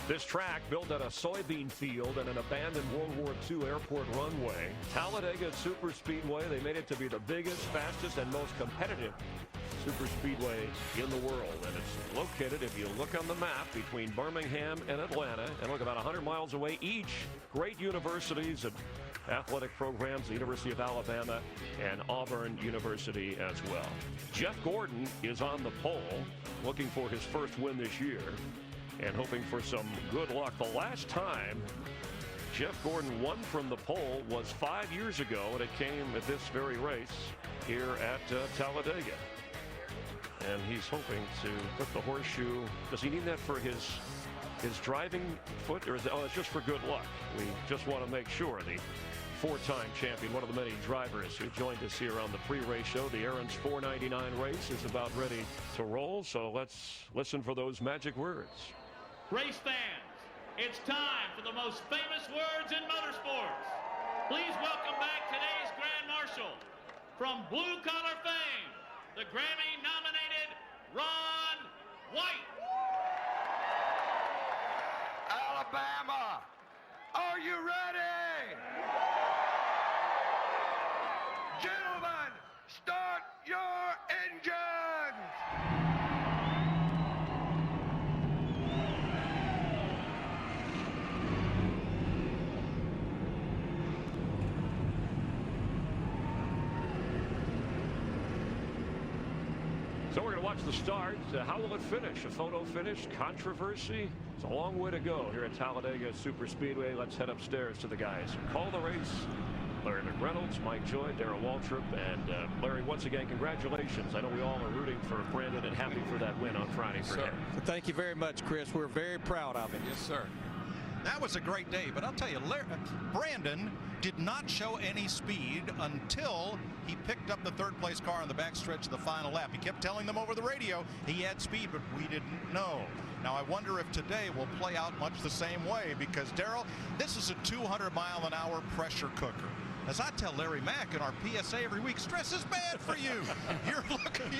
This track, built at a soybean field and an abandoned World War II airport runway, Talledega Superspeedway, they made it to be the biggest, fastest, and most competitive superspeedway in the world. And it's located, if you look on the map, between Birmingham and Atlanta, and look about 100 miles away each. Great universities and athletic programs, the University of Alabama and Auburn University as well. Jeff Gordon is on the pole, looking for his first win this year and hoping for some good luck. The last time Jeff Gordon won from the pole was 5 years ago, and it came at this very race here at Talledega. And he's hoping to put the horseshoe. Does he need that for his driving foot, or is it, it's just for good luck? We just want to make sure. The four-time champion, one of the many drivers who joined us here on the pre-race show. The Aaron's 499 race is about ready to roll, so let's listen for those magic words. Race fans, it's time for the most famous words in motorsports. Please welcome back today's Grand Marshal from Blue Collar fame, the Grammy-nominated Ron White. Alabama, are you ready? Gentlemen, start your engines! So we're going to watch the start. How will it finish? A photo finish? Controversy? It's a long way to go here at Talledega Superspeedway. Let's head upstairs to the guys who call the race. Larry McReynolds, Mike Joy, Darrell Waltrip, and Larry, once again, congratulations. I know we all are rooting for Brandon and happy for that win on Friday for him. Thank you very much, Chris. We're very proud of him. Yes, sir. That was a great day, but I'll tell you, Brandon did not show any speed until he picked up the third-place car on the backstretch of the final lap. He kept telling them over the radio he had speed, but we didn't know. Now, I wonder if today will play out much the same way, because, Darrell, this is a 200-mile-an-hour pressure cooker. As I tell Larry Mack in our PSA every week, stress is bad for you. You're looking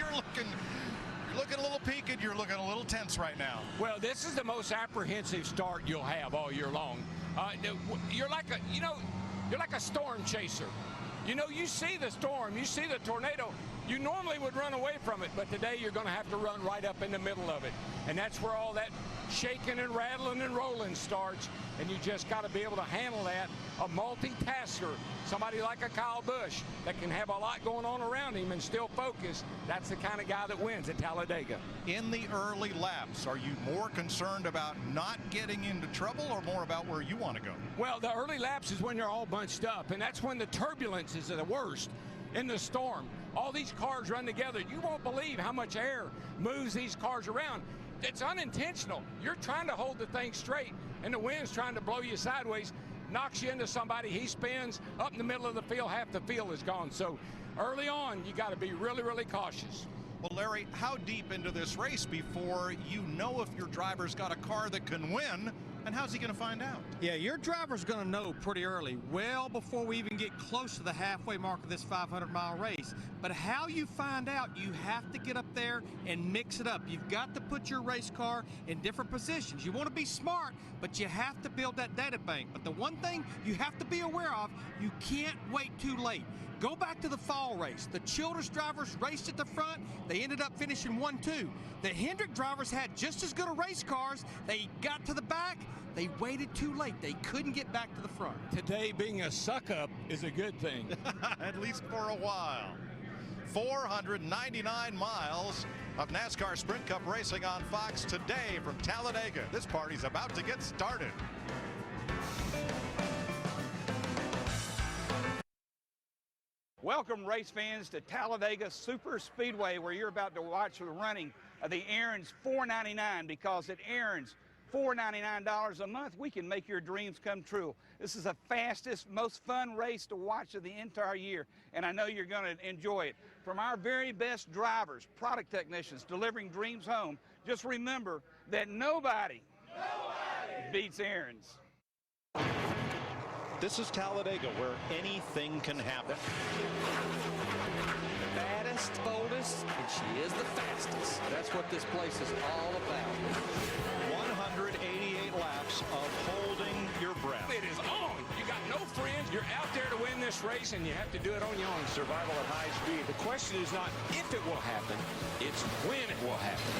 a little peaked, you're looking a little tense right now. Well, this is the most apprehensive start you'll have all year long. You're like a storm chaser. You know, you see the storm, you see the tornado, you normally would run away from it, but today you're going to have to run right up in the middle of it. And that's where all that shaking and rattling and rolling starts, and you just got to be able to handle that. A multitasker, somebody like a Kyle Busch that can have a lot going on around him and still focus. That's the kind of guy that wins at Talledega. In the early laps, are you more concerned about not getting into trouble or more about where you want to go? Well, the early laps is when you're all bunched up, and that's when the turbulence is the worst. In the storm, all these cars run together. You won't believe how much air moves these cars around. It's unintentional. You're trying to hold the thing straight, and the wind's trying to blow you sideways, knocks you into somebody, he spins up in the middle of the field, half the field is gone. So early on, you got to be really, really cautious. Well, Larry, how deep into this race before you know if your driver's got a car that can win, and how's he going to find out? Yeah, your driver's going to know pretty early, well before we even get close to the halfway mark of this 500-mile race. But how you find out, you have to get up there and mix it up. You've got to put your race car in different positions. You want to be smart, but you have to build that data bank. But the one thing you have to be aware of, you can't wait too late. Go back to the fall race. The Childress drivers raced at the front. They ended up finishing 1-2. The Hendrick drivers had just as good a race cars. They got to the back. They waited too late. They couldn't get back to the front. Today being a suck-up is a good thing. At least for a while. 499 miles of NASCAR Sprint Cup racing on Fox today from Talledega. This party's about to get started. Welcome, race fans, to Talledega Super Speedway, where you're about to watch the running of the Aaron's 499, because at Aaron's $499 a month, we can make your dreams come true. This is the fastest, most fun race to watch of the entire year, and I know you're going to enjoy it. From our very best drivers, product technicians, delivering dreams home, just remember that nobody beats Aaron's. This is Talledega, where anything can happen. Baddest, boldest, she is the fastest. That's what this place is all about. 188 laps of holding your breath. It is on. You got no friends. You're out there to win this race, and you have to do it on your own. Survival at high speed. The question is not if it will happen, it's when it will happen.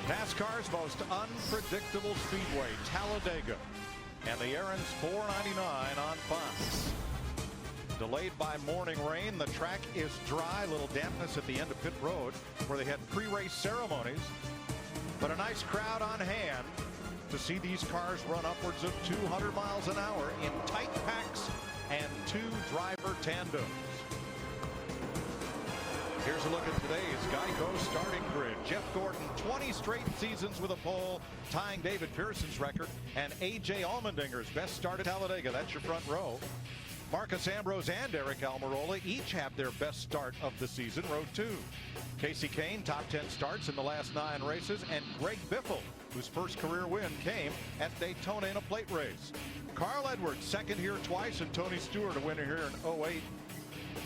NASCAR's most unpredictable speedway, Talledega, and the Aaron's 499 on Fox. Delayed by morning rain, the track is dry, little dampness at the end of pit road where they had pre-race ceremonies, but a nice crowd on hand to see these cars run upwards of 200 miles an hour in tight packs and 2 driver tandems. Here's a look at today's Geico starting grid. Jeff Gordon, 20 straight seasons with a pole, tying David Pearson's record, and A.J. Allmendinger's best start at Talledega. That's your front row. Marcus Ambrose and Eric Almirola each have their best start of the season, row 2. Casey Kane, top 10 starts in the last 9 races, and Greg Biffle, whose first career win came at Daytona in a plate race. Carl Edwards, second here twice, and Tony Stewart, a winner here in 08.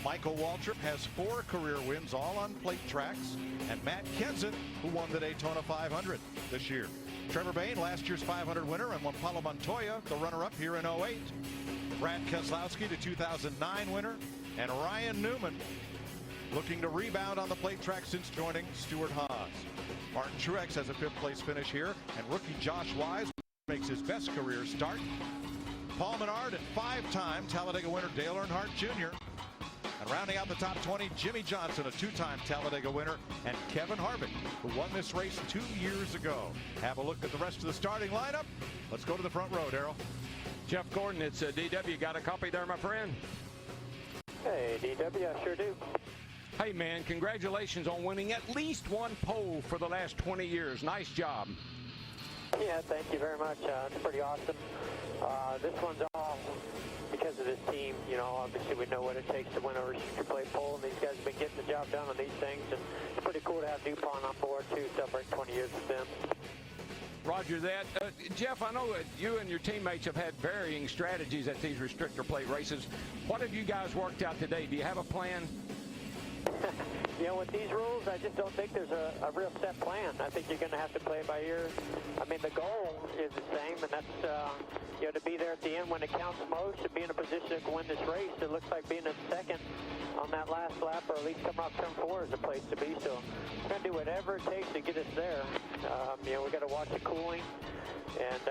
Michael Waltrip has 4 career wins, all on plate tracks, and Matt Kenseth, who won the Daytona 500 this year. Trevor Bayne, last year's 500 winner, and Juan Pablo Montoya, the runner-up here in 08. Brad Keselowski, the 2009 winner, and Ryan Newman looking to rebound on the plate track since joining Stewart-Haas. Martin Truex has a 5th place finish here, and rookie Josh Wise makes his best career start. Paul Menard and 5-time Talledega winner Dale Earnhardt Jr. And rounding out the top 20, Jimmy Johnson, a 2-time Talledega winner, and Kevin Harvick, who won this race 2 years ago. Have a look at the rest of the starting lineup. Let's go to the front row, Darrell. Jeff Gordon, it's DW. Got a copy there, my friend? Hey, DW, I sure do. Hey, man, congratulations on winning at least 1 pole for the last 20 years. Nice job. Yeah, thank you very much. It's pretty awesome. This one's all because of this team. You know, obviously we know what it takes to win a restrictor plate pole, and these guys have been getting the job done on these things, and it's pretty cool to have DuPont on board, too, celebrate 20 years with them. Roger that. Jeff, I know that you and your teammates have had varying strategies at these restrictor plate races. What have you guys worked out today? Do you have a plan? You know, with these rules, I just don't think there's a real set plan. I think you're going to have to play by ear. I mean, the goal is the same, and that's, you know, to be there at the end when it counts most, to be in a position to win this race. It looks like being in second on that last lap, or at least coming off turn 4 is a place to be. So we're going to do whatever it takes to get us there. You know, we got to watch the cooling and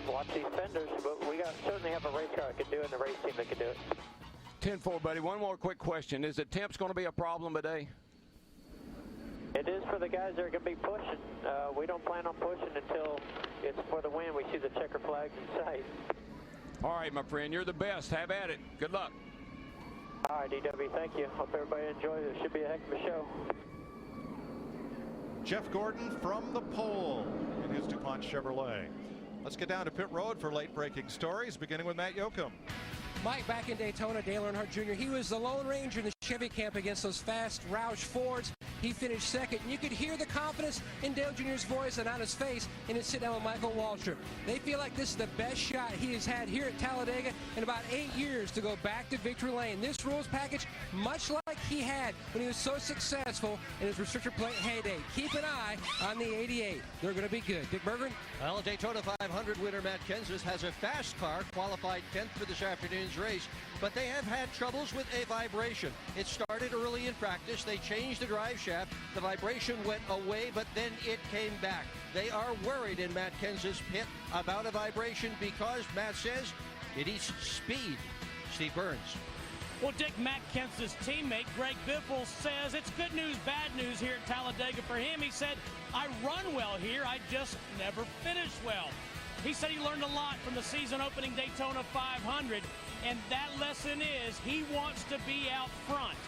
watch these fenders, but we certainly have a race car that can do it and a race team that can do it. 10-4, buddy. One more quick question. Is the temps going to be a problem today? It is for the guys that are going to be pushing. We don't plan on pushing until it's for the win. We see the checker flags in sight. All right, my friend. You're the best. Have at it. Good luck. All right, DW. Thank you. Hope everybody enjoys it. It should be a heck of a show. Jeff Gordon from the pole in his DuPont Chevrolet. Let's get down to pit road for late-breaking stories, beginning with Matt Yoakum. Mike, back in Daytona, Dale Earnhardt Jr., he was the Lone Ranger in the Chevy camp against those fast Roush Fords. He finished second, and you could hear the confidence in Dale Jr.'s voice and on his face in his sit-down with Michael Waltrip. They feel like this is the best shot he has had here at Talledega in about 8 years to go back to victory lane. This rules package, much like he had when he was so successful in his restrictor plate heyday. Keep an eye on the 88. They're going to be good. Dick Berggren? Well, Daytona 500 winner Matt Kenseth has a fast car, qualified 10th for this afternoon's race, but they have had troubles with a vibration. It started early in practice. They changed the drive shaft. The vibration went away, but then it came back. They are worried in Matt Kenseth's pit about a vibration because Matt says it eats speed. Steve Burns. Well, Dick, Matt Kenseth's teammate Greg Biffle says it's good news, bad news here at Talledega for him. He said, I run well here, I just never finish well. He said he learned a lot from the season opening Daytona 500, and that lesson is he wants to be out front.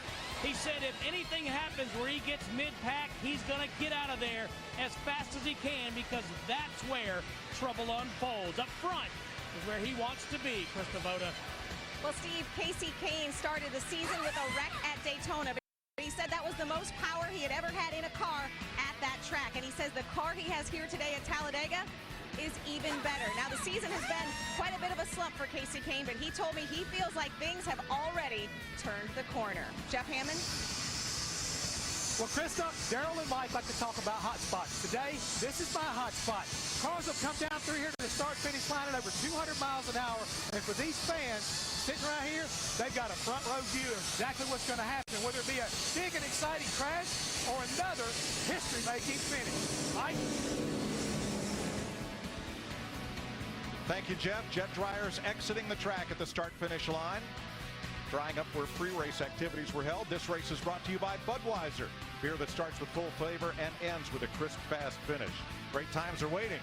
He said if anything happens where he gets mid-pack, he's going to get out of there as fast as he can because that's where trouble unfolds. Up front is where he wants to be, Chris Devoda. Well, Steve, Casey Kane started the season with a wreck at Daytona. But he said that was the most power he had ever had in a car at that track. And he says the car he has here today at Talledega, is even better. Now, the season has been quite a bit of a slump for Casey Kane, but he told me he feels like things have already turned the corner. Jeff Hammond? Well, Krista, Daryl and Mike like to talk about hot spots. Today, this is my hot spot. Cars will come down through here to the start-finish line at over 200 miles an hour. And for these fans sitting right here, they've got a front row view of exactly what's going to happen, whether it be a big and exciting crash or another history-making finish. Mike? Thank you, Jeff. Jet dryers exiting the track at the start-finish line, drying up where pre-race activities were held. This race is brought to you by Budweiser, beer that starts with full flavor and ends with a crisp, fast finish. Great times are waiting.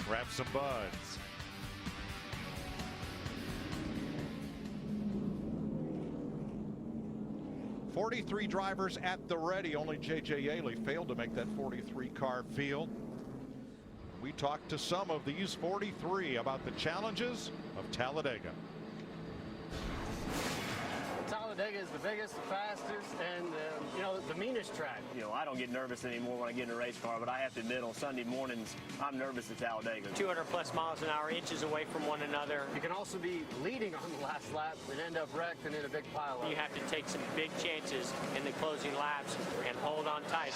Grab some Buds. "43 drivers at the ready." Only J.J. Yaley failed to make that 43-car field. We talked to some of these 43 about the challenges of Talledega. Talledega is the biggest, the fastest, and the meanest track. I don't get nervous anymore when I get in a race car, but I have to admit on Sunday mornings I'm nervous at Talledega. 200+ miles an hour, inches away from one another. You can also be leading on the last lap and end up wrecked and in a big pile. You have to take some big chances in the closing laps and hold on tight.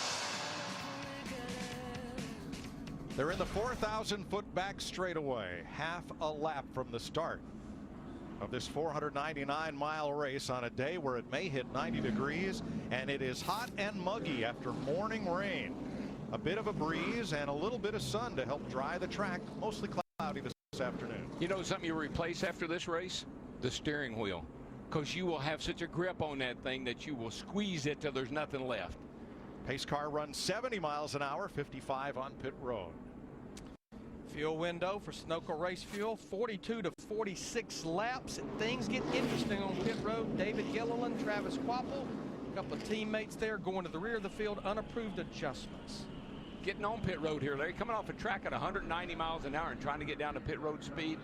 They're in the 4,000-foot back straightaway, half a lap from the start of this 499-mile race on a day where it may hit 90 degrees and it is hot and muggy after morning rain. A bit of a breeze and a little bit of sun to help dry the track, mostly cloudy this afternoon. You know something you replace after this race? The steering wheel, because you will have such a grip on that thing that you will squeeze it till there's nothing left. Pace car runs 70 miles an hour, 55 on pit road. Fuel window for Sunoco Race Fuel, 42 to 46 laps. And things get interesting on pit road. David Gilliland, Travis Quapple, a couple of teammates there going to the rear of the field, unapproved adjustments. Getting on pit road here, Larry, coming off a track at 190 miles an hour and trying to get down to pit road speed.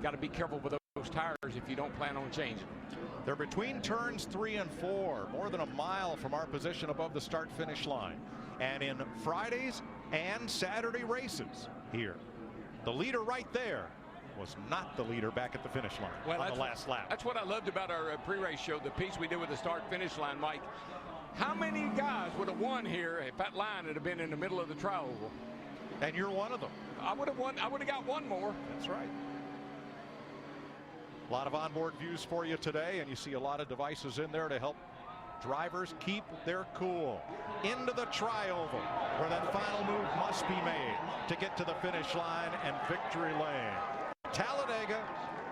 Got to be careful with those tires if you don't plan on changing. They're between turns 3 and 4, more than a mile from our position above the start-finish line. And in Friday's and Saturday races here, the leader right there was not the leader back at the finish line on the last lap. That's what I loved about our pre-race show, the piece we did with the start-finish line, Mike. How many guys would have won here if that line had been in the middle of the tri-oval? And you're one of them. I would have won. I would have got one more. That's right. A lot of onboard views for you today, and you see a lot of devices in there to help drivers keep their cool. Into the tri-oval, where that final move must be made to get to the finish line and victory lane. Talledega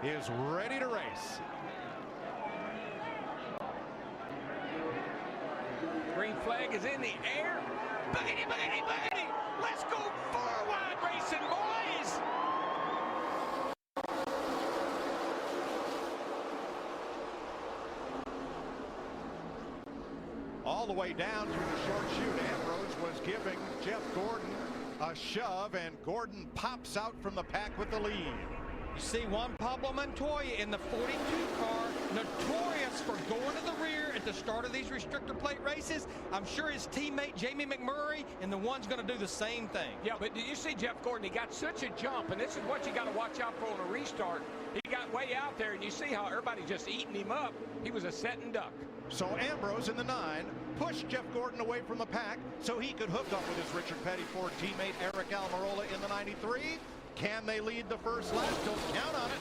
is ready to race. Green flag is in the air. Boogity, boogity, boogity. Let's go four-wide racing, boys. All the way down through the short chute, Ambrose was giving Jeff Gordon a shove, and Gordon pops out from the pack with the lead. You see Juan Pablo Montoya in the 42 car, notorious for going to the rear at the start of these restrictor plate races. I'm sure his teammate Jamie McMurray and the one's going to do the same thing. Yeah, but did you see Jeff Gordon? He got such a jump, and this is what you got to watch out for on a restart. He got way out there, and you see how everybody's just eating him up. He was a setting duck. So Ambrose in the 9 pushed Jeff Gordon away from the pack so he could hook up with his Richard Petty Ford teammate Eric Almirola in the 93. Can they lead the first lap? Don't count on it.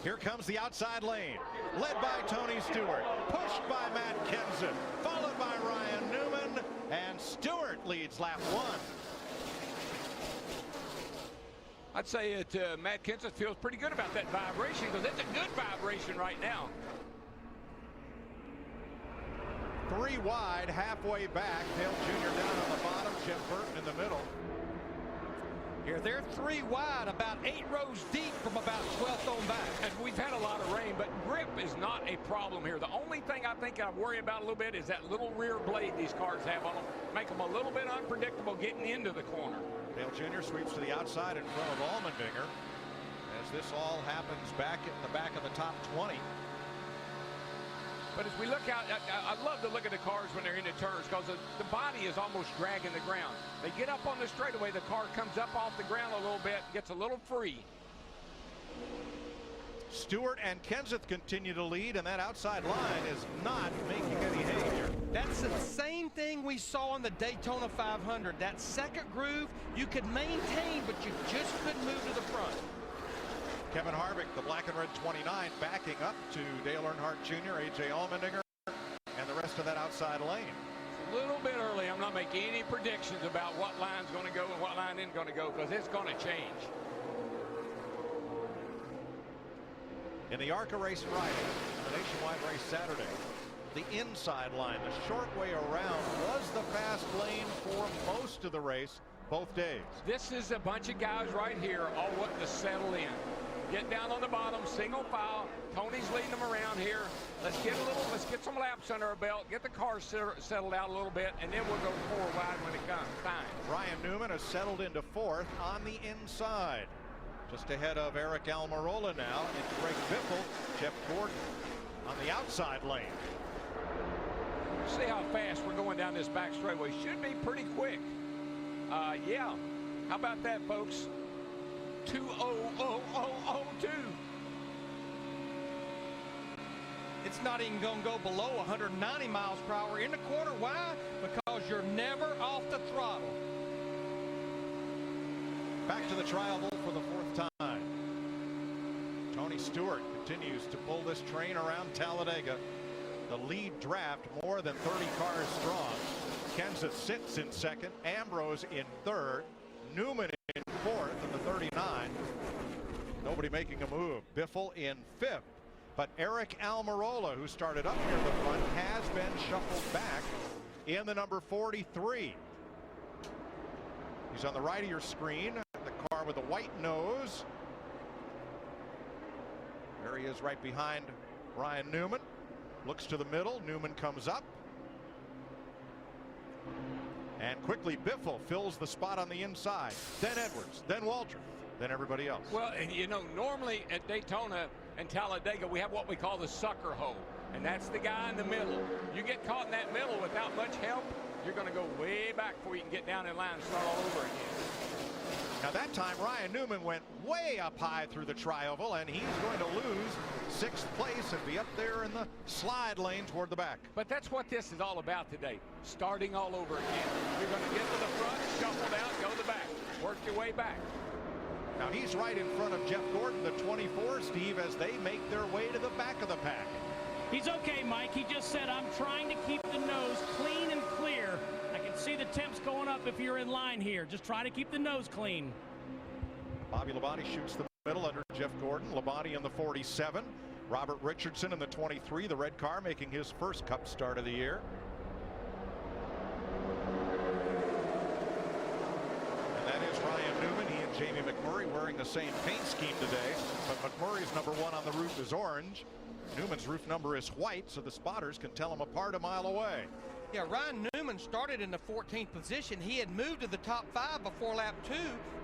Here comes the outside lane, led by Tony Stewart, pushed by Matt Kenseth, followed by Ryan Newman, and Stewart leads lap 1. I'd say that Matt Kenseth feels pretty good about that vibration, because it's a good vibration right now. 3 wide, halfway back. Dale Jr. down on the bottom, Jeff Burton in the middle. Here they're 3 wide, about 8 rows deep from about 12th on back. And we've had a lot of rain, but grip is not a problem here. The only thing I think I worry about a little bit is that little rear blade these cars have on them. Make them a little bit unpredictable getting into the corner. Dale Jr. sweeps to the outside in front of Allmendinger as this all happens back in the back of the top 20. But as we look out, I love to look at the cars when they're in the turns because the body is almost dragging the ground. They get up on the straightaway, the car comes up off the ground a little bit, gets a little free. Stewart and Kenseth continue to lead, and that outside line is not making any hay here. That's the same thing we saw in the Daytona 500. That second groove you could maintain, but you just couldn't move to the front. Kevin Harvick, the black and red 29, backing up to Dale Earnhardt Jr., A.J. Allmendinger, and the rest of that outside lane. It's a little bit early. I'm not making any predictions about what line's going to go and what line isn't going to go because it's going to change. In the ARCA race Friday, the nationwide race Saturday, the inside line, the short way around, was the fast lane for most of the race both days. This is a bunch of guys right here all wanting to settle in. Get down on the bottom, single file. Tony's leading them around here. Let's get some laps under our belt, get the car settled out a little bit, and then we'll go 4 wide when it comes time. Ryan Newman has settled into 4th on the inside. Just ahead of Eric Almirola now, and Greg Biffle, Jeff Gordon on the outside lane. See how fast we're going down this back straightaway. Should be pretty quick. Yeah. How about that, folks? 2:00:02. It's not even going to go below 190 miles per hour in the corner. Why? Because you're never off the throttle. Back to the trial vault for the 4th time. Tony Stewart continues to pull this train around Talledega. The lead draft more than 30 cars strong. Kenseth sits in 2nd, Ambrose in 3rd, Newman in 4th in the 39. Nobody making a move. Biffle in 5th. But Eric Almirola, who started up near the front, has been shuffled back in the number 43. He's on the right of your screen, the car with the white nose. There he is right behind Ryan Newman. Looks to the middle. Newman comes up. And quickly Biffle fills the spot on the inside. Then Edwards, then Waltrip, then everybody else. Well, and you know, normally at Daytona and Talladega, we have what we call the sucker hole. And that's the guy in the middle. You get caught in that middle without much help, you're going to go way back before you can get down in line and start all over again. Now that time Ryan Newman went way up high through the tri-oval, and he's going to lose 6th place and be up there in the slide lane toward the back. But that's what this is all about today, starting all over again. You're going to get to the front, shuffle down, go to the back, work your way back. Now he's right in front of Jeff Gordon, the 24, Steve, as they make their way to the back of the pack. He's okay, Mike. He just said, I'm trying to keep the nose clean and clear. I can see the temps going up if you're in line here. Just try to keep the nose clean. Bobby Labonte shoots the middle under Jeff Gordon. Labonte in the 47. Robert Richardson in the 23, the red car, making his first Cup start of the year. And that is Ryan Newman. He and Jamie McMurray wearing the same paint scheme today. But McMurray's number 1 on the roof is orange. Newman's roof number is white, so the spotters can tell them apart a mile away. Yeah, Ryan Newman started in the 14th position. He had moved to the top 5 before lap 2.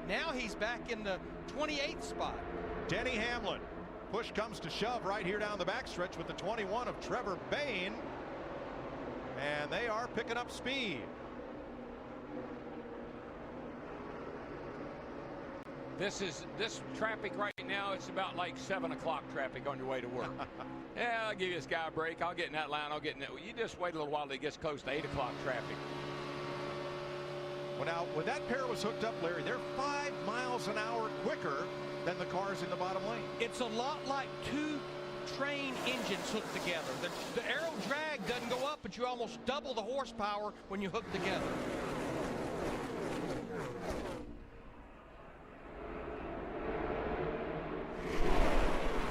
Now he's back in the 28th spot. Denny Hamlin. Push comes to shove right here down the backstretch with the 21 of Trevor Bayne. And they are picking up speed. This traffic right now, it's about like 7 o'clock traffic on your way to work. Yeah, I'll give this guy a break. I'll get in that line. I'll get in that. You just wait a little while till it gets close to 8 o'clock traffic. Well, now, when that pair was hooked up, Larry, they're 5 miles an hour quicker than the cars in the bottom lane. It's a lot like 2 train engines hooked together. The aero drag doesn't go up, but you almost double the horsepower when you hook together.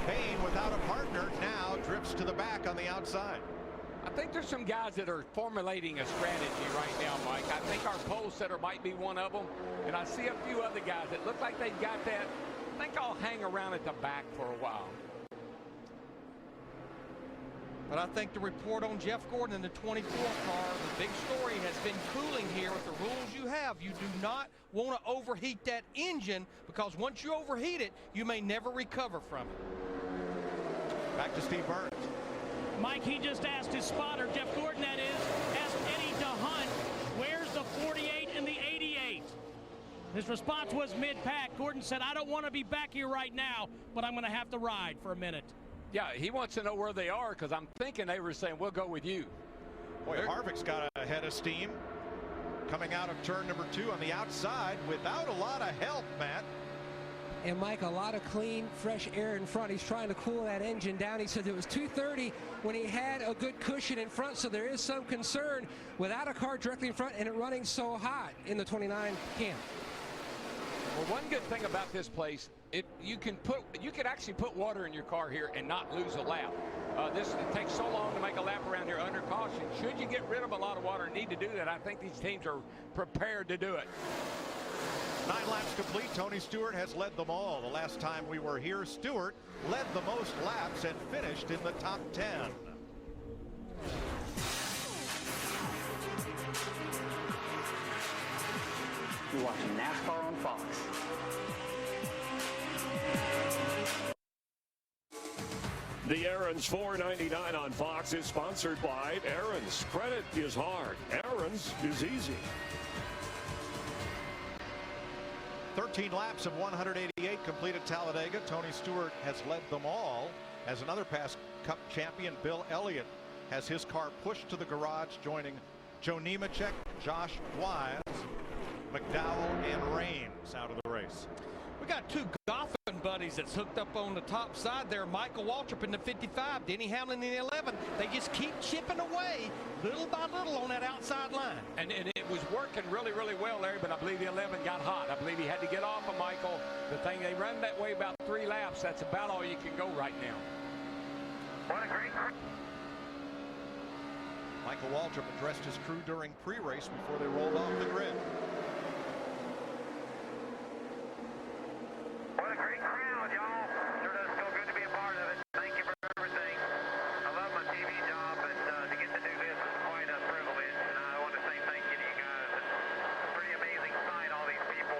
Payne, without a partner, now drifts to the back on the outside. I think there's some guys that are formulating a strategy right now, Mike. I think our pole setter might be one of them, and I see a few other guys that look like they've got that. I think I'll hang around at the back for a while. But I think the report on Jeff Gordon in the 24 car, the big story has been cooling here with the rules you have. You do not want to overheat that engine, because once you overheat it, you may never recover from it. Back to Steve Burns. Mike, he just asked his spotter, Jeff Gordon that is, asked Eddie DeHunt, where's the 48 and the 88? His response was mid-pack. Gordon said, I don't want to be back here right now, but I'm going to have to ride for a minute. Yeah, he wants to know where they are because I'm thinking they were saying, we'll go with you. Boy, Harvick's got a head of steam coming out of turn number 2 on the outside without a lot of help, Matt. And Mike, a lot of clean, fresh air in front. He's trying to cool that engine down. He said it was 230 when he had a good cushion in front, so there is some concern without a car directly in front and it running so hot in the 29 camp. Well, one good thing about this place, you can actually put water in your car here and not lose a lap. It takes so long to make a lap around here under caution. Should you get rid of a lot of water and need to do that, I think these teams are prepared to do it. 9 laps complete. Tony Stewart has led them all. The last time we were here, Stewart led the most laps and finished in the top 10. You're watching NASCAR on Fox. The Aaron's $4.99 on Fox is sponsored by Aaron's. Credit is hard. Aaron's is easy. 13 laps of 188 completed Talledega. Tony Stewart has led them all as another past Cup champion, Bill Elliott, has his car pushed to the garage, joining Joe Nemechek, Josh Wise, McDowell, and Raines out of the race. We got 2 golfing buddies that's hooked up on the top side there. Michael Waltrip in the 55, Denny Hamlin in the 11. They just keep chipping away little by little on that outside line. And it was working really, really well, Larry, but I believe the 11 got hot. I believe he had to get off of Michael. The thing, they run that way about 3 laps. That's about all you can go right now. What a great Michael Waltrip addressed his crew during pre-race before they rolled off the grid. What a great crowd, y'all. Sure does feel good to be a part of it. Thank you for everything. I love my TV job, and to get to do this is quite a privilege. And I want to say thank you to you guys. It's a pretty amazing sight, all these people.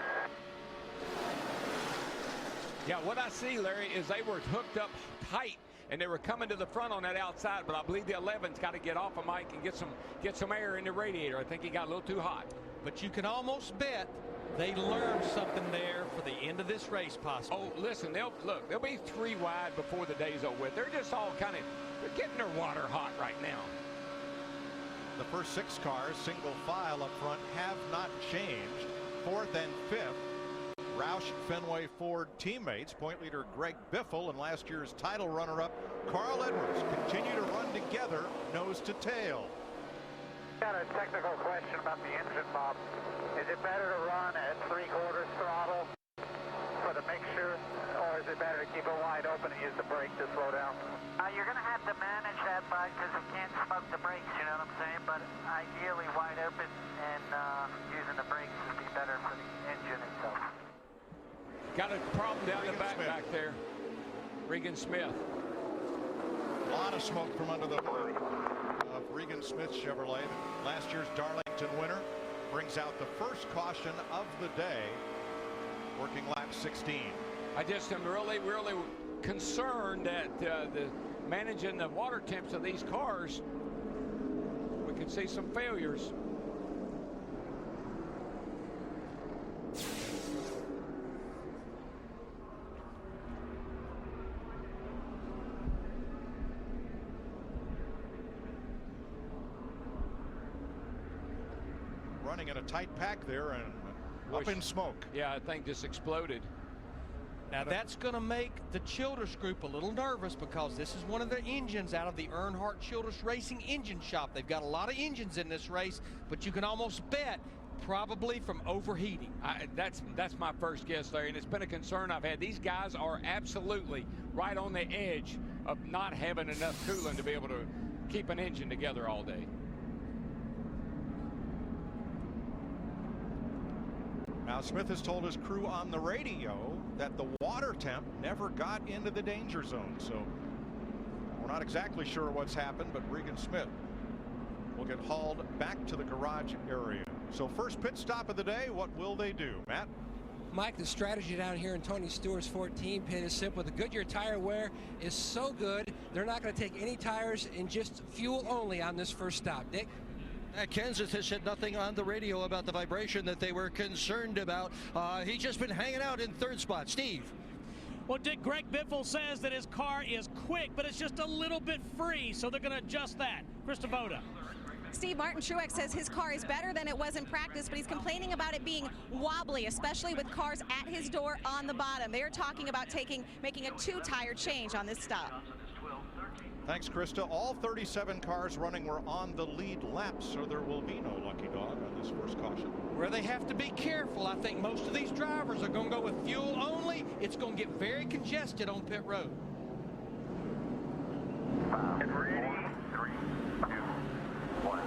Yeah, what I see, Larry, is they were hooked up tight and they were coming to the front on that outside, but I believe the 11's got to get off of Mike and get some air in the radiator. I think he got a little too hot. But you can almost bet they learned something there for the end of this race, possibly. Oh, listen, they'll be 3 wide before the day's over with. They're just all they're getting their water hot right now. The first 6 cars, single file up front, have not changed. 4th and 5th, Roush Fenway Ford teammates, point leader Greg Biffle and last year's title runner-up Carl Edwards continue to run together nose to tail. Got a technical question about the engine, Bob. Is it better to run at 3/4 throttle for the mixture, or is it better to keep it wide open and use the brake to slow down? You're going to have to manage that, Bud, because it can't smoke the brakes, you know what I'm saying? But ideally wide open and using the brakes would be better for the engine itself. Got a problem down the back there. Regan Smith. A lot of smoke from under the hood of Regan Smith's Chevrolet. Last year's Darlington winner brings out the first caution of the day, working lap 16. I just am really, really concerned that the managing the water temps of these cars, we could see some failures. Running in a tight pack there and up in smoke. Yeah, I think just exploded. Now that's going to make the Childress group a little nervous because this is one of the engines out of the Earnhardt Childress Racing engine shop. They've got a lot of engines in this race, but you can almost bet probably from overheating. That's my first guess, Larry, and it's been a concern I've had. These guys are absolutely right on the edge of not having enough coolant to be able to keep an engine together all day. Now Smith has told his crew on the radio that the water temp never got into the danger zone, so we're not exactly sure what's happened, but Regan Smith will get hauled back to the garage area. So first pit stop of the day, what will they do, Matt? Mike, the strategy down here in Tony Stewart's 14 pit is simple. The Goodyear tire wear is so good, they're not going to take any tires and just fuel only on this first stop. Dick? Kansas has said nothing on the radio about the vibration that they were concerned about. He's just been hanging out in third spot. Steve? Well, Dick, Greg Biffle says that his car is quick, but it's just a little bit free, so they're going to adjust that. Chris Devoda. Steve, Martin Truex says his car is better than it was in practice, but he's complaining about it being wobbly, especially with cars at his door on the bottom. They are talking about making a 2-tire change on this stop. Thanks, Krista. All 37 cars running were on the lead lap, so there will be no lucky dog on this first caution. Where they have to be careful, I think most of these drivers are going to go with fuel only. It's going to get very congested on pit road. Get ready. 3, 2, 1.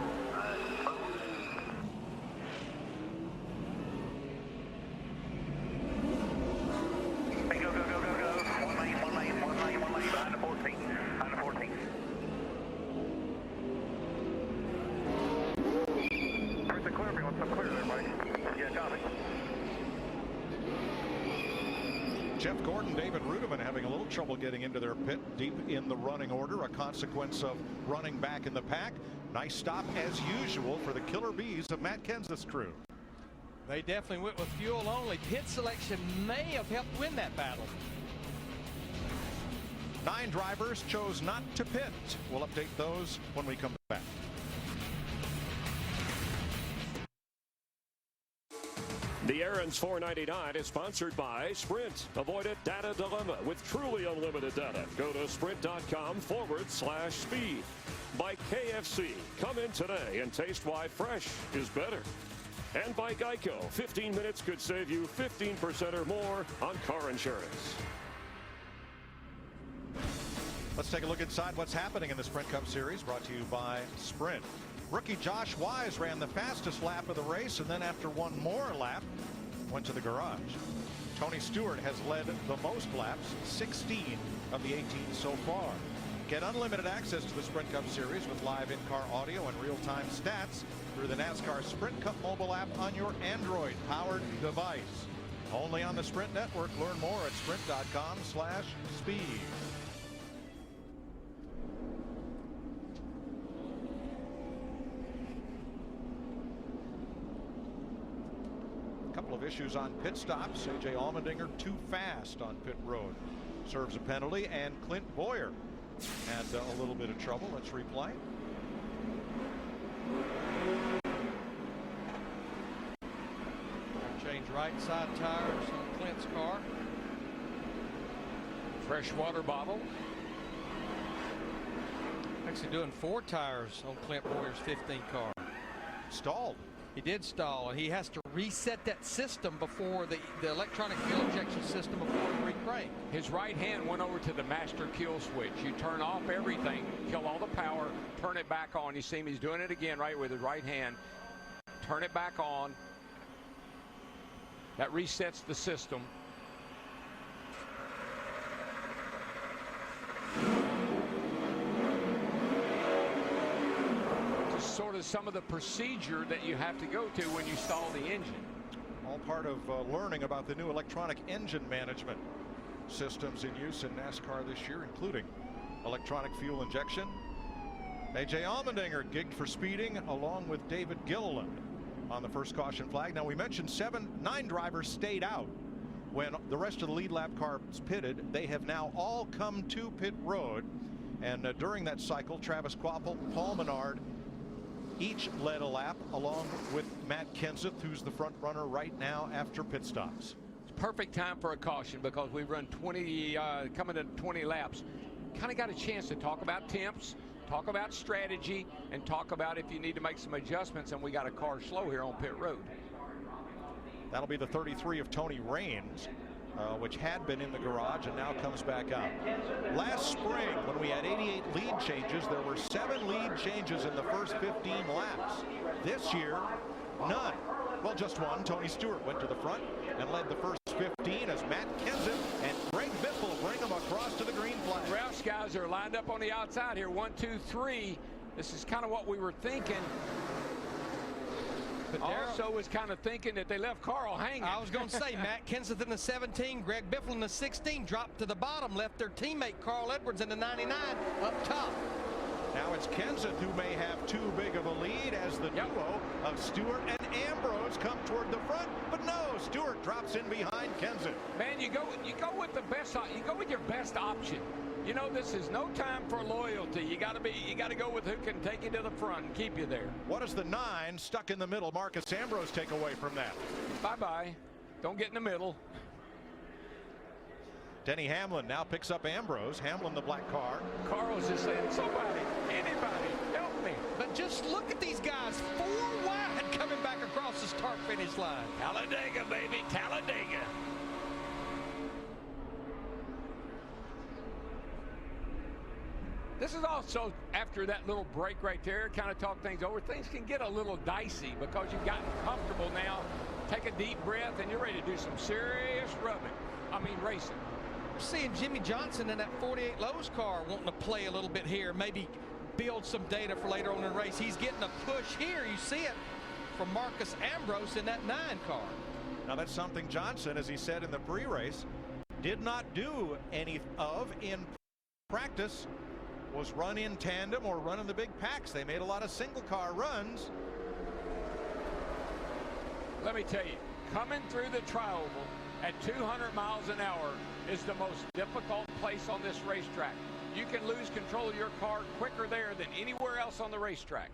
Hey, go, go, go, go, go. One lane, behind the 14. Behind the 14. Where's the clear? We want some clear there, Mike. Yeah, copy. Jeff Gordon, David Rudeman having a little trouble getting into their pit deep in the running order, a consequence of running back in the pack. Nice stop as usual for the Killer Bees of Matt Kenseth's crew. They definitely went with fuel only. Pit selection may have helped win that battle. 9 drivers chose not to pit. We'll update those when we come back. The Aaron's 499 is sponsored by Sprint. Avoid a data dilemma with truly unlimited data. Go to sprint.com/speed. By KFC. Come in today and taste why fresh is better. And by Geico. 15 minutes could save you 15% or more on car insurance. Let's take a look inside what's happening in the Sprint Cup Series, brought to you by Sprint. Rookie Josh Wise ran the fastest lap of the race, and then after one more lap, went to the garage. Tony Stewart has led the most laps, 16 of the 18 so far. Get unlimited access to the Sprint Cup Series with live in-car audio and real-time stats through the NASCAR Sprint Cup mobile app on your Android-powered device. Only on the Sprint Network. Learn more at sprint.com/speed. Couple of issues on pit stops. A.J. Allmendinger too fast on pit road. Serves a penalty, and Clint Boyer had a little bit of trouble. Let's replay. Change right side tires on Clint's car. Fresh water bottle. Actually doing 4 tires on Clint Boyer's 15 car. Stalled. He did stall, and he has to reset that system before the electronic fuel injection system before it recrank. His right hand went over to the master kill switch. You turn off everything, kill all the power, turn it back on. You see him, he's doing it again right with his right hand. Turn it back on. That resets the system. Just sort of some of the procedure that you have to go to when you stall the engine. All part of learning about the new electronic engine management systems in use in NASCAR this year, including electronic fuel injection. A.J. Allmendinger gigged for speeding along with David Gilliland on the first caution flag. Now, we mentioned 9 drivers stayed out when the rest of the lead lap cars pitted. They have now all come to pit road, and during that cycle, Travis Kvapil, Paul Menard each led a lap, along with Matt Kenseth, who's the front runner right now after pit stops. It's perfect time for a caution because we run 20 coming to 20 laps. Kind of got a chance to talk about temps, talk about strategy, and talk about if you need to make some adjustments, and we got a car slow here on pit road. That'll be the 33 of Tony Raines, which had been in the garage and now comes back out. Last spring, when we had 88 lead changes, there were 7 lead changes in the first 15 laps. This year, none. Well, just one. Tony Stewart went to the front and led the first 15 as Matt Kenseth and Greg Biffle bring them across to the green flag. Roush guys are lined up on the outside here. 1, 2, 3. This is kind of what we were thinking. But also was kind of thinking that they left Carl hanging. I was going to say, Matt Kenseth in the 17, Greg Biffle in the 16 dropped to the bottom, left their teammate Carl Edwards in the 99 up top. Now it's Kenseth who may have too big of a lead as the duo of Stewart and Ambrose come toward the front, but no, Stewart drops in behind Kenseth. Man, you go with the best. You go with your best option. You know, this is no time for loyalty. You got to go with who can take you to the front and keep you there. What does the 9 stuck in the middle, Marcus Ambrose, take away from that? Bye-bye. Don't get in the middle. Denny Hamlin now picks up Ambrose. Hamlin, the black car. Carl's just saying, somebody, anybody, help me. But just look at these guys, 4 wide coming back across the start-finish line. Talledega, baby, Talledega. This is also, after that little break right there, kind of talk things over, things can get a little dicey because you've gotten comfortable now. Take a deep breath, and you're ready to do some serious racing. Seeing Jimmy Johnson in that 48 Lowe's car wanting to play a little bit here, maybe build some data for later on in the race. He's getting a push here. You see it from Marcus Ambrose in that 9 car. Now that's something Johnson, as he said in the pre-race, did not do any of in practice, was run in tandem or run in the big packs. They made a lot of single car runs. Let me tell you, coming through the tri-oval at 200 miles an hour is the most difficult place on this racetrack. You can lose control of your car quicker there than anywhere else on the racetrack.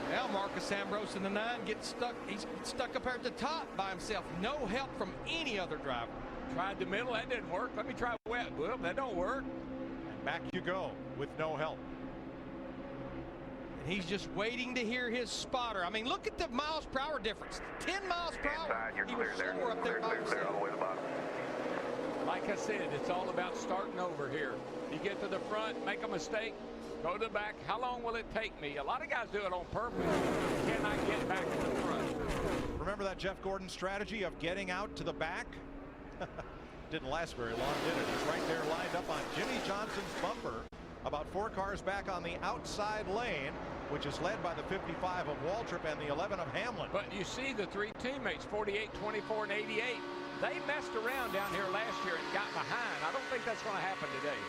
Now Marcus Ambrose in the 9 gets stuck. He's stuck up here at the top by himself. No help from any other driver. Tried the middle, that didn't work. Let me try wet. Well, that don't work. And back you go with no help. And he's just waiting to hear his spotter. I mean, look at the miles per hour difference. 10 miles per hour. He was somewhere up there by himself. All the way to the bottom. Like I said, it's all about starting over here. You get to the front, make a mistake, go to the back. How long will it take me? A lot of guys do it on purpose. Can I get back to the front? Remember that Jeff Gordon strategy of getting out to the back? Didn't last very long, did it? He's right there lined up on Jimmy Johnson's bumper, about 4 cars back on the outside lane, which is led by the 55 of Waltrip and the 11 of Hamlin. But you see the 3 teammates, 48, 24, and 88. They messed around down here last year and got behind. I don't think that's going to happen today.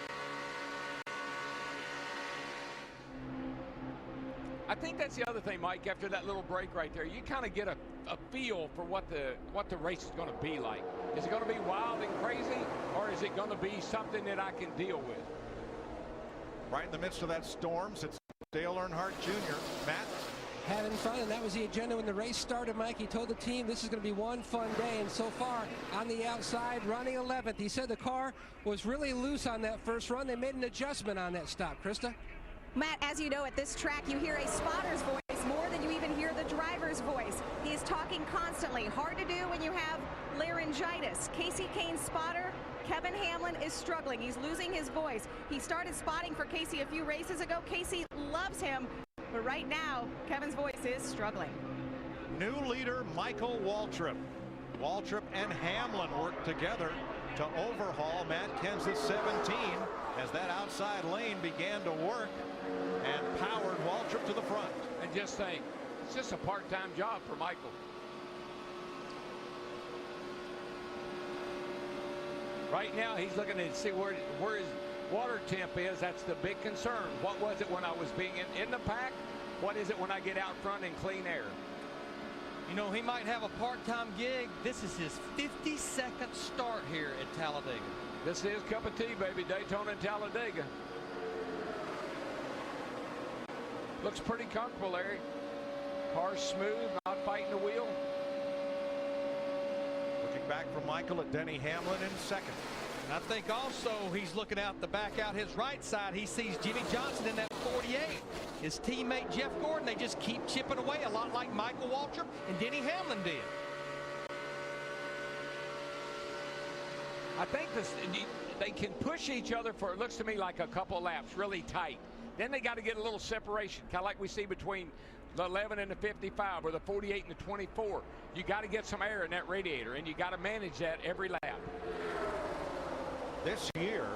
I think that's the other thing, Mike, after that little break right there, you kind of get a feel for what the race is going to be like. Is it going to be wild and crazy, or is it going to be something that I can deal with? Right in the midst of that storm sits Dale Earnhardt Jr. Matt? Having fun, and that was the agenda when the race started, Mike. He told the team this is going to be one fun day, and so far on the outside, running 11th. He said the car was really loose on that first run. They made an adjustment on that stop. Krista? Matt, as you know, at this track, you hear a spotter's voice more than you even hear the driver's voice. He is talking constantly. Hard to do when you have laryngitis. Casey Kane's spotter, Kevin Hamlin, is struggling. He's losing his voice. He started spotting for Casey a few races ago. Casey loves him, but right now, Kevin's voice is struggling. New leader, Michael Waltrip. Waltrip and Hamlin work together to overhaul Matt Kenseth's 17 as that outside lane began to work and powered Waltrip to the front. And just think, it's just a part-time job for Michael. Right now, he's looking to see where his water temp is. That's the big concern. What was it when I was being in the pack? What is it when I get out front in clean air? You know, he might have a part-time gig. This is his 52nd start here at Talledega. This is cup of tea, baby. Daytona and Talledega. Looks pretty comfortable, Larry. Car's smooth, not fighting the wheel. Looking back from Michael at Denny Hamlin in second. And I think also he's looking out the back out his right side. He sees Jimmy Johnson in that 48. His teammate Jeff Gordon, they just keep chipping away a lot like Michael Waltrip and Denny Hamlin did. I think they can push each other for, it looks to me like a couple laps, really tight. Then they got to get a little separation, kind of like we see between the 11 and the 55 or the 48 and the 24. You got to get some air in that radiator, and you got to manage that every lap. This year,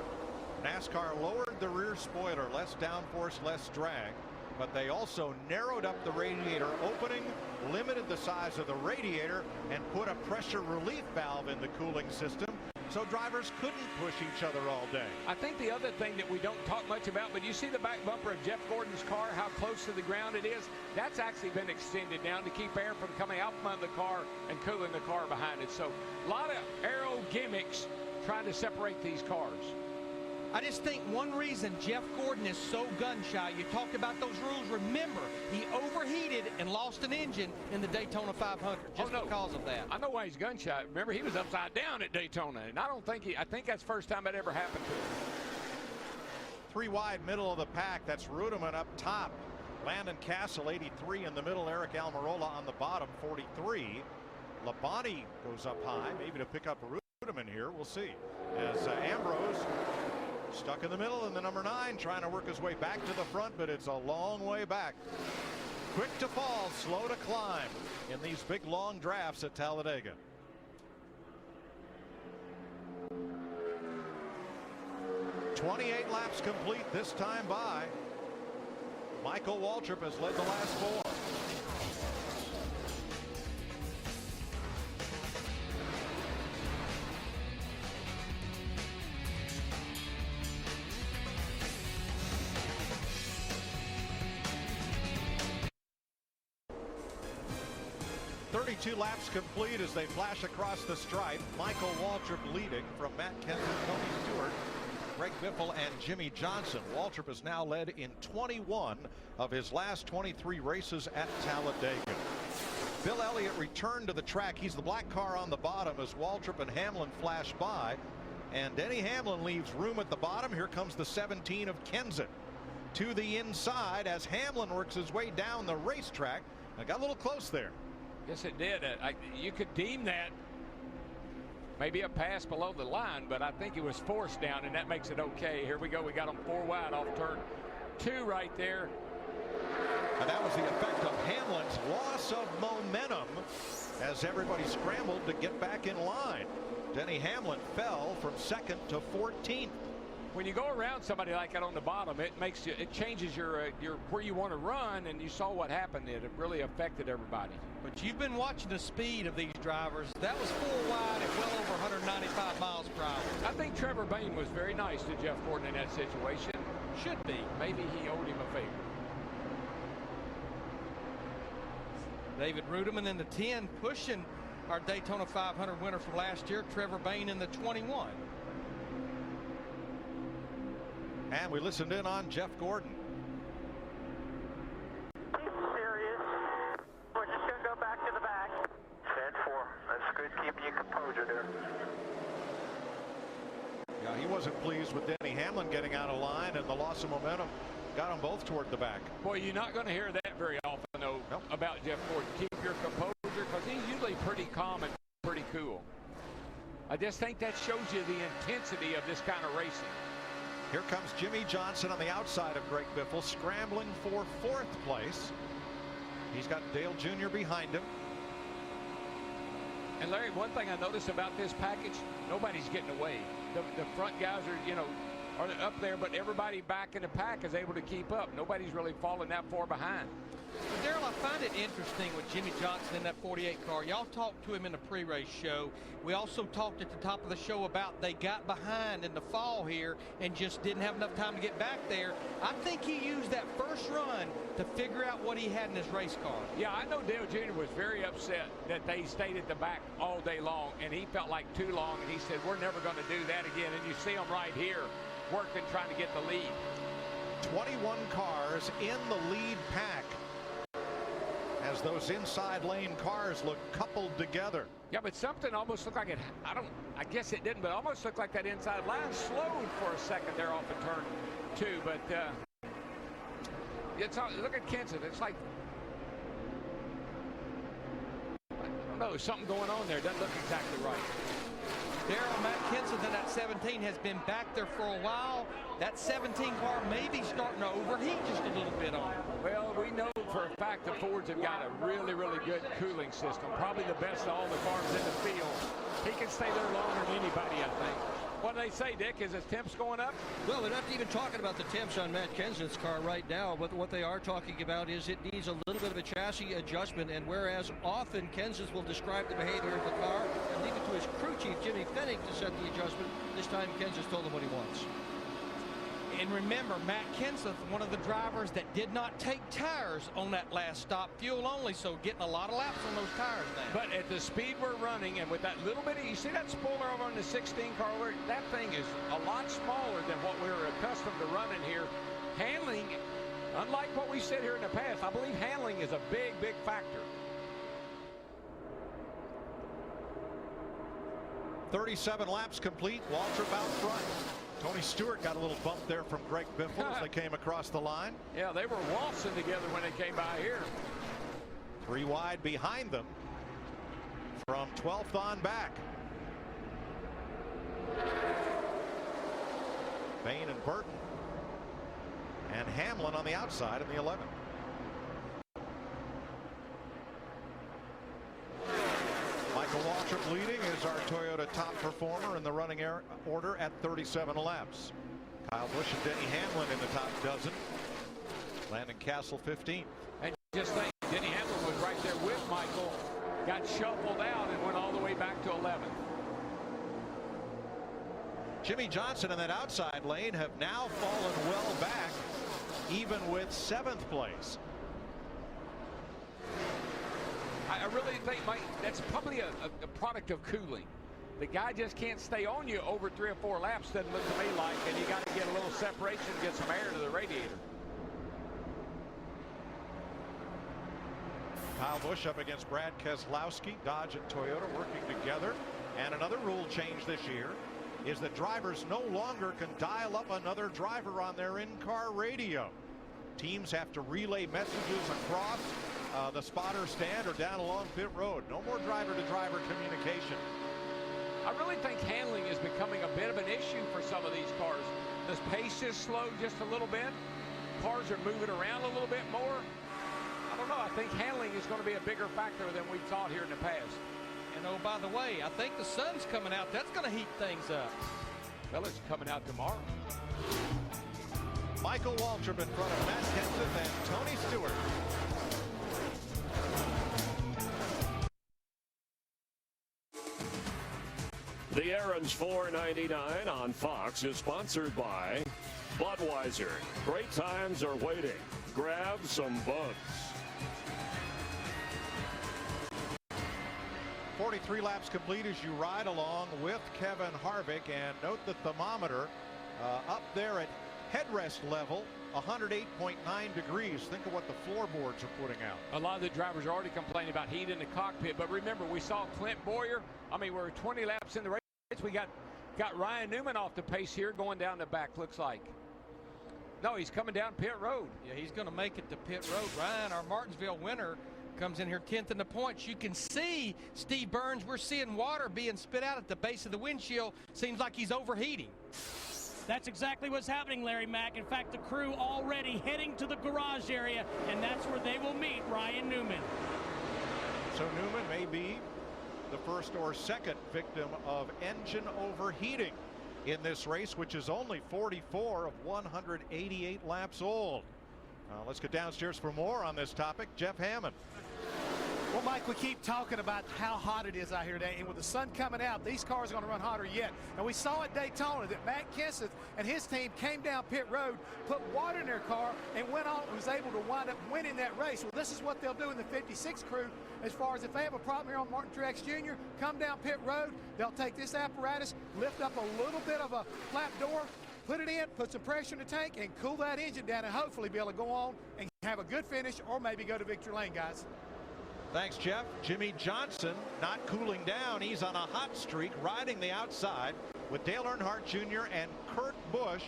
NASCAR lowered the rear spoiler, less downforce, less drag, but they also narrowed up the radiator opening, limited the size of the radiator, and put a pressure relief valve in the cooling system so drivers couldn't push each other all day. I think the other thing that we don't talk much about, but you see the back bumper of Jeff Gordon's car, how close to the ground it is? That's actually been extended down to keep air from coming out from under the car and cooling the car behind it. So a lot of aero gimmicks trying to separate these cars. I just think one reason Jeff Gordon is so gun shy, you talked about those rules. Remember, he overheated and lost an engine in the Daytona 500 just because of that. I know why he's gun shy. Remember, he was upside down at Daytona, and I think that's the first time that ever happened to him. 3 wide, middle of the pack. That's Rudeman up top. Landon Castle, 83 in the middle. Eric Almirola on the bottom, 43. Labonte goes up high, maybe to pick up Rudeman here. We'll see. As Ambrose stuck in the middle, and the number 9 trying to work his way back to the front, but it's a long way back. Quick to fall, slow to climb in these big long drafts at Talledega. "28 laps complete this time by. Michael Waltrip has led the last 4. Two laps complete as they flash across the stripe. Michael Waltrip leading from Matt Kenseth, Tony Stewart, Greg Biffle, and Jimmy Johnson. Waltrip has now led in 21 of his last 23 races at Talledega. Bill Elliott returned to the track. He's the black car on the bottom as Waltrip and Hamlin flash by. And Denny Hamlin leaves room at the bottom. Here comes the 17 of Kenseth to the inside as Hamlin works his way down the racetrack. I got a little close there. Yes, it did. You could deem that maybe a pass below the line, but I think it was forced down, and that makes it okay. Here we go. We got them 4 wide off turn 2 right there. And that was the effect of Hamlin's loss of momentum as everybody scrambled to get back in line. Denny Hamlin fell from 2nd to 14th. When you go around somebody like that on the bottom, it changes your where you want to run, and you saw what happened. It really affected everybody. But you've been watching the speed of these drivers. That was 4 wide at well over 195 miles per hour. I think Trevor Bayne was very nice to Jeff Gordon in that situation. Should be. Maybe he owed him a favor. David Rudeman in the 10, pushing our Daytona 500 winner from last year, Trevor Bayne in the 21. And we listened in on Jeff Gordon. Keep serious. We're just going to go back to the back. Stand 4. That's good keeping you composure there. Yeah, he wasn't pleased with Denny Hamlin getting out of line, and the loss of momentum got them both toward the back. Boy, you're not going to hear that very often, though, about Jeff Gordon. Keep your composure, because he's usually pretty calm and pretty cool. I just think that shows you the intensity of this kind of racing. Here comes Jimmy Johnson on the outside of Greg Biffle, scrambling for 4th place. He's got Dale Jr. behind him. And Larry, one thing I noticed about this package, nobody's getting away. The front guys are up there, but everybody back in the pack is able to keep up. Nobody's really falling that far behind. But Darrell, I find it interesting with Jimmy Johnson in that 48 car. Y'all talked to him in the pre-race show. We also talked at the top of the show about they got behind in the fall here and just didn't have enough time to get back there. I think he used that first run to figure out what he had in his race car. Yeah, I know Dale Jr. was very upset that they stayed at the back all day long, and he felt like too long, and he said, we're never going to do that again. And you see him right here working, trying to get the lead. 21 cars in the lead pack as those inside lane cars look coupled together. Yeah, but something almost looked like it. I guess it didn't, but almost looked like that inside line slowed for a second there off of turn 2. But look at Kenseth. It's like, I don't know, something going on there. Doesn't look exactly right. Darrell, Matt Kenseth in that 17 has been back there for a while. That 17 car may be starting to overheat just a little bit on it. Well, we know for a fact the Fords have got a really, really good cooling system. Probably the best of all the cars in the field. He can stay there longer than anybody, I think. What do they say, Dick? Is his temps going up? Well, they're not even talking about the temps on Matt Kenseth's car right now, but what they are talking about is it needs a little bit of a chassis adjustment, and whereas often Kenseth will describe the behavior of the car and leave it to his crew chief, Jimmy Fennig, to set the adjustment, this time Kenseth told him what he wants. And remember, Matt Kenseth, one of the drivers that did not take tires on that last stop, fuel only, so getting a lot of laps on those tires now. But at the speed we're running, and with that little bit of, you see that spoiler over on the 16 car, that thing is a lot smaller than what we're accustomed to running here. Handling, unlike what we said here in the past, I believe handling is a big, big factor. 37 laps complete. Waltrip out front. Tony Stewart got a little bump there from Greg Biffle as they came across the line. Yeah, they were waltzing together when they came by here. 3 wide behind them from 12th on back. Bain and Burton and Hamlin on the outside in the 11th. Michael Waltrip leading is our Toyota top performer in the running order at 37 laps. Kyle Busch and Denny Hamlin in the top dozen. Landon Castle 15th. And just think, Denny Hamlin was right there with Michael, got shuffled out and went all the way back to 11th. Jimmy Johnson in that outside lane have now fallen well back, even with 7th place. I really think, Mike, that's probably a product of cooling. The guy just can't stay on you over 3 or 4 laps, doesn't look to me like, and you got to get a little separation to get some air to the radiator. Kyle Busch up against Brad Keselowski. Dodge and Toyota working together. And another rule change this year is that drivers no longer can dial up another driver on their in-car radio. Teams have to relay messages across the spotter stand or down along pit road. No more driver-to-driver communication. I really think handling is becoming a bit of an issue for some of these cars. The pace is slow just a little bit. Cars are moving around a little bit more. I don't know. I think handling is going to be a bigger factor than we thought here in the past. And oh, by the way, I think the sun's coming out. That's going to heat things up. Well, it's coming out tomorrow. Michael Waltrip in front of Matt Kenseth and Tony Stewart. The Aaron's 499 on Fox is sponsored by Budweiser. Great times are waiting. Grab some buds. 43 laps complete as you ride along with Kevin Harvick, and note the thermometer up there at headrest level, 108.9 degrees. Think of what the floorboards are putting out. A lot of the drivers are already complaining about heat in the cockpit, but remember, we saw Clint Boyer. I mean, we're 20 laps in the race. We got Ryan Newman off the pace here, going down the back, looks like. No, he's coming down pit road. Yeah, he's going to make it to pit road. Ryan, our Martinsville winner, comes in here 10th in the points. You can see Steve Burns. We're seeing water being spit out at the base of the windshield. Seems like he's overheating. That's exactly what's happening, Larry Mack. In fact, the crew already heading to the garage area, and that's where they will meet Ryan Newman. So Newman may be the first or second victim of engine overheating in this race, which is only 44 of 188 laps old. Let's get downstairs for more on this topic. Jeff Hammond. Well, Mike, we keep talking about how hot it is out here today, and with the sun coming out, these cars are going to run hotter yet. And we saw at Daytona that Matt Kenseth and his team came down pit road, put water in their car, and went on and was able to wind up winning that race. Well, this is what they'll do in the 56 crew as far as if they have a problem here on Martin Truex Jr., come down pit road, they'll take this apparatus, lift up a little bit of a flap door, put it in, put some pressure in the tank, and cool that engine down, and hopefully be able to go on and have a good finish or maybe go to victory lane, guys. Thanks, Jeff. Jimmy Johnson not cooling down. He's on a hot streak, riding the outside with Dale Earnhardt Jr. and Kurt Busch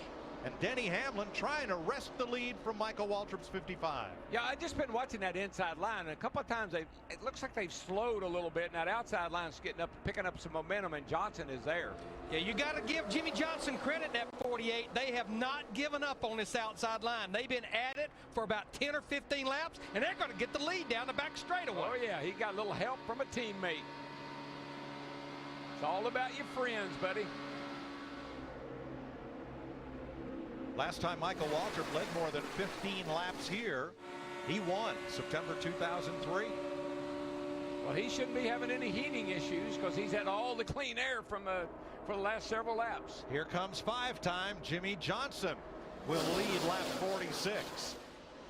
And Denny Hamlin trying to wrest the lead from Michael Waltrip's 55. Yeah, I've just been watching that inside line, and a couple of times it looks like they've slowed a little bit, and that outside line's picking up some momentum, and Johnson is there. Yeah, you got to give Jimmy Johnson credit, that 48. They have not given up on this outside line. They've been at it for about 10 or 15 laps, and they're going to get the lead down the back straightaway. Oh, yeah, he got a little help from a teammate. It's all about your friends, buddy. Last time Michael Waltrip led more than 15 laps here, he won September 2003. Well, he shouldn't be having any heating issues because he's had all the clean air from for the last several laps. Here comes 5-time Jimmy Johnson will lead lap 46.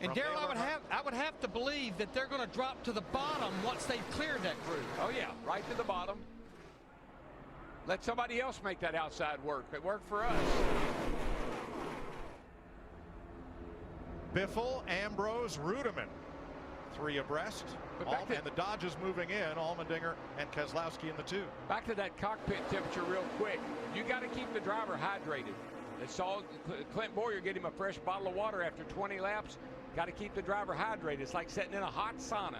And Darrell, I would have to believe that they're going to drop to the bottom once they've cleared that group. Oh yeah, right to the bottom. Let somebody else make that outside work. It worked for us. Biffle, Ambrose, Ruderman, 3 abreast. And the Dodge is moving in, Allmendinger and Keselowski in the 2. Back to that cockpit temperature real quick. You got to keep the driver hydrated. They saw Clint Boyer get him a fresh bottle of water after 20 laps. Got to keep the driver hydrated. It's like sitting in a hot sauna.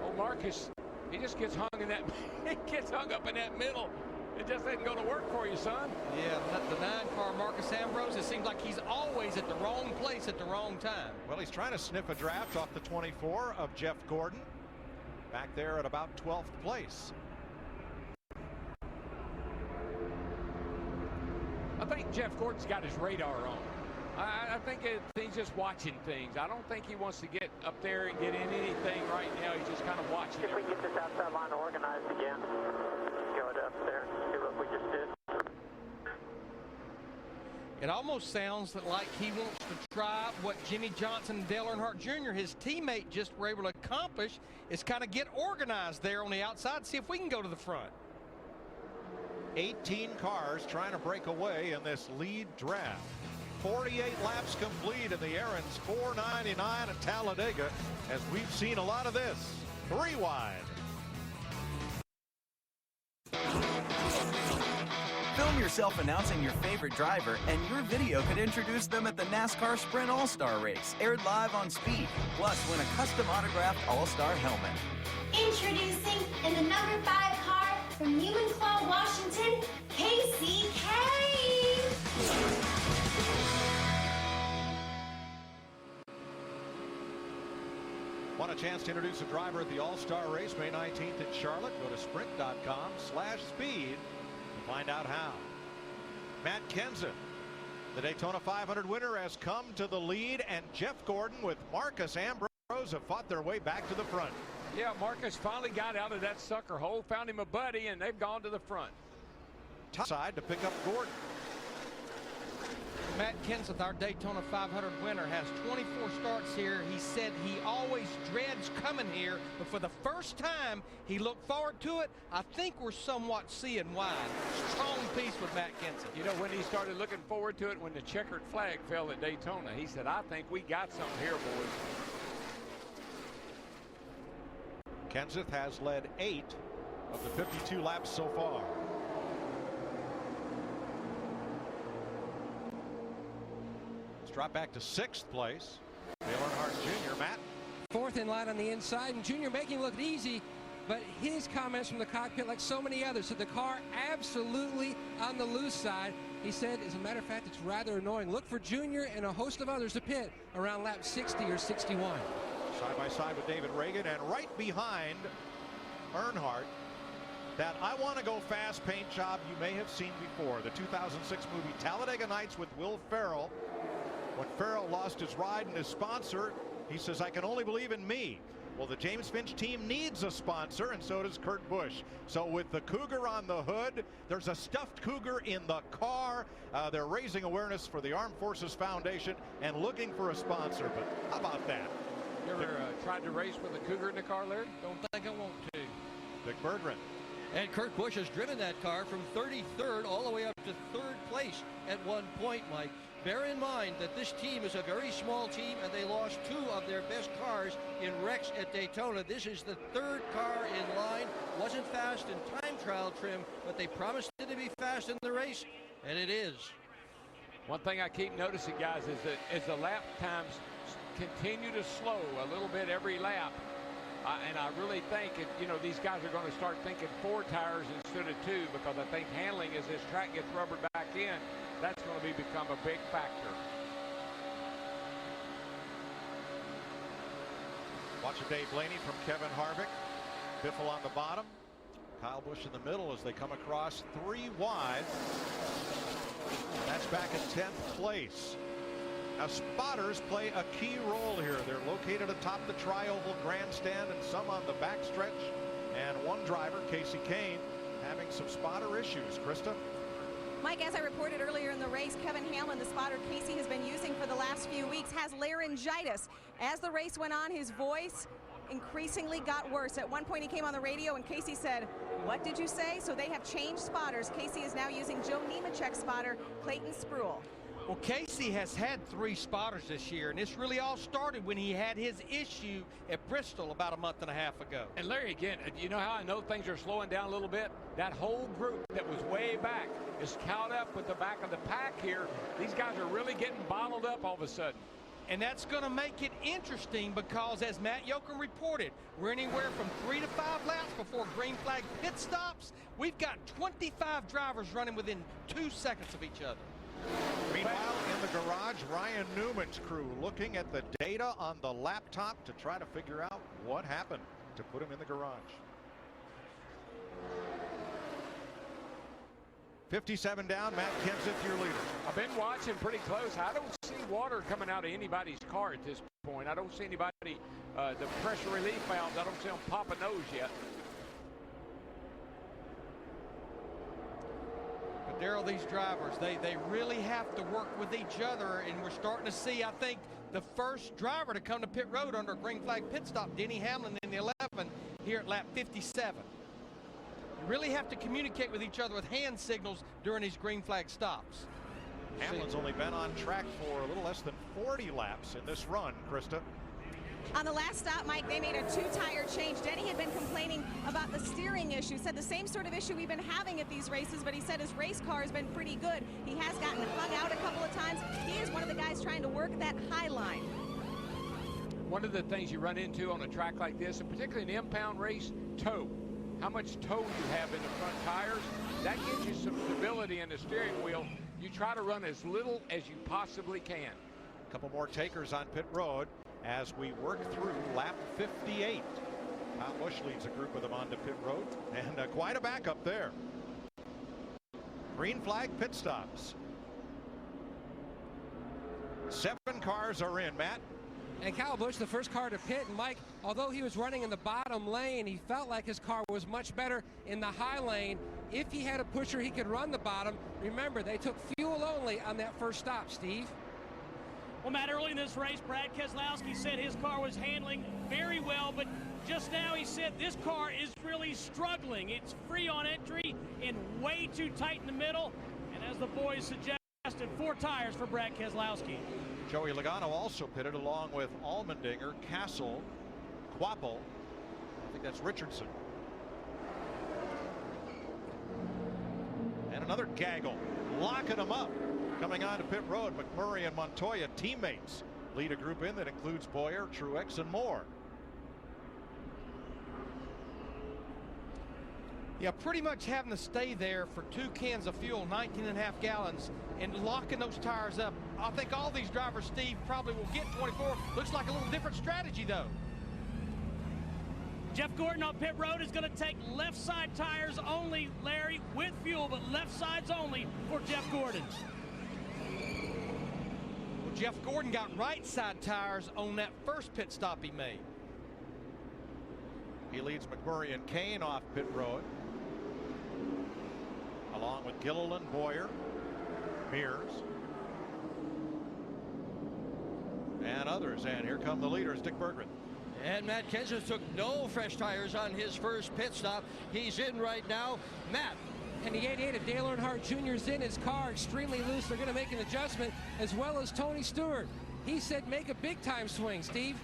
Oh, Marcus. He just gets hung in that. He gets hung up in that middle. It just ain't going to work for you, son. Yeah, the 9-car Marcus Ambrose. It seems like he's always at the wrong place at the wrong time. Well, he's trying to sniff a draft off the 24 of Jeff Gordon. Back there at about 12th place. I think Jeff Gordon's got his radar on. I think he's just watching things. I don't think he wants to get up there and get in anything right now. He's just kind of watching. If we get this outside line organized again, go it up there, see what we just did. It almost sounds like he wants to try what Jimmy Johnson and Dale Earnhardt Jr., his teammate, just were able to accomplish, is kind of get organized there on the outside, see if we can go to the front. 18 cars trying to break away in this lead draft. 48 laps complete in the Aaron's 499 at Talledega, as we've seen a lot of this. 3 wide. Film yourself announcing your favorite driver, and your video could introduce them at the NASCAR Sprint All-Star Race, aired live on Speed. Plus, win a custom autographed All-Star helmet. Introducing in the number 5 car from Humanclaw, Washington, KCK. Want a chance to introduce a driver at the All-Star Race May 19th in Charlotte? Go to sprint.com/speed to find out how. Matt Kenseth, the Daytona 500 winner, has come to the lead, and Jeff Gordon with Marcus Ambrose have fought their way back to the front. Yeah, Marcus finally got out of that sucker hole, found him a buddy, and they've gone to the front. Top side to pick up Gordon. Matt Kenseth, our Daytona 500 winner, has 24 starts here. He said he always dreads coming here, but for the first time, he looked forward to it. I think we're somewhat seeing why. Strong piece with Matt Kenseth. You know, when he started looking forward to it, when the checkered flag fell at Daytona, he said, I think we got something here, boys. Kenseth has led 8 of the 52 laps so far. Drop back to 6th place. Dale Earnhardt Jr., Matt. 4th in line on the inside, and Junior making it look easy, but his comments from the cockpit, like so many others, said the car absolutely on the loose side. He said, as a matter of fact, it's rather annoying. Look for Junior and a host of others to pit around lap 60 or 61. Side by side with David Reagan, and right behind Earnhardt, that I Want to Go Fast paint job you may have seen before. The 2006 movie Talledega Nights with Will Ferrell. When Ferrell lost his ride and his sponsor, he says, I can only believe in me. Well, the James Finch team needs a sponsor, and so does Kurt Busch. So with the Cougar on the hood, there's a stuffed Cougar in the car. They're raising awareness for the Armed Forces Foundation and looking for a sponsor. But how about that? You ever tried to race with a Cougar in the car, Larry? Don't think I want to. Dick Berggren. And Kurt Busch has driven that car from 33rd all the way up to 3rd place at one point, Mike. Bear in mind that this team is a very small team, and they lost 2 of their best cars in wrecks at Daytona. This is the 3rd car in line. Wasn't fast in time trial trim, but they promised it to be fast in the race, and it is. One thing I keep noticing, guys, is that as the lap times continue to slow a little bit every lap, and I really think, these guys are going to start thinking 4 tires instead of 2, because I think handling, as this track gets rubbered back in, that's going to become a big factor. Watch a Dave Blaney from Kevin Harvick. Biffle on the bottom. Kyle Busch in the middle as they come across 3 wide. That's back in 10th place. Now, spotters play a key role here. They're located atop the tri-oval grandstand and some on the backstretch. And one driver, Casey Kane, having some spotter issues. Krista? Mike, as I reported earlier in the race, Kevin Hamlin, the spotter Casey has been using for the last few weeks, has laryngitis. As the race went on, his voice increasingly got worse. At one point he came on the radio and Casey said, "What did you say?" So they have changed spotters. Casey is now using Joe Nemechek's spotter, Clayton Spruill. Well, Casey has had 3 spotters this year, and this really all started when he had his issue at Bristol about a month and a half ago. And Larry, again, you know how I know things are slowing down a little bit? That whole group that was way back is caught up with the back of the pack here. These guys are really getting bottled up all of a sudden. And that's going to make it interesting because, as Matt Yoakum reported, we're anywhere from 3 to 5 laps before green flag pit stops. We've got 25 drivers running within 2 seconds of each other. Meanwhile, in the garage, Ryan Newman's crew looking at the data on the laptop to try to figure out what happened to put him in the garage. 57 down, Matt Kenseth, your leader. I've been watching pretty close. I don't see water coming out of anybody's car at this point. I don't see anybody, the pressure relief valves, I don't see them popping those yet. But Darrell, these drivers, they really have to work with each other, and we're starting to see, I think, the first driver to come to pit road under a green flag pit stop, Denny Hamlin in the 11 here at lap 57. You really have to communicate with each other with hand signals during these green flag stops. Hamlin's only been on track for a little less than 40 laps in this run, Krista. On the last stop, Mike, they made a 2-tire change. Denny had been complaining about the steering issue, said the same sort of issue we've been having at these races, but he said his race car has been pretty good. He has gotten hung out a couple of times. He is one of the guys trying to work that high line. One of the things you run into on a track like this, and particularly an impound race, toe. How much toe you have in the front tires, that gives you some stability in the steering wheel. You try to run as little as you possibly can. A couple more takers on pit road as we work through lap 58. Kyle Busch leads a group of them onto pit road, and quite a backup there. Green flag pit stops. 7 cars are in, Matt. And Kyle Busch, the first car to pit, and Mike, although he was running in the bottom lane, he felt like his car was much better in the high lane. If he had a pusher, he could run the bottom. Remember, they took fuel only on that first stop, Steve. Well, Matt, early in this race, Brad Keselowski said his car was handling very well, but just now he said this car is really struggling. It's free on entry and way too tight in the middle. And as the boys suggested, 4 tires for Brad Keselowski. Joey Logano also pitted along with Allmendinger, Castle, Quapple. I think that's Richardson. And another gaggle, locking them up. Coming on to pit road, McMurray and Montoya, teammates, lead a group in that includes Boyer, Truex, and Moore. Yeah, pretty much having to stay there for 2 cans of fuel, 19.5 gallons, and locking those tires up. I think all these drivers, Steve, probably will get 24. Looks like a little different strategy, though. Jeff Gordon on pit road is going to take left side tires only, Larry, with fuel, but left sides only for Jeff Gordon. Well, Jeff Gordon got right side tires on that first pit stop he made. He leads McMurray and Kane off pit road, along with Gilliland, Boyer, Mears, and others. And here come the leaders, Dick Berggren. And Matt Kenseth took no fresh tires on his first pit stop. He's in right now. Matt, And the 88 of Dale Earnhardt Jr. is in his car, extremely loose. They're going to make an adjustment, as well as Tony Stewart. He said make a big-time swing, Steve.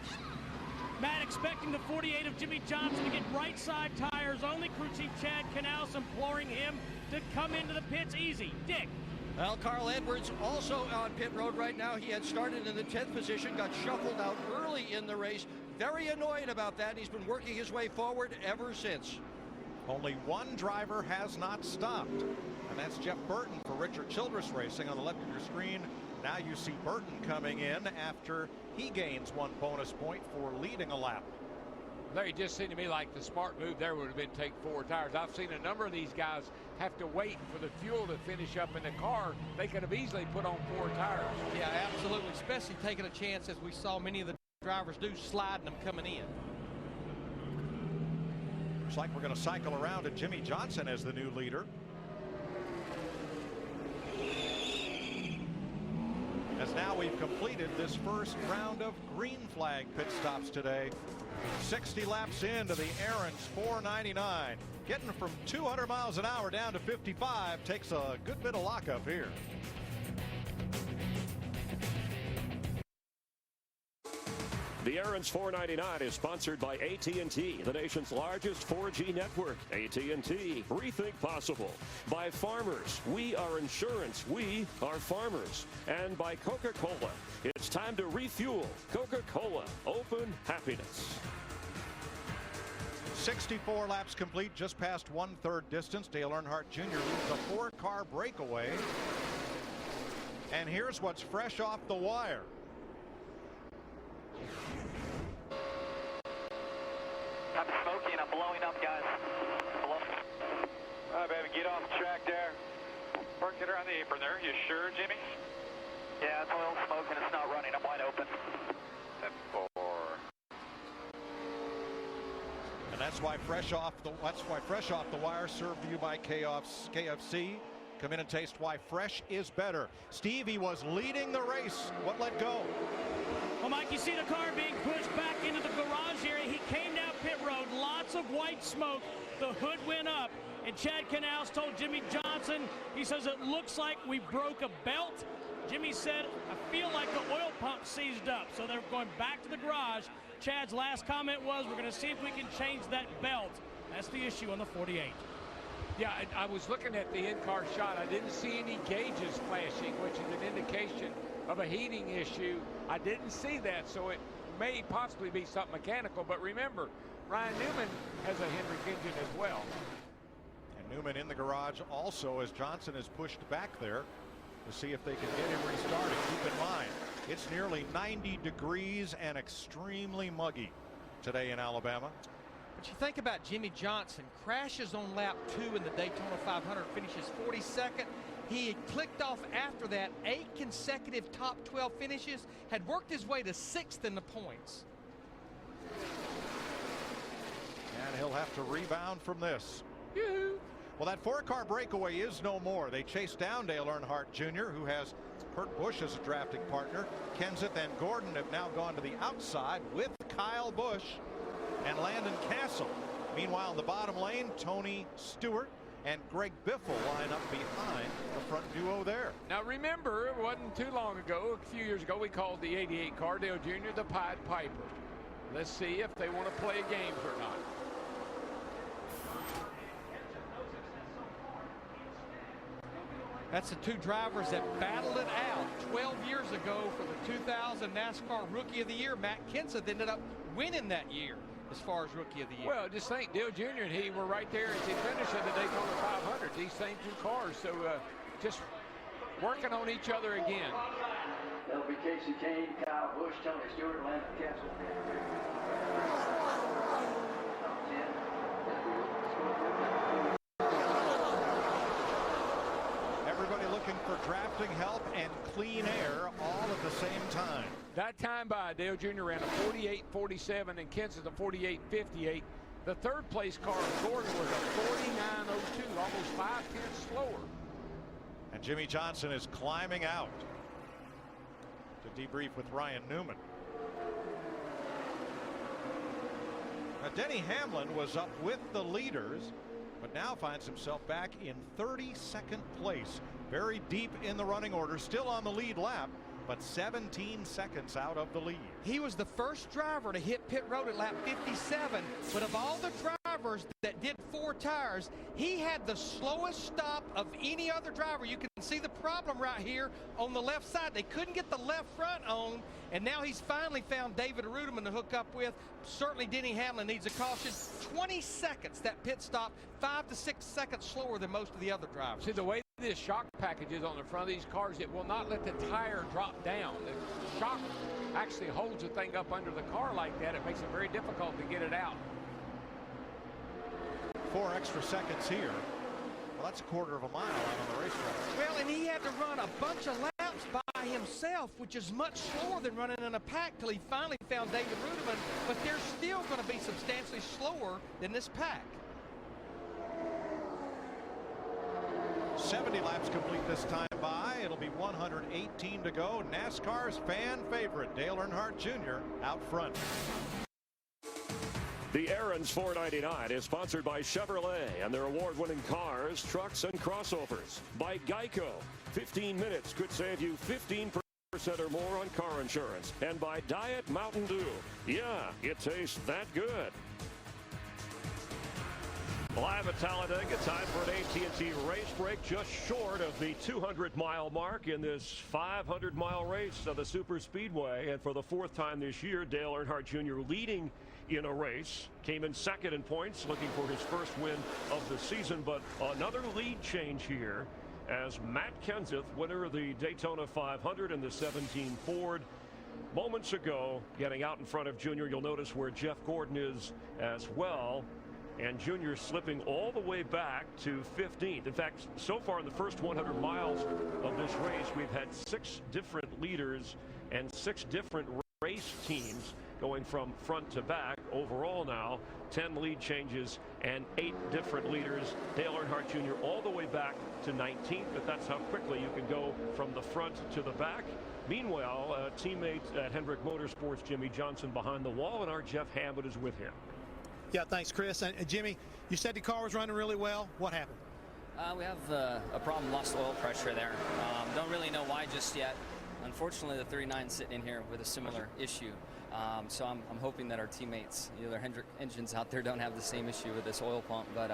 Matt expecting the 48 of Jimmy Johnson to get right side tires. Only crew chief Chad Knaus imploring him to come into the pits easy. Dick. Well, Carl Edwards also on pit road right now. He had started in the 10th position, got shuffled out early in the race. Very annoyed about that. He's been working his way forward ever since. Only one driver has not stopped, and that's Jeff Burton for Richard Childress Racing on the left of your screen. Now you see Burton coming in after he gains 1 bonus point for leading a lap. Larry, just seemed to me like the smart move there would have been take 4 tires. I've seen a number of these guys have to wait for the fuel to finish up in the car. They could have easily put on 4 tires. Yeah, absolutely, especially taking a chance, as we saw many of the drivers do, sliding them coming in. Looks like we're going to cycle around to Jimmy Johnson as the new leader. As now we've completed this first round of green flag pit stops today. 60 laps into the Aaron's 499. Getting from 200 miles an hour down to 55 takes a good bit of lockup here. The Aaron's 499 is sponsored by AT&T, the nation's largest 4G network. AT&T, rethink possible. By Farmers, we are insurance, we are farmers. And by Coca-Cola, it's time to refuel. Coca-Cola, open happiness. 64 laps complete, just past 1/3 distance. Dale Earnhardt Jr. leads a 4-car breakaway. And here's what's fresh off the wire. I'm smoky and I'm blowing up, guys. All right, baby, get off the track there. Park it around the apron there. You sure, Jimmy? Yeah, it's oil smoke and it's not running. I'm wide open. 10-4. And that's why fresh off the wire, served to you by KFC. Come in and taste why fresh is better. Stevie was leading the race. What let go? Well, Mike, you see the car being pushed back into the garage area. He came down pit road, lots of white smoke. The hood went up, and Chad Knaus told Jimmy Johnson, he says, it looks like we broke a belt. Jimmy said, I feel like the oil pump seized up. So they're going back to the garage. Chad's last comment was, we're going to see if we can change that belt. That's the issue on the 48. Yeah, I was looking at the in-car shot. I didn't see any gauges flashing, which is an indication of a heating issue. I didn't see that, so it may possibly be something mechanical. But remember, Ryan Newman has a Hendrick engine as well. And Newman in the garage also as Johnson is pushed back there to see if they can get him restarted. Keep in mind, it's nearly 90 degrees and extremely muggy today in Alabama. But you think about Jimmy Johnson, crashes on lap 2 in the Daytona 500, finishes 42nd. He had clicked off after that 8 consecutive top 12 finishes, had worked his way to 6th in the points. And he'll have to rebound from this. Well, that 4-car breakaway is no more. They chased down Dale Earnhardt Jr., who has Kurt Busch as a drafting partner. Kenseth and Gordon have now gone to the outside with Kyle Busch and Landon Castle. Meanwhile, in the bottom lane, Tony Stewart and Greg Biffle line up behind the front duo there. Now remember, it wasn't too long ago, a few years ago, we called the 88 car, Dale Jr., the Pied Piper. Let's see if they want to play games or not. That's the 2 drivers that battled it out 12 years ago for the 2000 NASCAR Rookie of the Year. Matt Kenseth ended up winning that year as far as Rookie of the Year. Well, just think, Dale Jr. and he were right there at the finish of the Daytona 500. These same 2 cars, so just working on each other again. That'll be Casey Kane, Kyle Busch, Tony Stewart, Landon Castle. Everybody looking for drafting help and clean air all at the same time. That time by Dale Jr. ran a 48.47 and Kenseth a 48.58. The 3rd place car, Gordon, was a 49.02, almost 5/10 slower. And Jimmy Johnson is climbing out to debrief with Ryan Newman. Now, Denny Hamlin was up with the leaders but now finds himself back in 32nd place. Very deep in the running order, still on the lead lap, but 17 seconds out of the lead. He was the first driver to hit pit road at lap 57, but of all the drivers that did 4 tires, he had the slowest stop of any other driver. You can see the problem right here on the left side. They couldn't get the left front on, and now he's finally found David Rudiman to hook up with. Certainly Denny Hamlin needs a caution. 20 seconds, that pit stop, 5 to 6 seconds slower than most of the other drivers. See, the way this shock package is on the front of these cars, it will not let the tire drop down. The shock actually holds the thing up under the car like that. It makes it very difficult to get it out. 4 extra seconds here. Well, that's a quarter of a mile out on the racetrack. Well, and he had to run a bunch of laps by himself, which is much slower than running in a pack, till he finally found David Rudiman, but they're still going to be substantially slower than this pack. 70 laps complete this time by. It'll be 118 to go. NASCAR's fan favorite, Dale Earnhardt Jr. out front. The Aaron's 499 is sponsored by Chevrolet and their award-winning cars, trucks, and crossovers. By Geico, 15 minutes could save you 15% or more on car insurance. And by Diet Mountain Dew. Yeah, it tastes that good. Live at Talledega, time for an AT&T race break, just short of the 200-mile mark in this 500-mile race of the Super Speedway. And for the 4th time this year, Dale Earnhardt Jr. leading in a race, came in 2nd in points, looking for his first win of the season. But another lead change here as Matt Kenseth, winner of the Daytona 500 in the 17 Ford, moments ago getting out in front of Jr. You'll notice where Jeff Gordon is as well. And Junior slipping all the way back to 15th. In fact, so far in the first 100 miles of this race, we've had 6 different leaders and 6 different race teams going from front to back. Overall now, 10 lead changes and 8 different leaders. Dale Earnhardt Jr. all the way back to 19th, but that's how quickly you can go from the front to the back. Meanwhile, teammate at Hendrick Motorsports, Jimmy Johnson, behind the wall, and our Jeff Hammond is with him. Yeah, thanks, Chris. And Jimmy, you said the car was running really well. What happened? We have a problem, lost oil pressure there. Don't really know why just yet. Unfortunately, the 39's sitting in here with a similar issue. So I'm hoping that our teammates, either Hendrick engines out there, don't have the same issue with this oil pump, but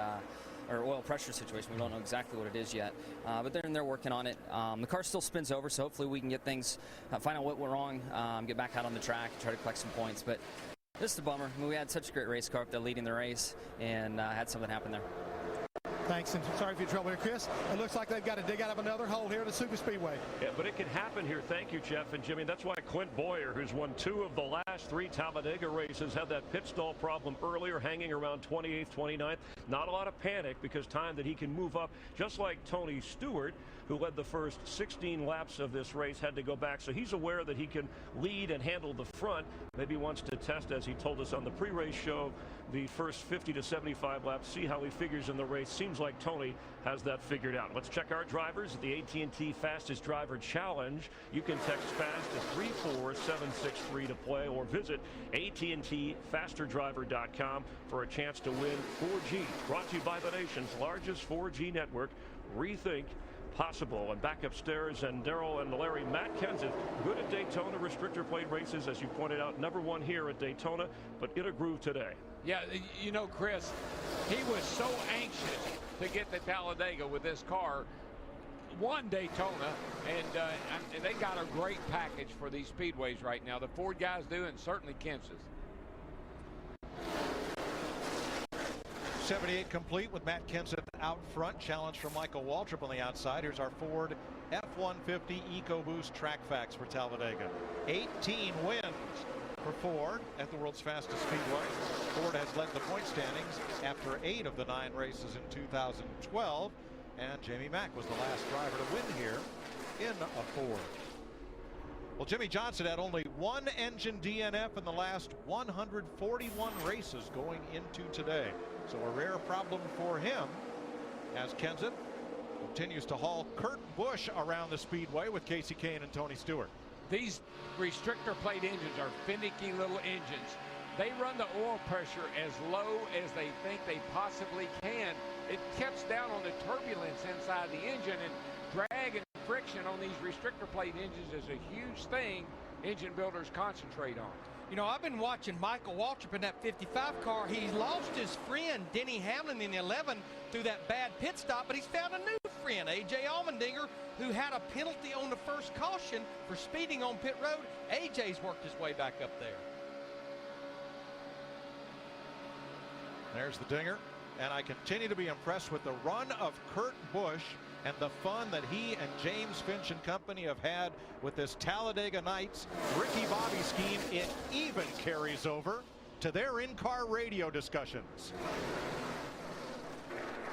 or oil pressure situation. We don't know exactly what it is yet, but they're working on it. The car still spins over, so hopefully we can get things, find out what went wrong, get back out on the track, try to collect some points. But this is a bummer. I mean, we had such a great race car up there leading the race, and had something happen there. Thanks, and sorry for your trouble here, Chris. It looks like they've got to dig out of another hole here at the Super Speedway. Yeah, but it can happen here. Thank you, Jeff and Jimmy. That's why Clint Boyer, who's won 2 of the last 3 Talledega races, had that pit stall problem earlier, hanging around 28th, 29th. Not a lot of panic, because time that he can move up, just like Tony Stewart, who led the first 16 laps of this race, had to go back. So he's aware that he can lead and handle the front. Maybe wants to test, as he told us on the pre-race show, the first 50 to 75 laps, see how he figures in the race. Seems like Tony has that figured out. Let's check our drivers at the AT&T Fastest Driver Challenge. You can text FAST to 34763 to play, or visit AT&TFasterDriver.com for a chance to win 4G. Brought to you by the nation's largest 4G network, Rethink Possible. And back upstairs, and Darrell and Larry, Matt Kenseth, good at Daytona restrictor plate races, as you pointed out, number 1 here at Daytona, but in a groove today. Yeah, you know, Chris, he was so anxious to get to Talledega with this car. Won Daytona, and they got a great package for these speedways right now. The Ford guys do, and certainly Kenseth. 78 complete with Matt Kenseth out front. Challenge from Michael Waltrip on the outside. Here's our Ford F-150 EcoBoost track facts for Talledega. 18 wins for Ford at the world's fastest speedway. Ford has led the point standings after 8 of the 9 races in 2012. And Jamie Mack was the last driver to win here in a Ford. Well, Jimmy Johnson had only 1 engine DNF in the last 141 races going into today. So a rare problem for him, as Kenseth continues to haul Kurt Busch around the speedway with Casey Kane and Tony Stewart. These restrictor plate engines are finicky little engines. They run the oil pressure as low as they think they possibly can. It cuts down on the turbulence inside the engine, and drag and friction on these restrictor plate engines is a huge thing engine builders concentrate on. You know, I've been watching Michael Waltrip in that 55 car. He lost his friend, Denny Hamlin, in the 11 through that bad pit stop, but he's found a new friend, A.J. Allmendinger, who had a penalty on the first caution for speeding on pit road. A.J.'s worked his way back up there. There's the dinger, and I continue to be impressed with the run of Kurt Busch and the fun that he and James Finch and company have had with this Talledega Nights Ricky Bobby scheme. It even carries over to their in-car radio discussions.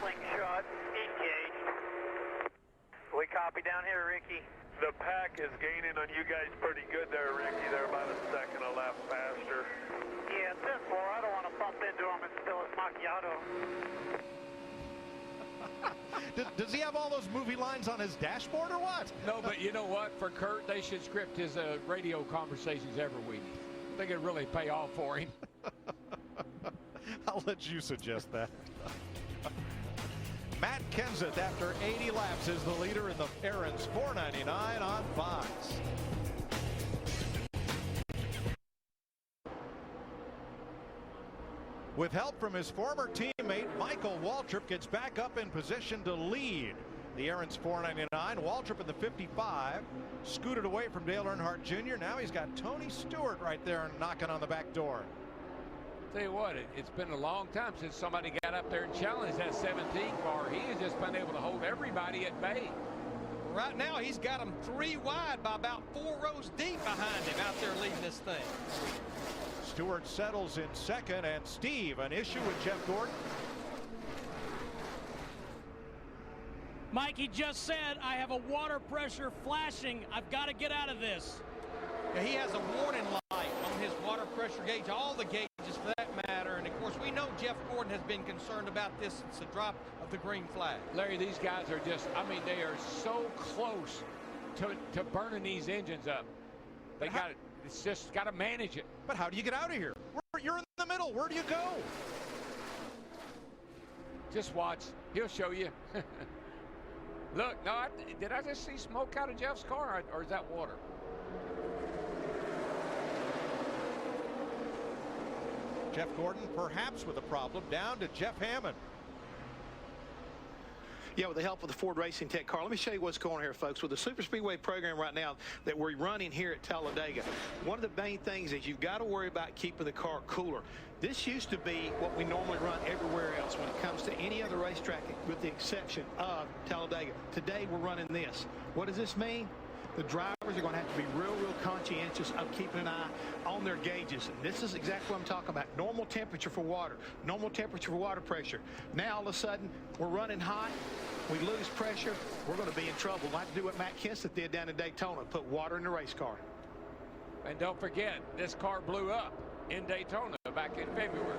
Slingshot engaged. We copy down here, Ricky. The pack is gaining on you guys pretty good there, Ricky. They're about a second a lap faster. Yeah, 10-4. I don't want to bump into him and spill his macchiato. Does he have all those movie lines on his dashboard or what? No, but you know what? For Kurt, they should script his radio conversations every week. I think it'd really pay off for him. I'll let you suggest that. Matt Kenseth, after 80 laps, is the leader in the Aaron's 499 on Fox. With help from his former teammate, Michael Waltrip gets back up in position to lead the Aaron's 499. Waltrip in the 55, scooted away from Dale Earnhardt Jr. Now he's got Tony Stewart right there knocking on the back door. Tell you what, it's been a long time since somebody got up there and challenged that 17 car. He has just been able to hold everybody at bay. Right now, he's got them 3 wide by about 4 rows deep behind him out there leading this thing. Stewart settles in second, and Steve, an issue with Jeff Gordon. Mikey just said, I have a water pressure flashing. I've got to get out of this. Yeah, he has a warning light on his water pressure gauge, all the gauges for that matter. And of course, we know Jeff Gordon has been concerned about this since the drop of the green flag. Larry, these guys are just, I mean, they are so close to burning these engines up. They got it. It's just got to manage it. But how do you get out of here? You're in the middle. Where do you go? Just watch. He'll show you. Look, no, did I just see smoke out of Jeff's car, or is that water? Jeff Gordon perhaps with a problem, down to Jeff Hammond. Yeah, with the help of the Ford Racing Tech car. Let me show you what's going on here, folks. With the Super Speedway program right now that we're running here at Talledega, one of the main things is you've got to worry about keeping the car cooler. This used to be what we normally run everywhere else when it comes to any other racetrack, with the exception of Talledega. Today, we're running this. What does this mean? The drivers are going to have to be real conscientious of keeping an eye on their gauges. And this is exactly what I'm talking about. Normal temperature for water, normal temperature for water pressure. Now, all of a sudden, we're running hot. We lose pressure. We're going to be in trouble. We'll have to do what Matt Kenseth did down in Daytona, put water in the race car. And don't forget, this car blew up in Daytona back in February.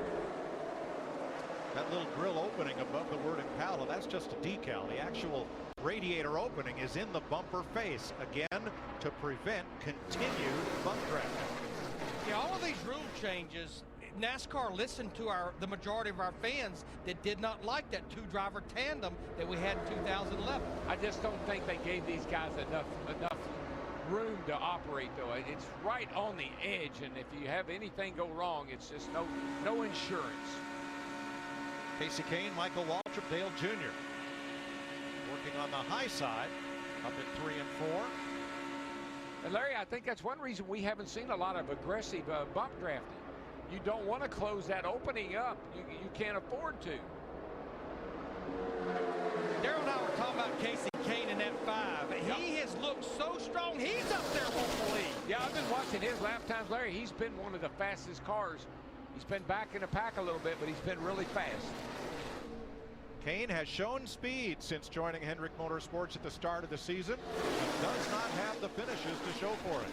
That little grill opening above the word Impala, that's just a decal. The actual radiator opening is in the bumper face, again, to prevent continued bump drafting. Yeah, all of these rule changes, NASCAR listened to the majority of our fans that did not like that 2-driver tandem that we had in 2011. I just don't think they gave these guys enough room to operate, though. It's right on the edge, and if you have anything go wrong, it's just no insurance. Casey Kane, Michael Waltrip, Dale Jr. working on the high side, up at 3 and 4. And Larry, I think that's one reason we haven't seen a lot of aggressive bump drafting. You don't want to close that opening up. You can't afford to. Daryl and I were talking about Casey Kane in that 5. Yep. He has looked so strong. He's up there wanting to lead. Yeah, I've been watching his lap times, Larry. He's been one of the fastest cars. He's been back in the pack a little bit, but he's been really fast. Kane has shown speed since joining Hendrick Motorsports at the start of the season. He does not have the finishes to show for it.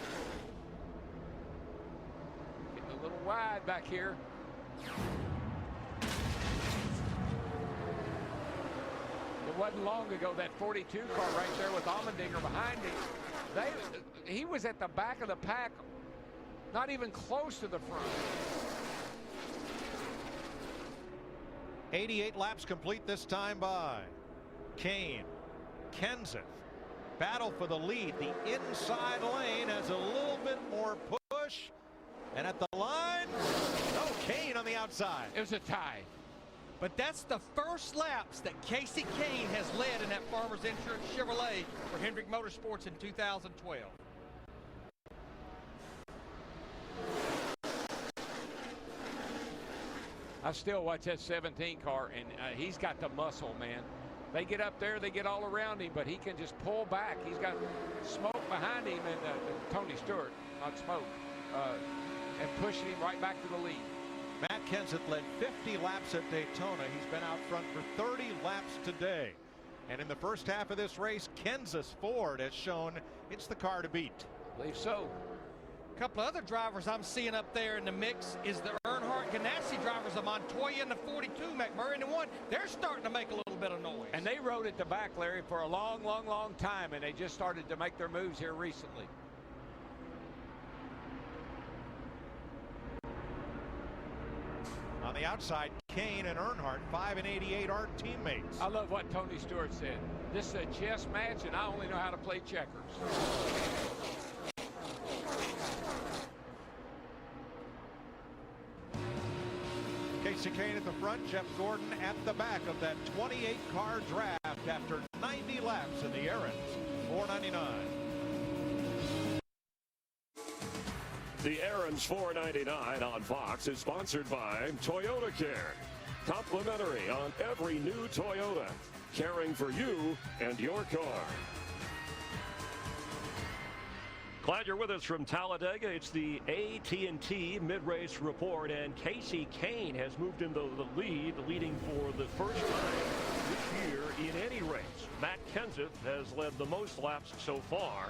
Getting a little wide back here. It wasn't long ago, that 42 car right there with Allmendinger behind him. He was at the back of the pack, not even close to the front. 88 laps complete this time by Kane. Kenseth. Battle for the lead. The inside lane has a little bit more push. And at the line, oh, Kane on the outside. It was a tie. But that's the first laps that Casey Kane has led in that Farmers Insurance Chevrolet for Hendrick Motorsports in 2012. I still watch that 17 car, and he's got the muscle, man. They get up there, they get all around him, but he can just pull back. He's got smoke behind him, and Tony Stewart, not smoke, and pushing him right back to the lead. Matt Kenseth led 50 laps at Daytona. He's been out front for 30 laps today. And in the first half of this race, Kenseth's Ford has shown it's the car to beat. I believe so. A couple of other drivers I'm seeing up there in the mix is the Earnhardt Ganassi drivers of Montoya and the 42 McMurray and the 1. They're starting to make a little bit of noise. And they rode at the back, Larry, for a long, long, long time, and they just started to make their moves here recently. On the outside, Kane and Earnhardt, 5 and 88, are teammates. I love what Tony Stewart said. This is a chess match, and I only know how to play checkers. Casey Kane at the front, Jeff Gordon at the back of that 28-car draft after 90 laps in the Aaron's 499. The Aaron's 499 on Fox is sponsored by Toyota Care. Complimentary on every new Toyota. Caring for you and your car. Glad you're with us from Talledega. It's the AT&T mid-race report, and Casey Kane has moved into the lead, leading for the first time this year in any race. Matt Kenseth has led the most laps so far,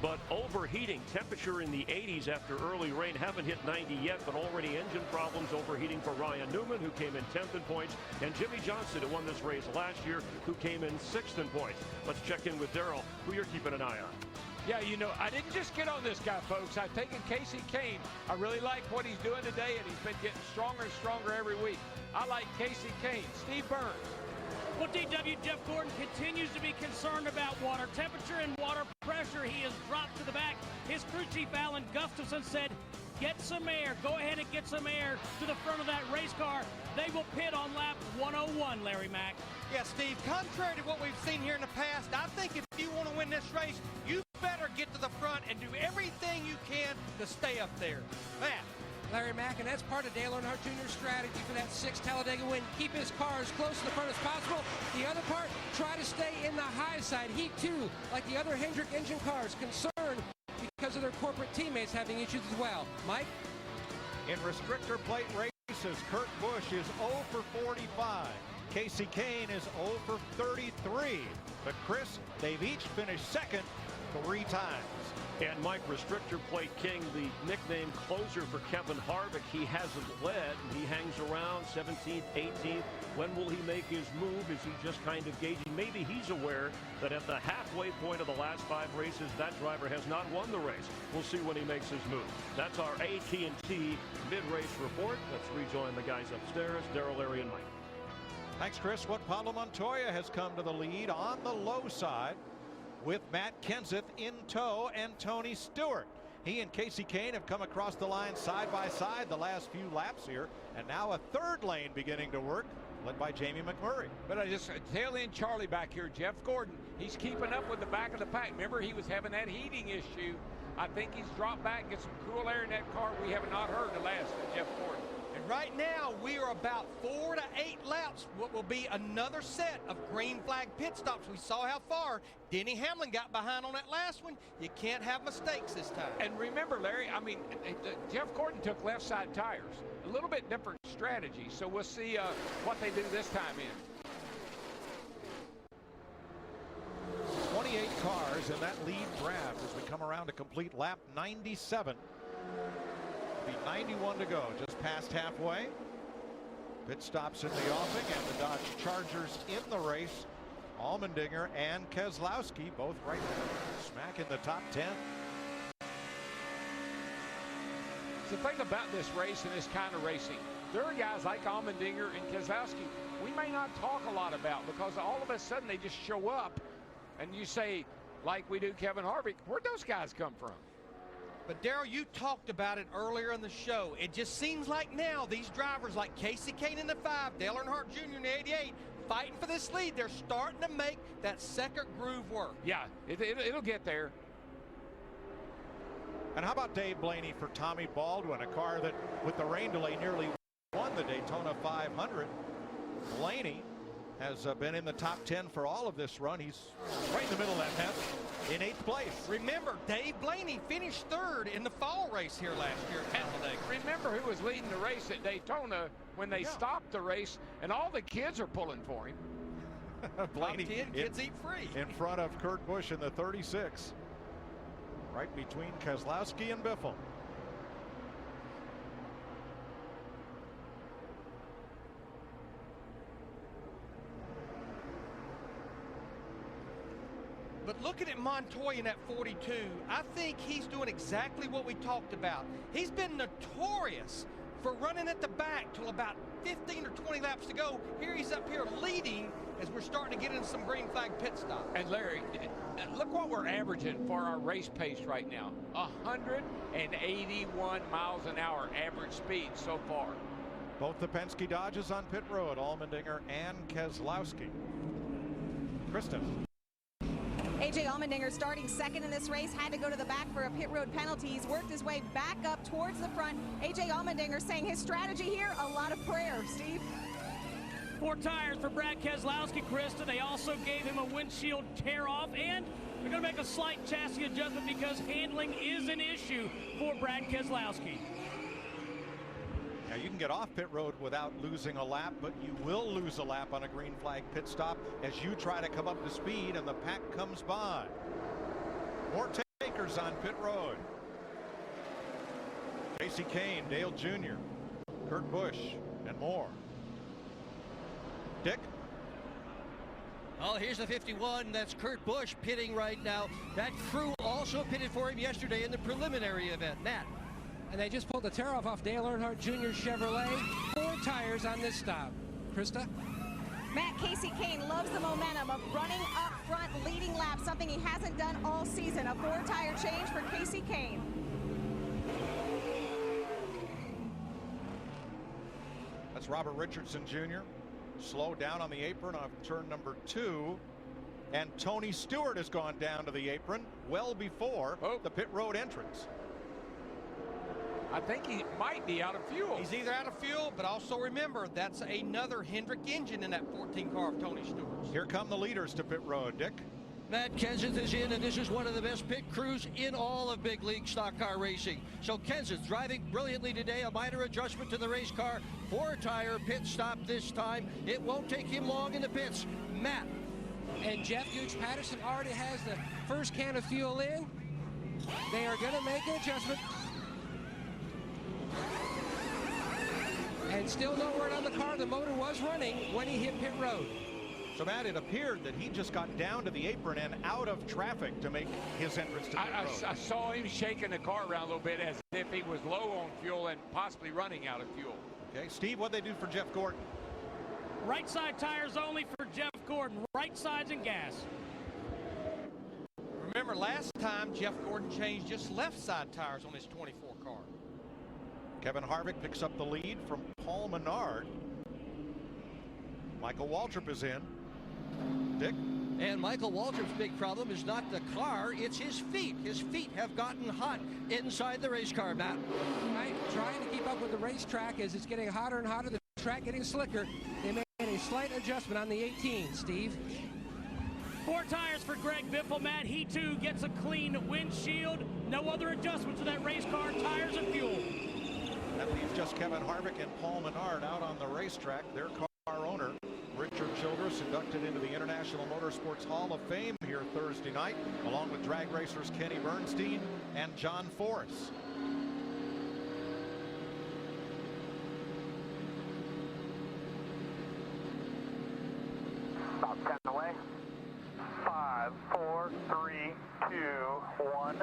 but overheating, temperature in the 80s after early rain. Haven't hit 90 yet, but already engine problems, overheating for Ryan Newman, who came in 10th in points, and Jimmy Johnson, who won this race last year, who came in 6th in points. Let's check in with Darrell, who you're keeping an eye on. Yeah, you know, I didn't just get on this guy, folks. I've taken Casey Kane. I really like what he's doing today, and he's been getting stronger and stronger every week. I like Casey Kane. Steve Burns. Well, DW, Jeff Gordon continues to be concerned about water temperature and water pressure. He has dropped to the back. His crew chief, Alan Gustafson, said, get some air. Go ahead and get some air to the front of that race car. They will pit on lap 101, Larry Mack. Yeah, Steve, contrary to what we've seen here in the past, I think if you want to win this race, you better get to the front and do everything you can to stay up there. Matt. Larry Mack, and that's part of Dale Earnhardt Jr.'s strategy for that 6th Talladega win. Keep his car as close to the front as possible. The other part, try to stay in the high side. He, too, like the other Hendrick engine cars, concerned because of their corporate teammates having issues as well. Mike? In restrictor plate races, Kurt Busch is 0 for 45. Casey Kane is 0 for 33. But Chris, they've each finished second 3 times. And Mike, restrictor plate king, the nickname closer for Kevin Harvick. He hasn't led. He hangs around 17th, 18th. When will he make his move? Is he just kind of gauging? Maybe he's aware that at the halfway point of the last 5 races, that driver has not won the race. We'll see when he makes his move. That's our AT&T mid-race report. Let's rejoin the guys upstairs, Darrell, Larry, and Mike. Thanks, Chris. What Pablo Montoya has come to the lead on the low side, with Matt Kenseth in tow and Tony Stewart. He and Casey Kane have come across the line side by side the last few laps here, and now a 3rd lane beginning to work, led by Jamie McMurray. But I just tail end Charlie back here. Jeff Gordon, he's keeping up with the back of the pack. Remember, he was having that heating issue. I think he's dropped back, get some cool air in that car. We have not heard the last of Jeff Gordon. And right now, we are about 4 to 8 laps. What will be another set of green flag pit stops. We saw how far Denny Hamlin got behind on that last one. You can't have mistakes this time. And remember, Larry, I mean, Jeff Gordon took left side tires. A little bit different strategy. So we'll see what they do this time in. 28 cars in that lead draft as we come around to complete lap 97. Be 91 to go, just past halfway. Pit stops in the offing, and the Dodge Chargers in the race. Allmendinger and Keselowski both right there, smack in the top 10. The thing about this race and this kind of racing, there are guys like Allmendinger and Keselowski we may not talk a lot about, because all of a sudden they just show up and you say, like we do Kevin Harvick, where'd those guys come from? But Darrell, you talked about it earlier in the show. It just seems like now these drivers like Casey Kane in the 5, Dale Earnhardt Jr. in the 88, fighting for this lead. They're starting to make that second groove work. Yeah, it'll get there. And how about Dave Blaney for Tommy Baldwin, a car that, with the rain delay, nearly won the Daytona 500. Blaney has been in the top 10 for all of this run. He's right in the middle of that mess in 8th place. Remember, Dave Blaney finished 3rd in the fall race here last year at Talledega. Remember who was leading the race at Daytona when they stopped the race, and all the kids are pulling for him. Blaney, top 10 kids eat free. In front of Kurt Busch in the 36. Right between Keselowski and Biffle. But looking at Montoya in that 42, I think he's doing exactly what we talked about. He's been notorious for running at the back till about 15 or 20 laps to go. Here he's up here leading as we're starting to get into some green flag pit stop. And Larry, look what we're averaging for our race pace right now. 181 miles an hour average speed so far. Both the Penske Dodges on pit road, Allmendinger and Keselowski. Kristen. A.J. Allmendinger starting second in this race, had to go to the back for a pit road penalty. He's worked his way back up towards the front. A.J. Allmendinger saying his strategy here, a lot of prayer. Steve? 4 tires for Brad Keselowski, Krista. They also gave him a windshield tear-off, and they're going to make a slight chassis adjustment because handling is an issue for Brad Keselowski. Now you can get off pit road without losing a lap, but you will lose a lap on a green flag pit stop as you try to come up to speed and the pack comes by. More takers on pit road. Casey Kane, Dale Jr., Kurt Busch, and more. Dick? Oh, here's the 51. That's Kurt Busch pitting right now. That crew also pitted for him yesterday in the preliminary event. Matt? And they just pulled the tear-off off Dale Earnhardt Jr. Chevrolet. 4 tires on this stop. Krista? Matt, Casey Kane loves the momentum of running up front, leading laps, something he hasn't done all season. A 4-tire change for Casey Kane. That's Robert Richardson Jr. Slow down on the apron off turn number 2. And Tony Stewart has gone down to the apron well before the pit road entrance. I think he might be out of fuel. He's either out of fuel, but also remember, that's another Hendrick engine in that 14 car of Tony Stewart's. Here come the leaders to pit road, Dick. Matt Kenseth is in, and this is one of the best pit crews in all of big league stock car racing. So Kenseth driving brilliantly today, a minor adjustment to the race car. 4-tire pit stop this time. It won't take him long in the pits. Matt. And Jeff Gooch Patterson already has the first can of fuel in. They are going to make an adjustment. And still no word on the car. The motor was running when he hit pit road. So, Matt, it appeared that he just got down to the apron and out of traffic to make his entrance to pit road. I saw him shaking the car around a little bit as if he was low on fuel and possibly running out of fuel. Okay, Steve, what'd they do for Jeff Gordon? Right side tires only for Jeff Gordon. Right sides and gas. Remember, last time Jeff Gordon changed just left side tires on his 24 car. Kevin Harvick picks up the lead from Paul Menard. Michael Waltrip is in. Dick? And Michael Waltrip's big problem is not the car, it's his feet. His feet have gotten hot inside the race car, Matt. Right, trying to keep up with the racetrack as it's getting hotter and hotter, the track getting slicker. They made a slight adjustment on the 18, Steve. 4 tires for Greg Biffle, Matt. He too gets a clean windshield. No other adjustments to that race car, tires and fuel. That leaves just Kevin Harvick and Paul Menard out on the racetrack. Their car owner, Richard Childress, inducted into the International Motorsports Hall of Fame here Thursday night, along with drag racers Kenny Bernstein and John Force. About 10 away. 5, 4, 3, 2, 1.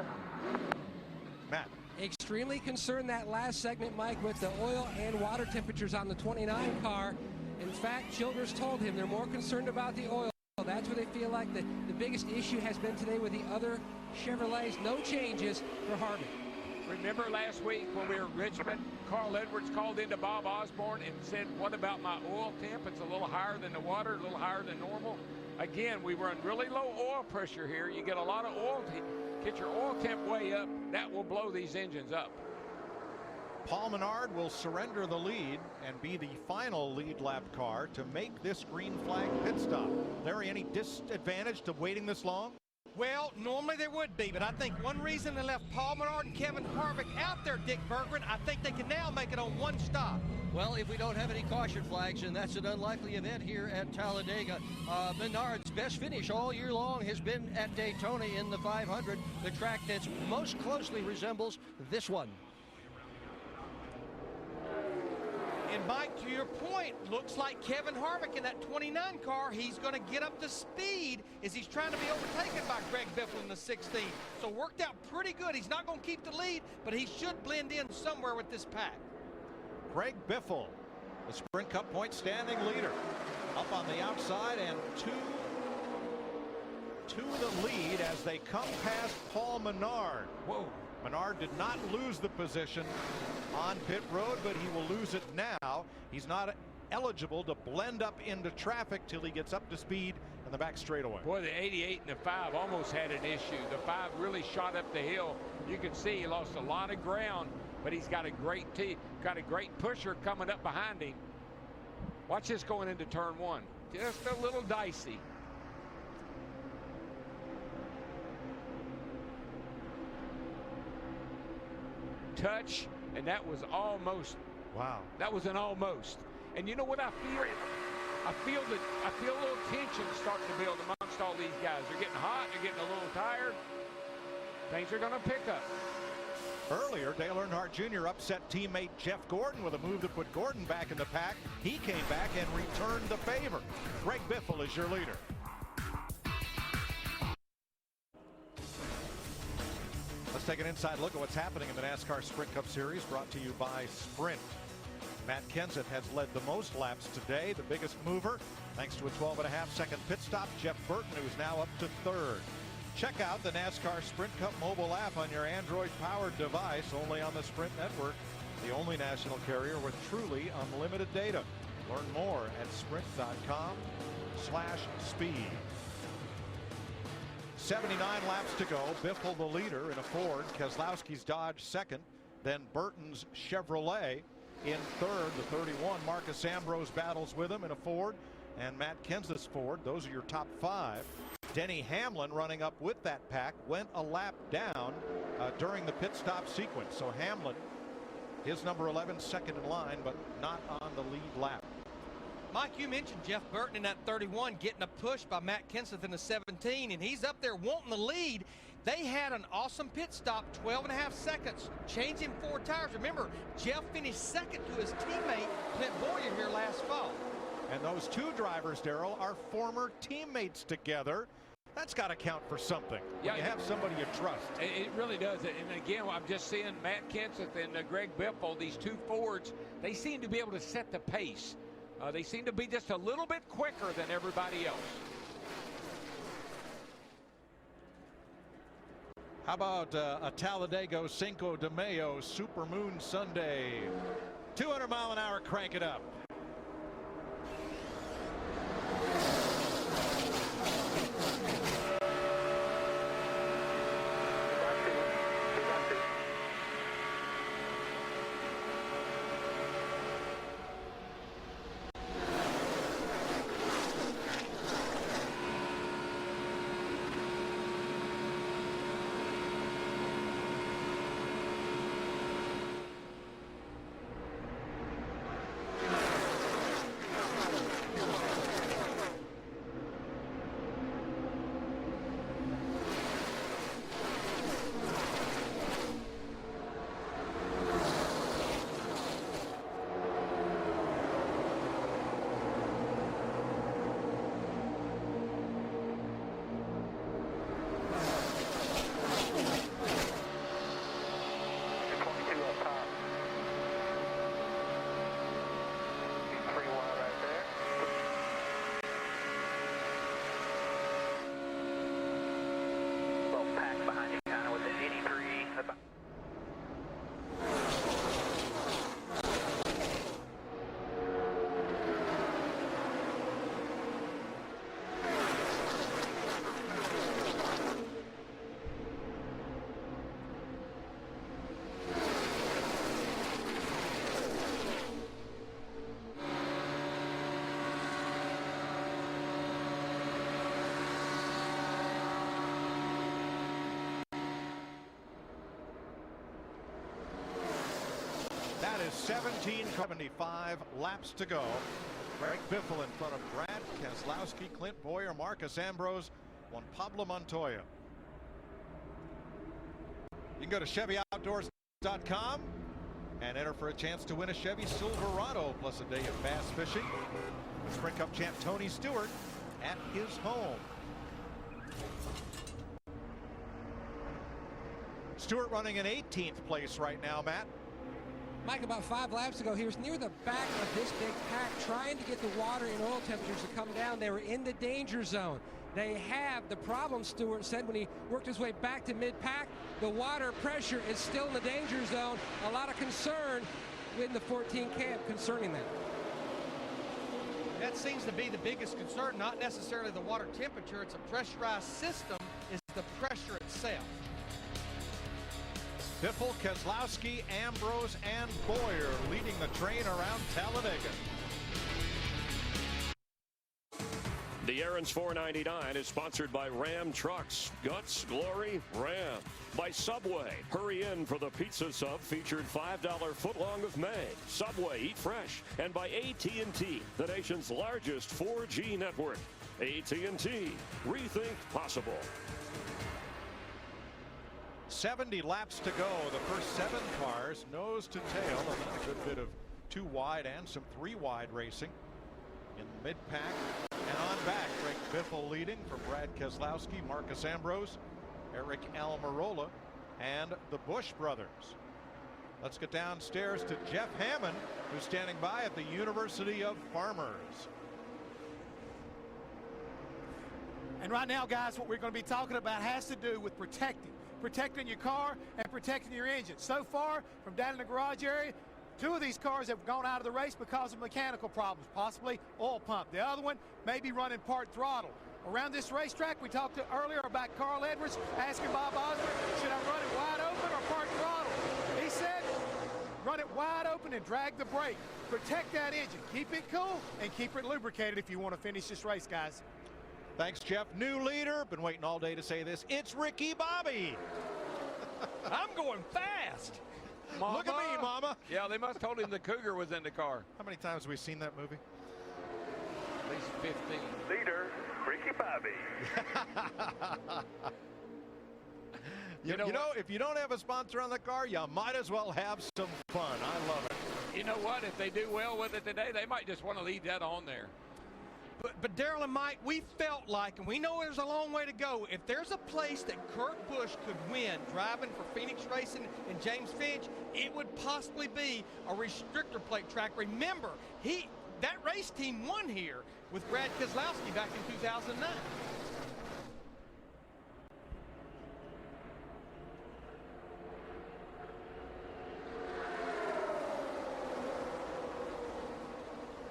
Matt. Extremely concerned that last segment, Mike, with the oil and water temperatures on the 29 car. In fact, Childress told him they're more concerned about the oil. That's what they feel like the biggest issue has been today with the other Chevrolets. No changes for Harvick. Remember last week when we were in Richmond, Carl Edwards called into Bob Osborne and said, what about my oil temp? It's a little higher than the water, a little higher than normal. Again, we run really low oil pressure here. You get a lot of oil, get your oil temp way up, that will blow these engines up. Paul Menard will surrender the lead and be the final lead lap car to make this green flag pit stop. Larry, any disadvantage to waiting this long? Well, normally there would be, but I think one reason they left Paul Menard and Kevin Harvick out there, Dick Berggren, I think they can now make it on one stop. Well, if we don't have any caution flags, and that's an unlikely event here at Talledega, Menard's best finish all year long has been at Daytona in the 500, the track that most closely resembles this one. And Mike, to your point, looks like Kevin Harvick in that 29 car, he's going to get up to speed as he's trying to be overtaken by Greg Biffle in the 16. So worked out pretty good. He's not going to keep the lead, but he should blend in somewhere with this pack. Greg Biffle, the Sprint Cup point standing leader, up on the outside and to the lead as they come past Paul Menard. Whoa. Menard did not lose the position on pit road, but he will lose it now. He's not eligible to blend up into traffic till he gets up to speed in the back straightaway. Boy, the 88 and the 5 almost had an issue. The 5 really shot up the hill. You can see he lost a lot of ground, but he's got a great pusher coming up behind him. Watch this going into turn 1. Just a little dicey. Touch, and that was almost. Wow. That was an almost. And you know what I feel? I feel a little tension starting to build amongst all these guys. They're getting hot, they're getting a little tired. Things are going to pick up. Earlier, Dale Earnhardt Jr. upset teammate Jeff Gordon with a move that put Gordon back in the pack. He came back and returned the favor. Greg Biffle is your leader. Let's take an inside look at what's happening in the NASCAR Sprint Cup Series, brought to you by Sprint. Matt Kenseth has led the most laps today, the biggest mover, thanks to a 12.5-second pit stop. Jeff Burton, who is now up to third. Check out the NASCAR Sprint Cup mobile app on your Android-powered device, only on the Sprint network, the only national carrier with truly unlimited data. Learn more at sprint.com/speed. 79 laps to go. Biffle the leader in a Ford. Keselowski's Dodge second. Then Burton's Chevrolet in third. The 31, Marcus Ambrose battles with him in a Ford. And Matt Kenseth's Ford. Those are your top 5. Denny Hamlin running up with that pack went a lap down during the pit stop sequence. So Hamlin, his number 11, second in line, but not on the lead lap. Mike, you mentioned Jeff Burton in that 31 getting a push by Matt Kenseth in the 17, and he's up there wanting the lead. They had an awesome pit stop, 12.5 seconds, changing 4 tires. Remember, Jeff finished second to his teammate Clint Boyer here last fall. And those 2 drivers, Darrell, are former teammates together. That's got to count for something. Yeah, you have somebody you trust. It really does. And again, I'm just seeing Matt Kenseth and Greg Biffle, these 2 Fords, they seem to be able to set the pace. They seem to be just a little bit quicker than everybody else. How about a Talladega Cinco de Mayo Supermoon Sunday? 200-mile-an-hour, crank it up. is 17:75 laps to go. Greg Biffle in front of Brad Keselowski, Clint Boyer, Marcus Ambrose, Juan Pablo Montoya. You can go to ChevyOutdoors.com and enter for a chance to win a Chevy Silverado plus a day of bass fishing with Sprint Cup champ Tony Stewart at his home. Stewart running in 18th place right now, Matt. Mike, about 5 laps ago, he was near the back of this big pack trying to get the water and oil temperatures to come down. They were in the danger zone. They have the problem, Stewart said, when he worked his way back to mid-pack, the water pressure is still in the danger zone. A lot of concern in the 14 camp concerning that. That seems to be the biggest concern, not necessarily the water temperature. It's a pressurized system, it's the pressure itself. Biffle, Keselowski, Ambrose, and Boyer leading the train around Talledega. The Aaron's 499 is sponsored by Ram Trucks. Guts, glory, Ram. By Subway. Hurry in for the pizza sub featured $5 footlong of May. Subway, eat fresh. And by AT&T, the nation's largest 4G network. AT&T, rethink possible. 70 laps to go. The first 7 cars nose to tail, and then a good bit of 2 wide and some 3 wide racing in the mid-pack and on back. Greg Biffle leading for Brad Keselowski, Marcus Ambrose, Eric Almirola, and the Busch brothers. Let's get downstairs to Jeff Hammond, who's standing by at the University of Farmers. And right now, guys, what we're going to be talking about has to do with protecting your car and protecting your engine. So far, from down in the garage area, 2 of these cars have gone out of the race because of mechanical problems, possibly oil pump. The other one may be running part throttle. Around this racetrack, we talked earlier about Carl Edwards asking Bob Osborne, should I run it wide open or part throttle? He said, run it wide open and drag the brake. Protect that engine. Keep it cool and keep it lubricated if you want to finish this race, guys. Thanks, Jeff. New leader. Been waiting all day to say this. It's Ricky Bobby. I'm going fast. Mama. Look at me, Mama. Yeah, they must have told him the Cougar was in the car. How many times have we seen that movie? At least 15. Leader, Ricky Bobby. You know, if you don't have a sponsor on the car, you might as well have some fun. I love it. You know what? If they do well with it today, they might just want to leave that on there. But Darrell and Mike, we felt like, and we know there's a long way to go, if there's a place that Kurt Busch could win driving for Phoenix Racing and James Finch, it would possibly be a restrictor plate track. Remember, that race team won here with Brad Keselowski back in 2009.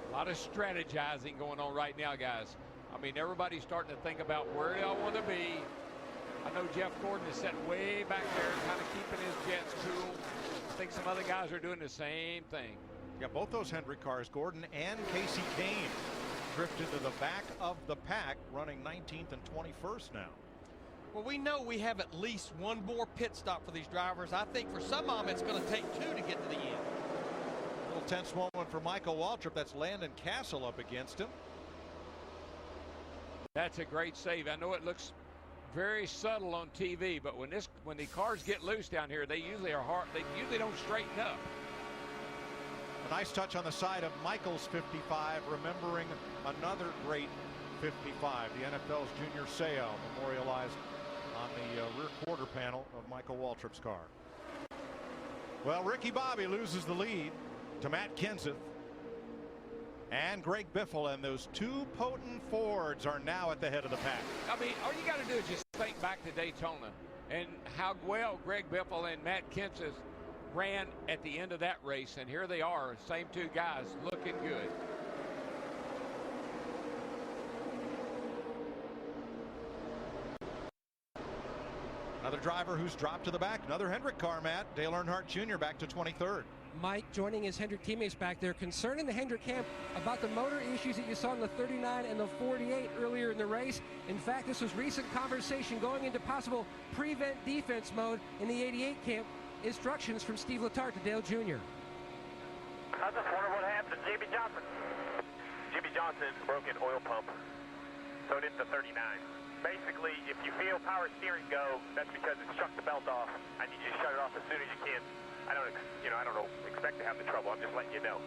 A lot of strategizing going on right now, guys. I mean, everybody's starting to think about where y'all want to be. I know Jeff Gordon is sitting way back there, kind of keeping his jets cool. I think some other guys are doing the same thing. Yeah, both those Hendrick cars, Gordon and Casey Kane, drifted to the back of the pack, running 19th and 21st now. Well, we know we have at least one more pit stop for these drivers. I think for some of them, it's going to take 2 to get to the end. Little tense moment for Michael Waltrip. That's Landon Castle up against him. That's a great save. I know it looks very subtle on TV, but when the cars get loose down here, they usually are hard. They usually don't straighten up. A nice touch on the side of Michael's 55, remembering another great 55, the NFL's Junior Seau, memorialized on the rear quarter panel of Michael Waltrip's car. Well, Ricky Bobby loses the lead to Matt Kenseth, and Greg Biffle, and those 2 potent Fords are now at the head of the pack. I mean, all you got to do is just think back to Daytona and how well Greg Biffle and Matt Kenseth ran at the end of that race, and here they are, same 2 guys, looking good. Another driver who's dropped to the back, another Hendrick car, Matt. Dale Earnhardt Jr. back to 23rd. Mike joining his Hendrick teammates back there, concerning the Hendrick camp about the motor issues that you saw in the 39 and the 48 earlier in the race. In fact, this was recent conversation going into possible prevent defense mode in the 88 camp. Instructions from Steve Letarte to Dale Jr. I just wonder what happened to Jimmy Johnson. Jimmy Johnson broke an oil pump, so it into 39. Basically, if you feel power steering go, that's because it struck the belt off. I need you to shut it off as soon as you can. I don't expect to have the trouble. I'm just letting you know.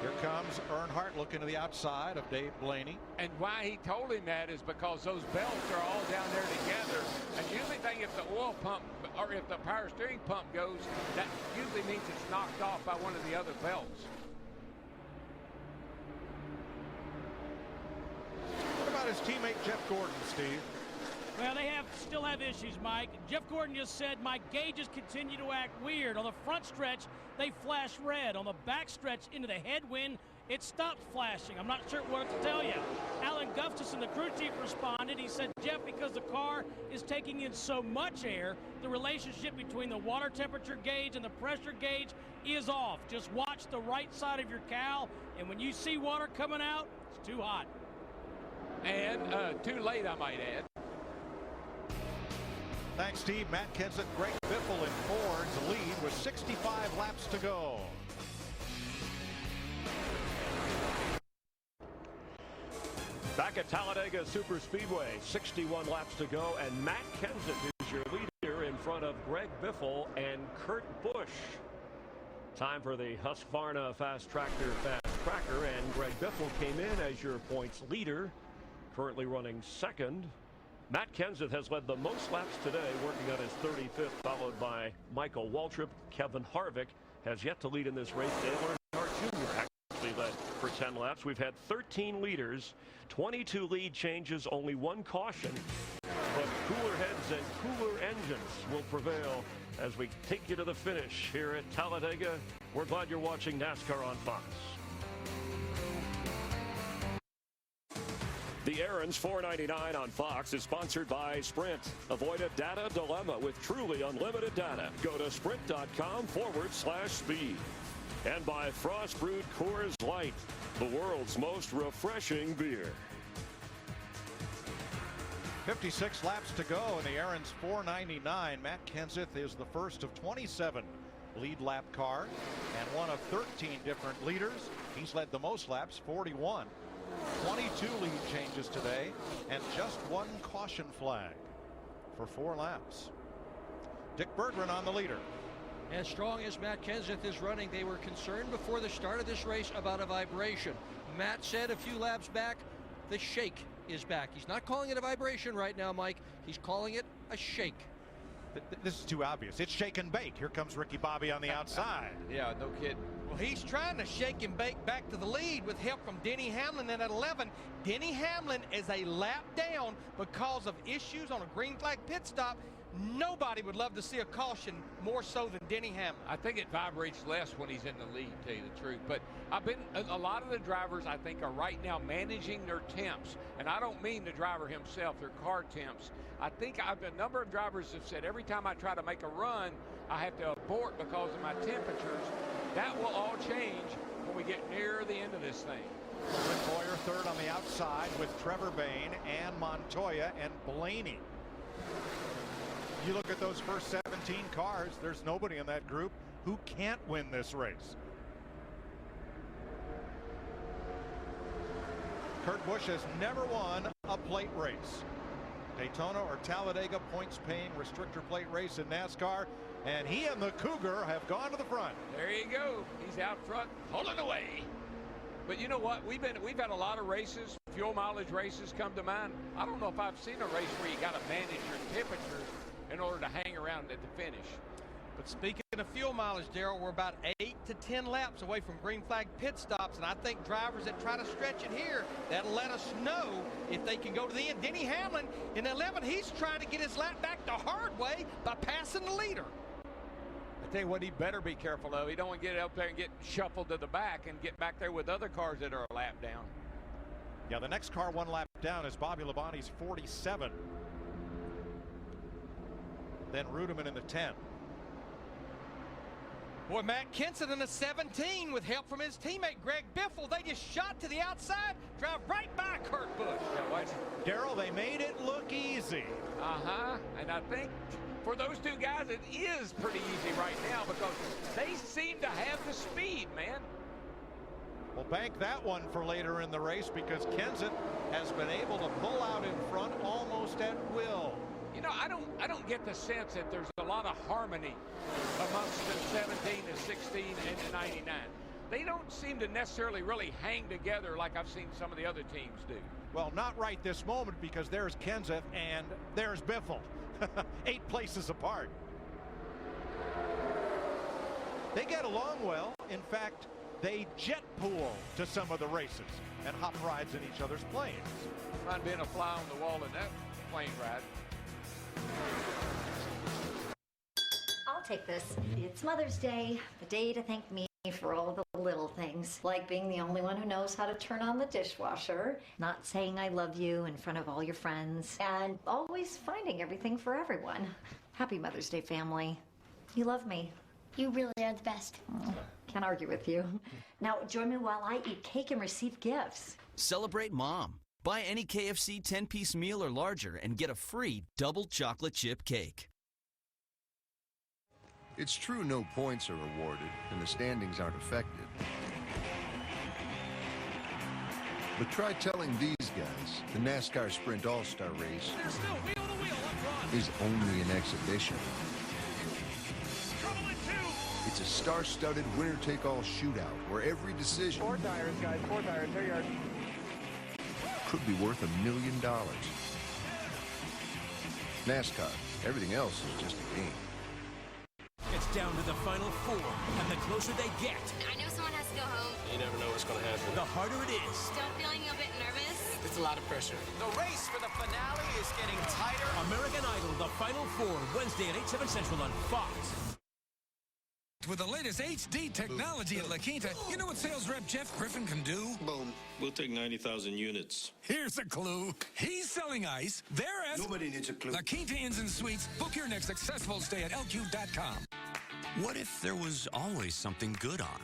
Here comes Earnhardt looking to the outside of Dave Blaney. And why he told him that is because those belts are all down there together. And usually think if the oil pump or if the power steering pump goes, that usually means it's knocked off by one of the other belts. What about his teammate Jeff Gordon, Steve? Well, they still have issues, Mike. Jeff Gordon just said my gauges continue to act weird. On the front stretch, they flash red. On the back stretch into the headwind, it stopped flashing. I'm not sure what to tell you. Alan Gustafson, the crew chief, responded. He said, Jeff, because the car is taking in so much air, the relationship between the water temperature gauge and the pressure gauge is off. Just watch the right side of your cowl, and when you see water coming out, it's too hot. And too late, I might add. Thanks, Steve. Matt Kenseth, Greg Biffle in Ford's lead with 65 laps to go. Back at Talledega Superspeedway, 61 laps to go, and Matt Kenseth is your leader in front of Greg Biffle and Kurt Busch. Time for the Husqvarna Fast Tractor Fast Tracker, and Greg Biffle came in as your points leader, currently running second. Matt Kenseth has led the most laps today, working on his 35th, followed by Michael Waltrip. Kevin Harvick has yet to lead in this race. Dale Earnhardt Jr. actually led for 10 laps. We've had 13 leaders, 22 lead changes, only one caution. But cooler heads and cooler engines will prevail as we take you to the finish here at Talledega. We're glad you're watching NASCAR on Fox. The Aaron's $4.99 on Fox is sponsored by Sprint. Avoid a data dilemma with truly unlimited data. Go to sprint.com/speed. And by Frost Brewed Coors Light, the world's most refreshing beer. 56 laps to go in the Aaron's $4.99. Matt Kenseth is the first of 27 lead lap cars and one of 13 different leaders. He's led the most laps, 41. 22 lead changes today and just one caution flag for 4 laps. Dick Berggren on the leader. As strong as Matt Kenseth is running, they were concerned before the start of this race about a vibration. Matt said a few laps back, the shake is back. He's not calling it a vibration right now, Mike. He's calling it a shake. This is too obvious. It's shake and bake. Here comes Ricky Bobby on the outside. Yeah, no kidding. Well, he's trying to shake and bake back to the lead with help from Denny Hamlin at 11. Denny Hamlin is a lap down because of issues on a green flag pit stop. Nobody would love to see a caution more so than Denny Hamlin. I think it vibrates less when he's in the lead, to tell you the truth. But a lot of the drivers, I think, are right now managing their temps. And I don't mean the driver himself, their car temps. I think a number of drivers have said every time I try to make a run, I have to abort because of my temperatures. That will all change when we get near the end of this thing. Clint Bowyer third on the outside with Trevor Bayne and Montoya and Blaney. You look at those first 17 cars, there's nobody in that group who can't win this race. Kurt Busch has never won a plate race. Daytona or Talledega points-paying restrictor plate race in NASCAR, and he and the Cougar have gone to the front. There you go. He's out front, pulling away. But you know what? We've had a lot of races, fuel mileage races come to mind. I don't know if I've seen a race where you got to manage your temperatures in order to hang around at the finish. But speaking of fuel mileage, Darrell, we're about 8 to 10 laps away from green flag pit stops, and I think drivers that try to stretch it here, that'll let us know if they can go to the end. Denny Hamlin in 11, he's trying to get his lap back the hard way by passing the leader. I tell you what, he better be careful of. He don't want to get up there and get shuffled to the back and get back there with other cars that are a lap down. Yeah, the next car one lap down is Bobby Labonte's 47. Then Ruderman in the 10. Boy, Matt Kenseth in a 17 with help from his teammate Greg Biffle. They just shot to the outside, drive right by Kurt Busch. Yeah, watch. Darrell, they made it look easy. And I think for those two guys, it is pretty easy right now because they seem to have the speed, man. We'll bank that one for later in the race because Kenseth has been able to pull out in front almost at will. You know, I don't get the sense that there's a lot of harmony amongst the 17, the 16, and the 99. They don't seem to necessarily really hang together like I've seen some of the other teams do. Well, not right this moment because there's Kenseth and there's Biffle. 8 places apart. They get along well. In fact, they jet pool to some of the races and hop rides in each other's planes. Not being a fly on the wall in that plane ride. I'll take this. It's Mother's Day, the day to thank me for all the little things, like being the only one who knows how to turn on the dishwasher, not saying I love you in front of all your friends, and always finding everything for everyone. Happy Mother's Day, family. You love me. You really are the best. Can't argue with you. Now, join me while I eat cake and receive gifts. Celebrate Mom. Buy any KFC 10-piece meal or larger and get a free double chocolate chip cake. It's true no points are awarded and the standings aren't affected. But try telling these guys the NASCAR Sprint All-Star Race is only an exhibition. It's a star-studded winner-take-all shootout where every decision 4 tires, guys, 4 tires, here you are. Could be worth $1 million. NASCAR, everything else is just a game. It's down to the final 4, and the closer they get, I know someone has to go home. you never know what's going to happen. The harder it is. Still feeling a bit nervous? It's a lot of pressure. The race for the finale is getting tighter. American Idol, the final 4, Wednesday at 8/7 Central on Fox. With the latest HD technology at La Quinta, you know what sales rep Jeff Griffin can do? Boom. We'll take 90,000 units. Here's a clue. He's selling ice. They're at Nobody needs a clue. La Quinta Inns and Suites. Book your next successful stay at LQ.com. What if there was always something good on?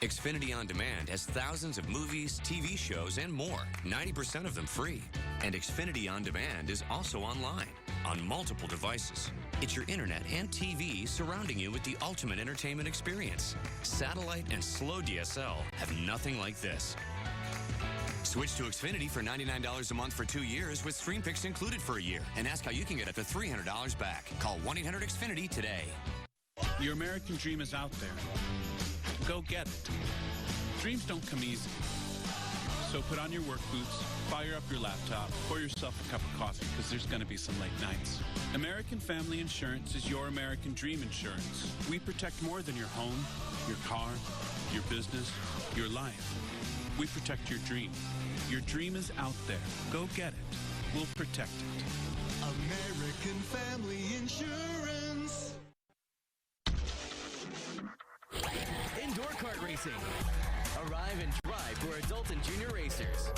Xfinity On Demand has thousands of movies, TV shows, and more, 90% of them free. And Xfinity On Demand is also online on multiple devices. It's your internet and TV surrounding you with the ultimate entertainment experience. Satellite and slow DSL have nothing like this. Switch to Xfinity for $99 a month for 2 years with Stream Picks included for a year and ask how you can get up to $300 back. Call 1-800-XFINITY today. Your American dream is out there. Go get it. Dreams don't come easy. So put on your work boots, fire up your laptop, pour yourself a cup of coffee because there's going to be some late nights. American Family Insurance is your American dream insurance. We protect more than your home, your car, your business, your life. We protect your dream. Your dream is out there. Go get it. We'll protect it. American Family Insurance. Indoor kart racing. Arrive and drive for adult and junior racers.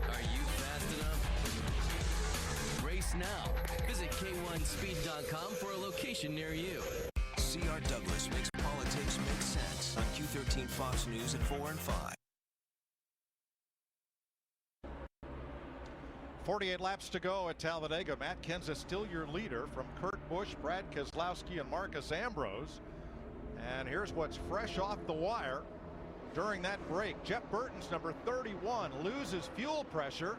Are you fast enough? Race now. Visit K1Speed.com for a location near you. C.R. Douglas makes politics make sense on Q13 Fox News at 4 and 5. 48 laps to go at Talledega. Matt Kenseth still your leader from Kurt Busch, Brad Keselowski, and Marcus Ambrose. And here's what's fresh off the wire during that break. Jeff Burton's number 31 loses fuel pressure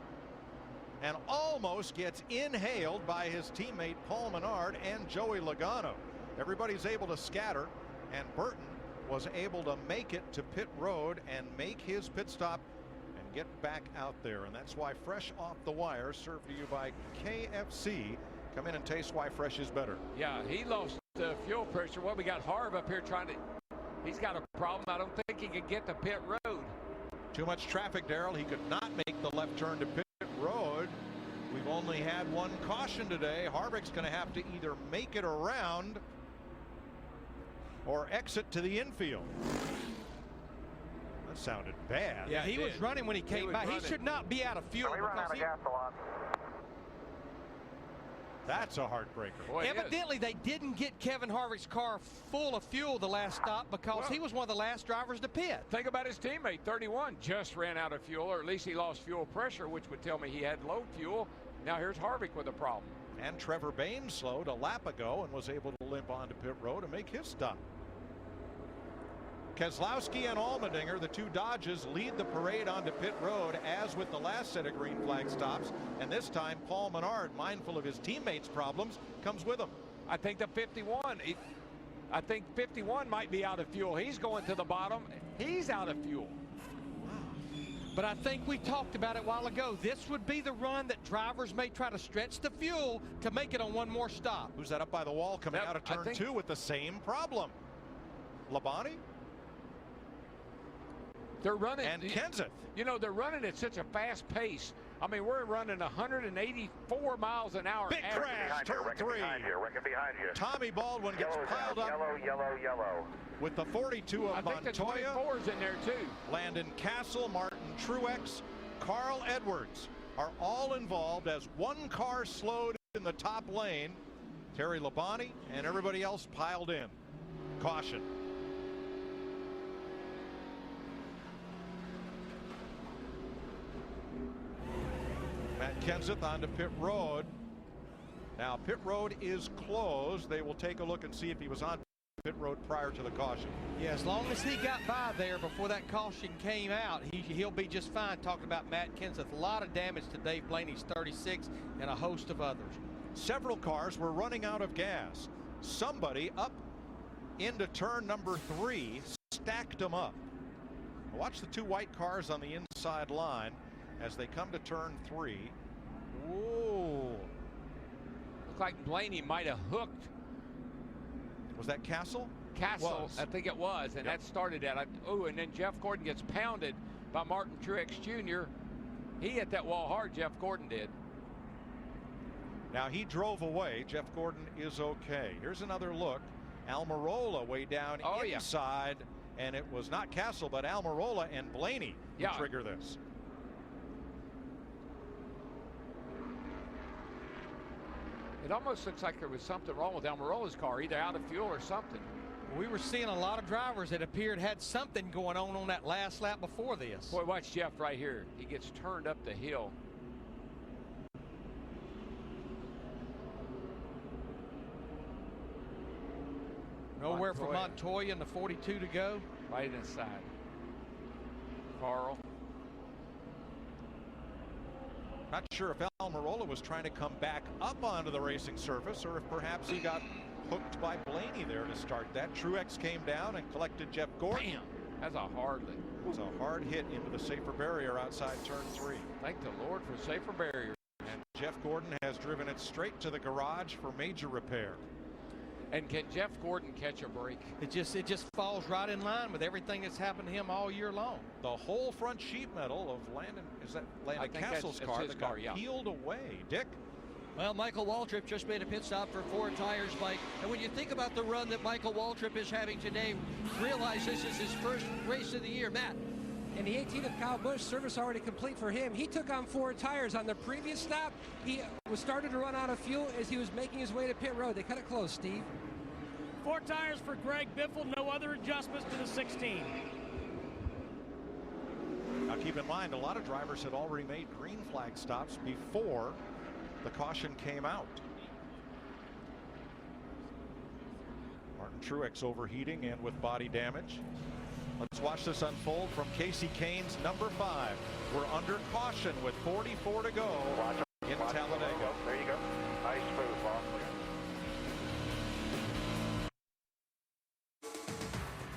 and almost gets inhaled by his teammate Paul Menard and Joey Logano. Everybody's able to scatter, and Burton was able to make it to pit road and make his pit stop and get back out there. And that's why Fresh Off the Wire, served to you by KFC. Come in and taste why fresh is better. Yeah, he lost fuel pressure. Well, we got Harv up here trying to, he's got a problem. I don't think he can get to pit road. Too much traffic, Darrell. He could not make the left turn to pit road. We've only had one caution today. Harvick's going to have to either make it around or exit to the infield. That sounded bad. Yeah, he was running when he came by. He should not be out of fuel. We run out of gas a lot. That's a heartbreaker. Boy, Evidently, they didn't get Kevin Harvick's car full of fuel the last stop because he was one of the last drivers to pit. Think about his teammate, 31, just ran out of fuel, or at least he lost fuel pressure, which would tell me he had low fuel. Now here's Harvick with a problem. And Trevor Baynes slowed a lap ago and was able to limp onto pit road and make his stop. Keselowski and Allmendinger, the two Dodges, lead the parade onto pit road, as with the last set of green flag stops. And this time, Paul Menard, mindful of his teammates' problems, comes with them. I think the 51, I think 51 might be out of fuel. He's going to the bottom. He's out of fuel. But I think we talked about it a while ago. This would be the run that drivers may try to stretch the fuel to make it on one more stop. Who's that up by the wall coming out of turn 2 with the same problem? Labonte? They're running. And Kenseth. You know, they're running at such a fast pace. I mean, we're running 184 miles an hour. Big crash, turn 3. Behind you. Tommy Baldwin gets piled up. Yellow. With the 42 of Montoya. I think the 24's in there too. Landon Castle, Martin Truex, Carl Edwards are all involved as one car slowed in the top lane. Terry Labonte and everybody else piled in. Caution. Matt Kenseth onto pit road. Now pit road is closed. They will take a look and see if he was on pit road prior to the caution. Yeah, as long as he got by there before that caution came out, he'll be just fine. Talking about Matt Kenseth, a lot of damage to Dave Blaney's 36 and a host of others. Several cars were running out of gas. Somebody up into turn number 3 stacked them up. Watch the two white cars on the inside line as they come to turn 3. Whoa. Looked like Blaney might have hooked. Was that Castle? Castle, I think it was, and that started that. And then Jeff Gordon gets pounded by Martin Truex Jr. He hit that wall hard, Jeff Gordon did. Now he drove away. Jeff Gordon is okay. Here's another look. Almirola way down inside, and it was not Castle, but Almirola and Blaney who trigger this. It almost looks like there was something wrong with Almirola's car, either out of fuel or something. We were seeing a lot of drivers that appeared had something going on that last lap before this. Boy, watch Jeff right here. He gets turned up the hill. Nowhere for Montoya and the 42 to go. Right inside. Carl. Not sure if Almirola was trying to come back up onto the racing surface or if perhaps he got hooked by Blaney there to start that. Truex came down and collected Jeff Gordon. Bam! That's a hard hit. It was a hard hit into the safer barrier outside turn 3. Thank the Lord for safer barrier. And Jeff Gordon has driven it straight to the garage for major repair. And can Jeff Gordon catch a break? It just falls right in line with everything that's happened to him all year long. The whole front sheet metal of Landon Castle's car that got peeled away. Dick? Well, Michael Waltrip just made a pit stop for 4 tires, Mike. And when you think about the run that Michael Waltrip is having today, realize this is his first race of the year. Matt. And the 18th of Kyle Busch, service already complete for him. He took on 4 tires on the previous stop. He was starting to run out of fuel as he was making his way to pit road. They cut it close, Steve. 4 tires for Greg Biffle, no other adjustments to the 16. Now keep in mind, a lot of drivers had already made green flag stops before the caution came out. Martin Truex overheating and with body damage. Let's watch this unfold from Casey Kane's number 5. We're under caution with 44 to go in Talladega. There you go. Nice move, boss.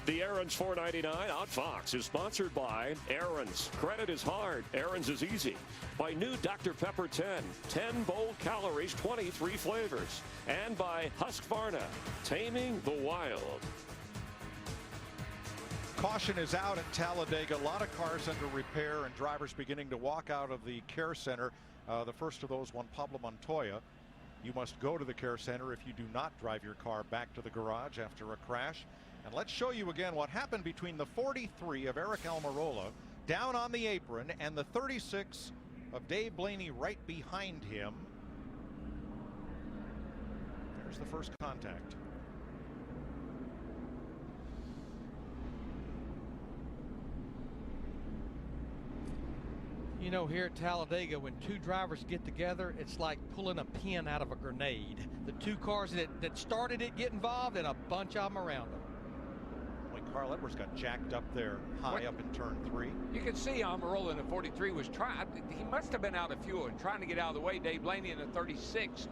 The Aaron's 499 on Fox is sponsored by Aaron's. Credit is hard. Aaron's is easy. By new Dr. Pepper 10. 10 bold calories, 23 flavors. And by Husqvarna. Taming the wild. Caution is out at Talladega. A lot of cars under repair and drivers beginning to walk out of the care center. The first of those, Juan Pablo Montoya. You must go to the care center if you do not drive your car back to the garage after a crash. And let's show you again what happened between the 43 of Eric Almirola down on the apron and the 36 of Dave Blaney right behind him. Here's the first contact. You know, here at Talledega, when two drivers get together, it's like pulling a pin out of a grenade. The two cars that started it get involved, and a bunch of them around them. When Carl Edwards got jacked up there high up in turn 3. You can see Almirola in the 43 was trying. He must have been out of fuel and trying to get out of the way. Dave Blaney in the 36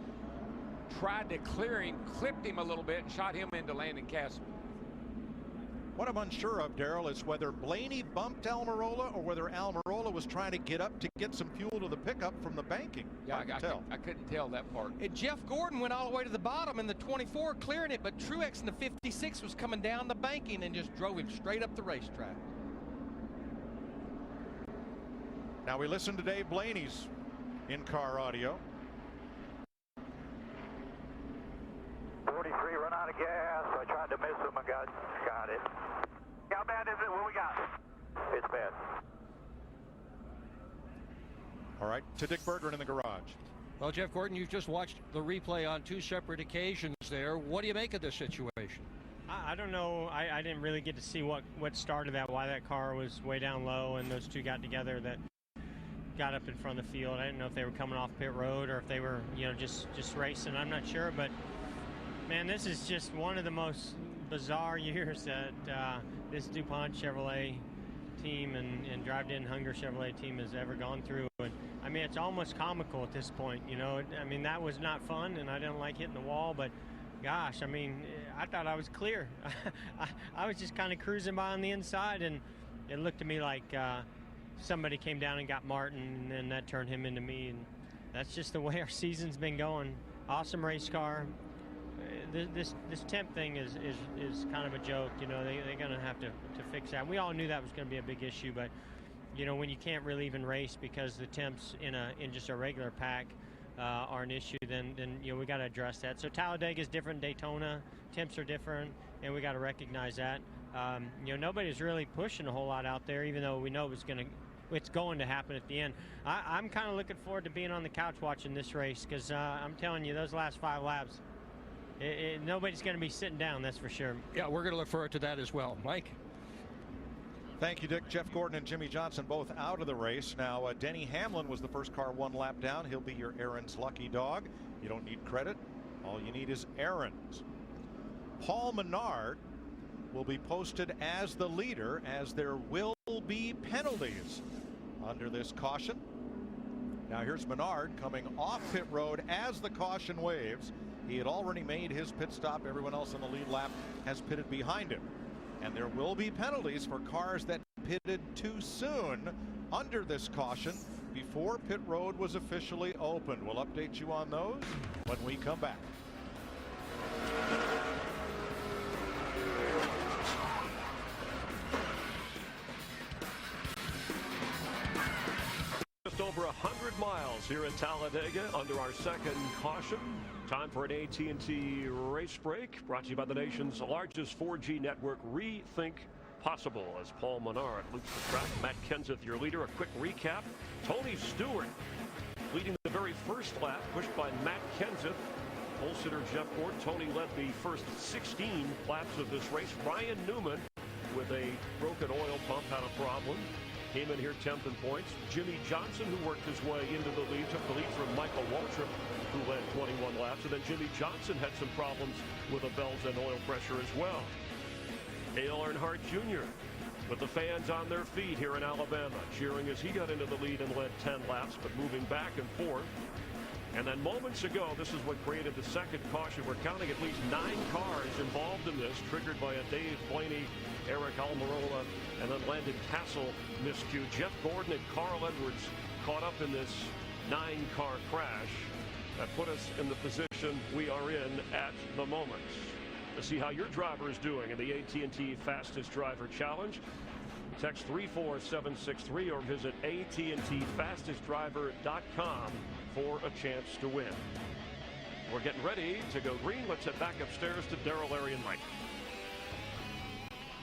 tried to clear him, clipped him a little bit, and shot him into Landon Castle. What I'm unsure of, Darrell, is whether Blaney bumped Almirola or whether Almirola was trying to get up to get some fuel to the pickup from the banking. Yeah, I couldn't tell that part. And Jeff Gordon went all the way to the bottom in the 24 clearing it, but Truex in the 56 was coming down the banking and just drove him straight up the racetrack. Now we listen to Dave Blaney's in-car audio. 43 run out of gas. I tried to miss him. I got it. How bad is it? What we got? It's bad. All right, to Dick Berggren in the garage. Well, Jeff Gordon, you've just watched the replay on 2 separate occasions there. What do you make of this situation? I don't know. I didn't really get to see what started that, why that car was way down low and those two got together that got up in front of the field. I didn't know if they were coming off pit road or if they were, just racing. I'm not sure, but man, this is just one of the most bizarre years that this DuPont Chevrolet team and Drive-In Hunger Chevrolet team has ever gone through. And I mean, it's almost comical at this point, I mean, that was not fun, and I didn't like hitting the wall, but gosh, I mean, I thought I was clear. I was just kind of cruising by on the inside, and it looked to me like somebody came down and got Martin, and then that turned him into me, and that's just the way our season's been going. Awesome race car. This temp thing is kind of a joke. They're going to have to fix that. We all knew that was going to be a big issue, but when you can't really even race because the temps in just a regular pack are an issue, then we got to address that. So Talladega is different, Daytona temps are different, and we got to recognize that. Nobody's really pushing a whole lot out there, even though we know it's going to happen at the end. I'm kind of looking forward to being on the couch watching this race because I'm telling you, those last 5 laps. Nobody's going to be sitting down, that's for sure. Yeah, we're going to look forward to that as well. Mike? Thank you, Dick. Jeff Gordon and Jimmy Johnson both out of the race. Now, Denny Hamlin was the first car 1 lap down. He'll be your Aaron's lucky dog. You don't need credit. All you need is Aaron's. Paul Menard will be posted as the leader, as there will be penalties under this caution. Now, here's Menard coming off pit road as the caution waves. He had already made his pit stop. Everyone else on the lead lap has pitted behind him. And there will be penalties for cars that pitted too soon under this caution before pit road was officially opened. We'll update you on those when we come back. Just over 100 miles here in Talladega under our second caution. Time for an AT&T race break, brought to you by the nation's largest 4G network, Rethink Possible. As Paul Menard loops the track, Matt Kenseth, your leader. A quick recap. Tony Stewart leading the very first lap, pushed by Matt Kenseth. Pole sitter Jeff Gordon. Tony led the first 16 laps of this race. Ryan Newman with a broken oil pump had a problem. Came in here 10th in points. Jimmy Johnson, who worked his way into the lead, took the lead from Michael Waltrip, who led 21 laps. And then Jimmy Johnson had some problems with the belts and oil pressure as well. Dale Earnhardt Jr. with the fans on their feet here in Alabama, cheering as he got into the lead and led 10 laps, but moving back and forth. And then moments ago, this is what created the second caution. We're counting at least 9 cars involved in this, triggered by a Dave Blaney, Eric Almirola, and then Landon Castle miscue. Jeff Gordon and Carl Edwards caught up in this 9-car crash that put us in the position we are in at the moment. To see how your driver is doing in the AT&T Fastest Driver Challenge, text 34763 or visit AT&TFastestDriver.com for a chance to win. We're getting ready to go green. Let's head back upstairs to Darrell, Larry, and Mike.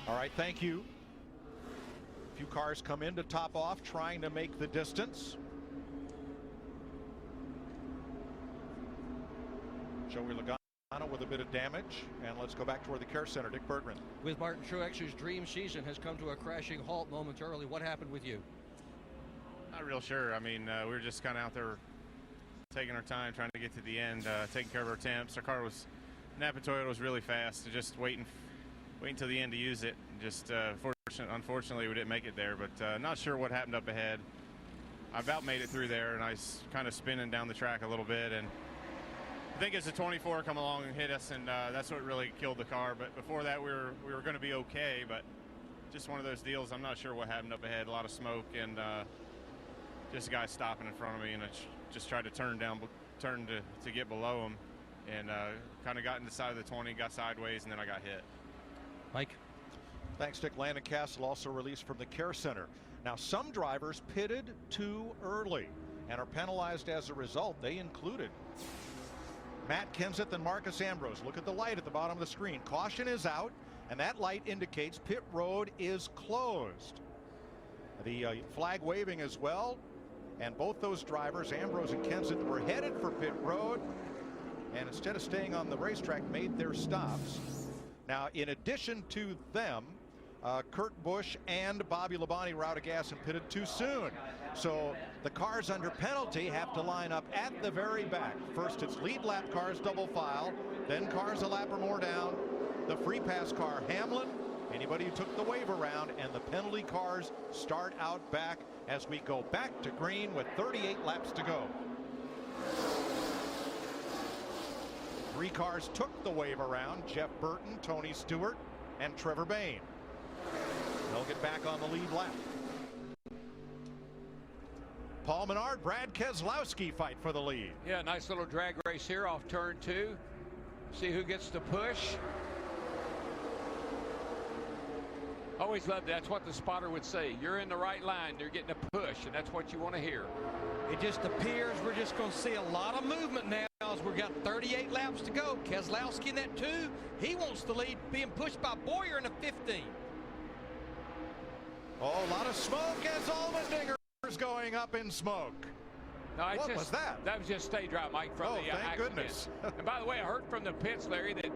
All right, thank you. A few cars come in to top off, trying to make the distance. Joey Logano with a bit of damage, and let's go back to where the care center. Dick Bergman. With Martin Truex's dream season has come to a crashing halt momentarily. What happened with you? Not real sure. I mean, we were just kind of out there taking our time, trying to get to the end, taking care of our temps. Our car was, Napa Toyota was really fast, so just waiting till the end to use it. Just unfortunately, we didn't make it there, but not sure what happened up ahead. I about made it through there, and I was kind of spinning down the track a little bit, and I think it's a 24 come along and hit us, and that's what really killed the car. But before that, we were going to be okay, but just one of those deals. I'm not sure what happened up ahead. A lot of smoke, and just a guy stopping in front of me, and I just tried to turn to get below him, and kind of got into the side of the 20, got sideways, and then I got hit. Mike. Thanks, Dick. Landon Castle also released from the care center. Now, some drivers pitted too early and are penalized as a result. They included Matt Kenseth and Marcus Ambrose. Look at the light at the bottom of the screen. Caution is out, and that light indicates pit road is closed. The flag waving as well, and both those drivers, Ambrose and Kenseth, were headed for pit road, and instead of staying on the racetrack, made their stops. Now, in addition to them, Kurt Busch and Bobby Labonte were out of gas and pitted too soon. So the cars under penalty have to line up at the very back. First it's lead lap cars double file, then cars a lap or more down, the free pass car Hamlin, anybody who took the wave around, and the penalty cars start out back as we go back to green with 38 laps to go. 3 cars took the wave around: Jeff Burton, Tony Stewart, and Trevor Bayne. They'll get back on the lead lap. Paul Menard, Brad Keselowski fight for the lead. Yeah, nice little drag race here off turn 2. See who gets the push. Always love that. That's what the spotter would say. You're in the right line. You're getting a push, and that's what you want to hear. It just appears we're just going to see a lot of movement now as we've got 38 laps to go. Keselowski in that 2. He wants the lead, being pushed by Boyer in a 15. Oh, a lot of smoke as Allmendinger is going up in smoke. No, what was that? That was just stage drive, Mike, from the thank accident. goodness. And by the way, I heard from the pits, Larry, that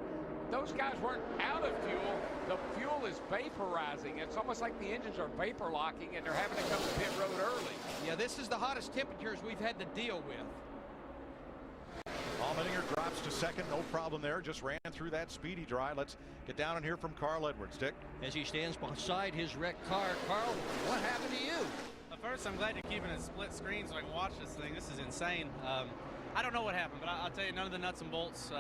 those guys weren't out of fuel. The fuel is vaporizing. It's almost like the engines are vapor locking, and they're having to come to pit road early. Yeah, this is the hottest temperatures we've had to deal with. Allmendinger drops to second, no problem there. Just ran through that speedy dry. Let's get down and hear from Carl Edwards. Dick. As he stands beside his wrecked car, Carl, what happened to you? First, I'm glad you're keeping a split screen so I can watch this thing. This is insane. I don't know what happened, but I'll tell you, none of the nuts and bolts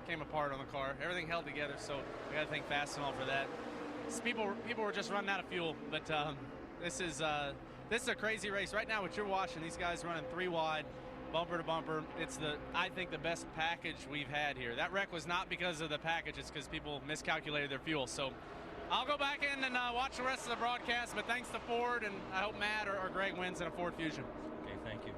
came apart on the car. Everything held together, so we got to thank Fastenal for that. People were just running out of fuel, but this is a crazy race. Right now, what you're watching, these guys running 3 wide, bumper to bumper. It's I think the best package we've had here. That wreck was not because of the package. It's because people miscalculated their fuel. So I'll go back in and watch the rest of the broadcast, but thanks to Ford, and I hope Matt or Greg wins in a Ford Fusion. Okay, thank you.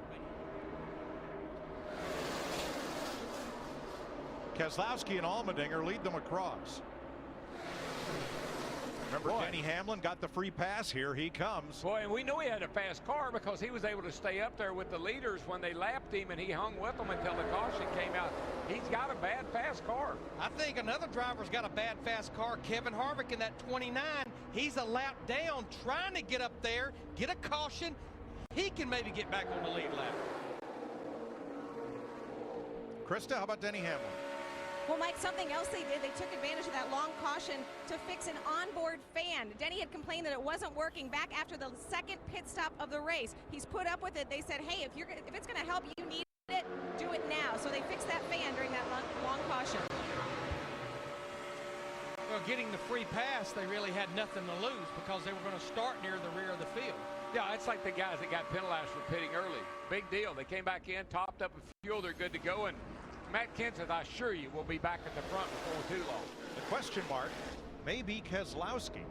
Keselowski and Allmendinger lead them across. Remember, Denny Hamlin got the free pass. Here he comes. Boy, and we knew he had a fast car because he was able to stay up there with the leaders when they lapped him, and he hung with them until the caution came out. He's got a bad fast car. I think another driver's got a bad fast car. Kevin Harvick in that 29. He's a lap down, trying to get up there, get a caution. He can maybe get back on the lead lap. Krista, how about Denny Hamlin? Well, Mike, something else they did, they took advantage of that long caution to fix an onboard fan. Denny had complained that it wasn't working back after the second pit stop of the race. He's put up with it. They said, hey, if it's going to help, you need it, do it now. So they fixed that fan during that long caution. Well, getting the free pass, they really had nothing to lose because they were going to start near the rear of the field. Yeah, it's like the guys that got penalized for pitting early. Big deal. They came back in, topped up with fuel. They're good to go. And Matt Kenseth, I assure you, will be back at the front before too long. The question mark may be Keselowski.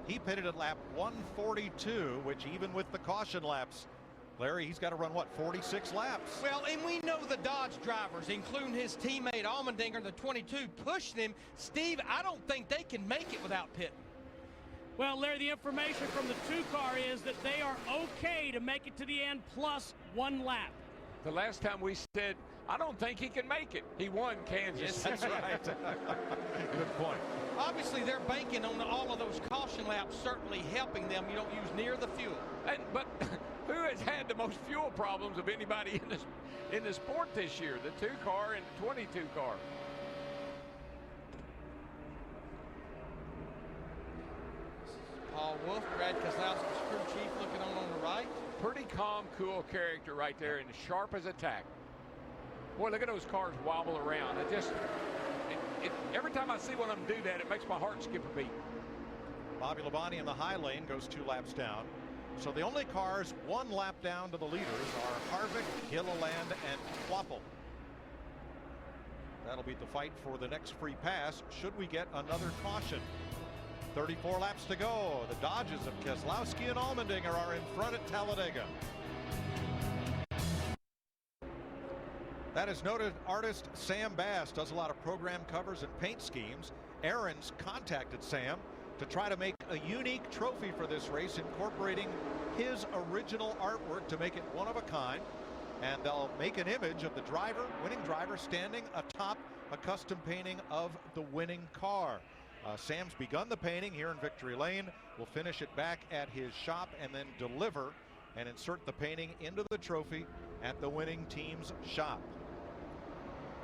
He pitted at lap 142, which even with the caution laps, Larry, he's got to run, what, 46 laps? Well, and we know the Dodge drivers, including his teammate Allmendinger, the 22, pushed him. Steve, I don't think they can make it without pitting. Well, Larry, the information from the 2 car is that they are okay to make it to the end plus 1 lap. The last time we said, I don't think he can make it, he won Kansas. Yes, that's right. Good point. Obviously, they're banking on all of those caution laps certainly helping them. You don't use near the fuel. But who has had the most fuel problems of anybody in the sport this year? The 2 car and the 22 car. Paul Wolf, Brad Keselowski's crew chief, looking on the right. Pretty calm, cool character right there, and sharp as a tack. Boy, look at those cars wobble around. Every time I see one of them do that, it makes my heart skip a beat. Bobby Labonte in the high lane goes 2 laps down. So the only cars 1 lap down to the leaders are Harvick, Gilliland, and Quapple. That'll be the fight for the next free pass should we get another caution. 34 laps to go. The Dodges of Keselowski and Allmendinger are in front at Talledega. That is noted artist Sam Bass, does a lot of program covers and paint schemes. Aaron's contacted Sam to try to make a unique trophy for this race, incorporating his original artwork to make it one of a kind. And they'll make an image of the winning driver, standing atop a custom painting of the winning car. Sam's begun the painting here in Victory Lane. We'll finish it back at his shop and then deliver and insert the painting into the trophy at the winning team's shop.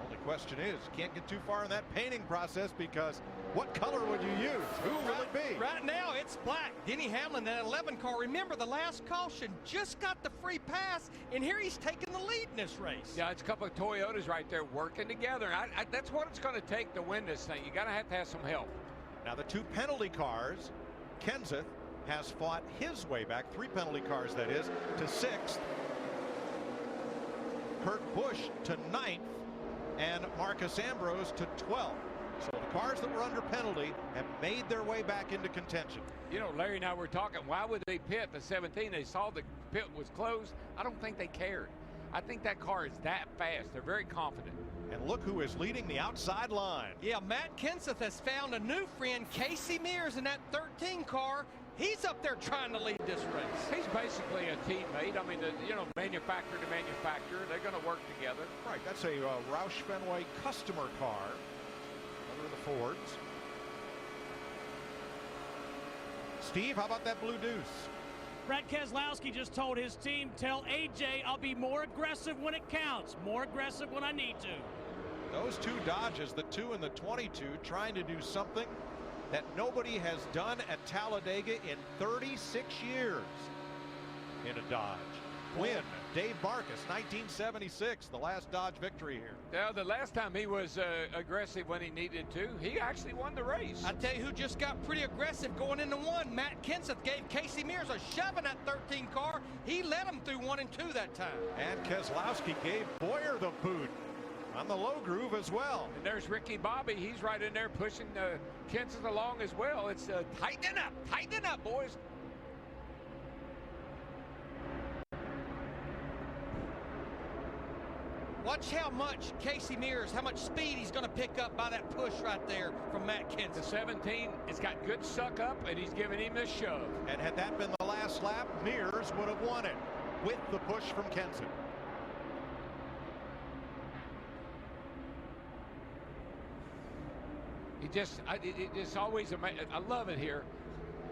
Only question is, can't get too far in that painting process because what color would you use? Who will it be? Right now it's black. Denny Hamlin, that 11 car. Remember, the last caution just got the free pass, and here he's taking the lead in this race. Yeah, it's a couple of Toyotas right there working together. That's what it's going to take to win this thing. You got to have some help. Now the 2 penalty cars, Kenseth has fought his way back, 3 penalty cars that is, to 6th. Kurt Busch to 9th, and Marcus Ambrose to 12th. So the cars that were under penalty have made their way back into contention. You know, Larry and I were talking, why would they pit the 17? They saw the pit was closed. I don't think they cared. I think that car is that fast. They're very confident. And look who is leading the outside line. Yeah, Matt Kenseth has found a new friend, Casey Mears, in that 13 car. He's up there trying to lead this race. He's basically a teammate. I mean, manufacturer to manufacturer, they're going to work together. Right, that's a Roush Fenway customer car. Under the Fords. Steve, how about that blue deuce? Brad Keselowski just told his team, tell AJ I'll be more aggressive when it counts, more aggressive when I need to. Those 2 Dodges, the 2 and the 22, trying to do something that nobody has done at Talledega in 36 years in a Dodge. Win, Dave Marcus, 1976, the last Dodge victory here. Yeah, the last time he was aggressive when he needed to, he actually won the race. I tell you who just got pretty aggressive going into 1. Matt Kenseth gave Casey Mears a shove in that 13 car. He led him through 1 and 2 that time. And Keselowski gave Boyer the boot on the low groove as well. And there's Ricky Bobby. He's right in there pushing Kenseth along as well. It's tightening up, boys. Watch how much Casey Mears, how much speed he's going to pick up by that push right there from Matt Kenseth. The 17, it's got good suck up, and he's giving him the shove. And had that been the last lap, Mears would have won it with the push from Kenseth. It just always amazing. I love it here.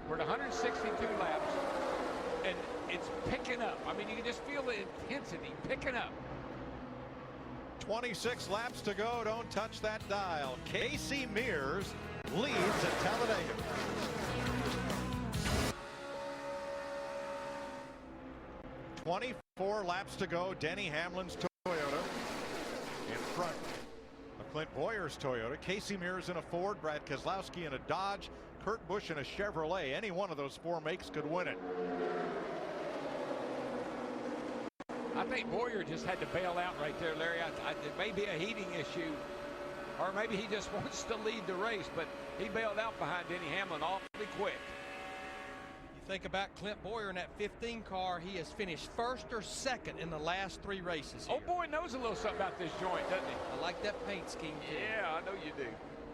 We're at 162 laps, and it's picking up. I mean, you can just feel the intensity picking up. 26 laps to go. Don't touch that dial. Casey Mears leads at Talledega. "24 laps to go. Denny Hamlin's Toyota in front of Clint Boyer's Toyota. Casey Mears in a Ford, Brad Keselowski in a Dodge, Kurt Busch in a Chevrolet. Any one of those 4 makes could win it. I think Boyer just had to bail out right there, Larry. It may be a heating issue, or maybe he just wants to lead the race, but he bailed out behind Denny Hamlin awfully quick. You think about Clint Boyer in that 15 car, he has finished 1st or 2nd in the last 3 races here. Oh, boy knows a little something about this joint, doesn't he? I like that paint scheme, too. Yeah, I know you do.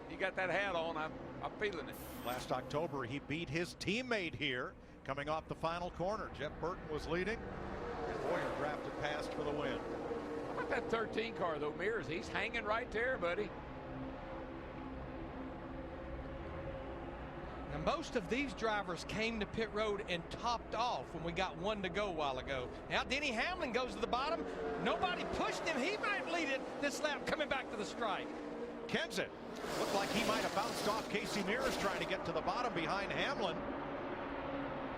You got that hat on, I'm feeling it. Last October, he beat his teammate here, coming off the final corner. Jeff Burton was leading, and Boyer drafted past for the win. that 13 car, though, Mears, he's hanging right there, buddy. Now, most of these drivers came to pit road and topped off when we got one to go a while ago. Now Denny Hamlin goes to the bottom. Nobody pushed him. He might lead it this lap coming back to the stripe. Kenseth looked like he might have bounced off Casey Mears trying to get to the bottom behind Hamlin.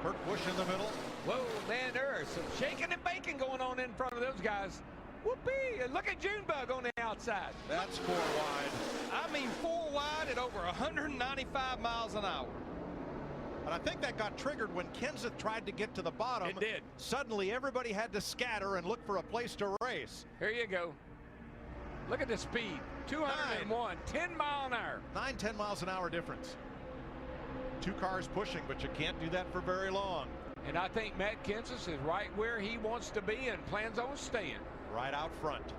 Kurt Busch in the middle. Whoa, man, there is some shaking and baking going on in front of those guys. Whoopee! And look at Junebug on the outside. That's 4 wide. I mean 4 wide at over 195 miles an hour. And I think that got triggered when Kenseth tried to get to the bottom. It did. Suddenly everybody had to scatter and look for a place to race. Here you go. Look at the speed. 201, 10 mile an hour. 9-10 miles an hour difference. 2 cars pushing, but you can't do that for very long. And I think Matt Kenseth is right where he wants to be and plans on staying. Right out front.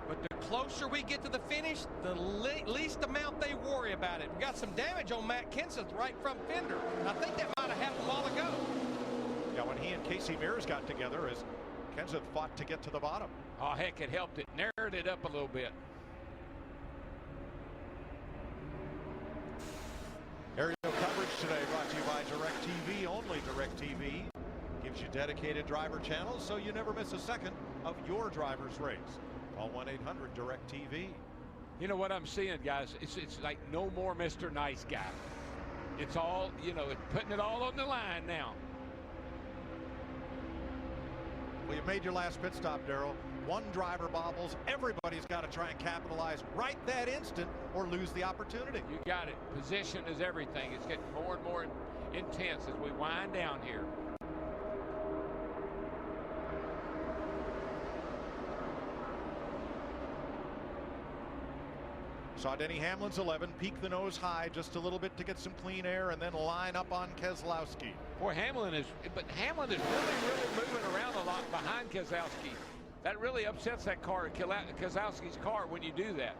But the closer we get to the finish, the least amount they worry about it. We got some damage on Matt Kenseth's right front fender. And I think that might have happened a while ago. Yeah, when he and Casey Mears got together, as Kenseth fought to get to the bottom. Oh, heck, it helped it. Narrowed it up a little bit. Aerial coverage today brought to you by DirecTV. Only DirecTV gives you dedicated driver channels so you never miss a second of your driver's race. Call 1-800-DirecTV. You know what I'm seeing, guys? It's like no more Mr. Nice Guy. It's all, you know, it's putting it all on the line now. Well, you've made your last pit stop, Darrell. One driver bobbles. Everybody's got to try and capitalize right that instant or lose the opportunity. You got it. Position is everything. It's getting more and more intense as we wind down here. Saw Denny Hamlin's 11 peek the nose high just a little bit to get some clean air and then line up on Keselowski. Boy, Hamlin is really moving around a lot behind Keselowski. That really upsets that car, Keselowski's car, when you do that.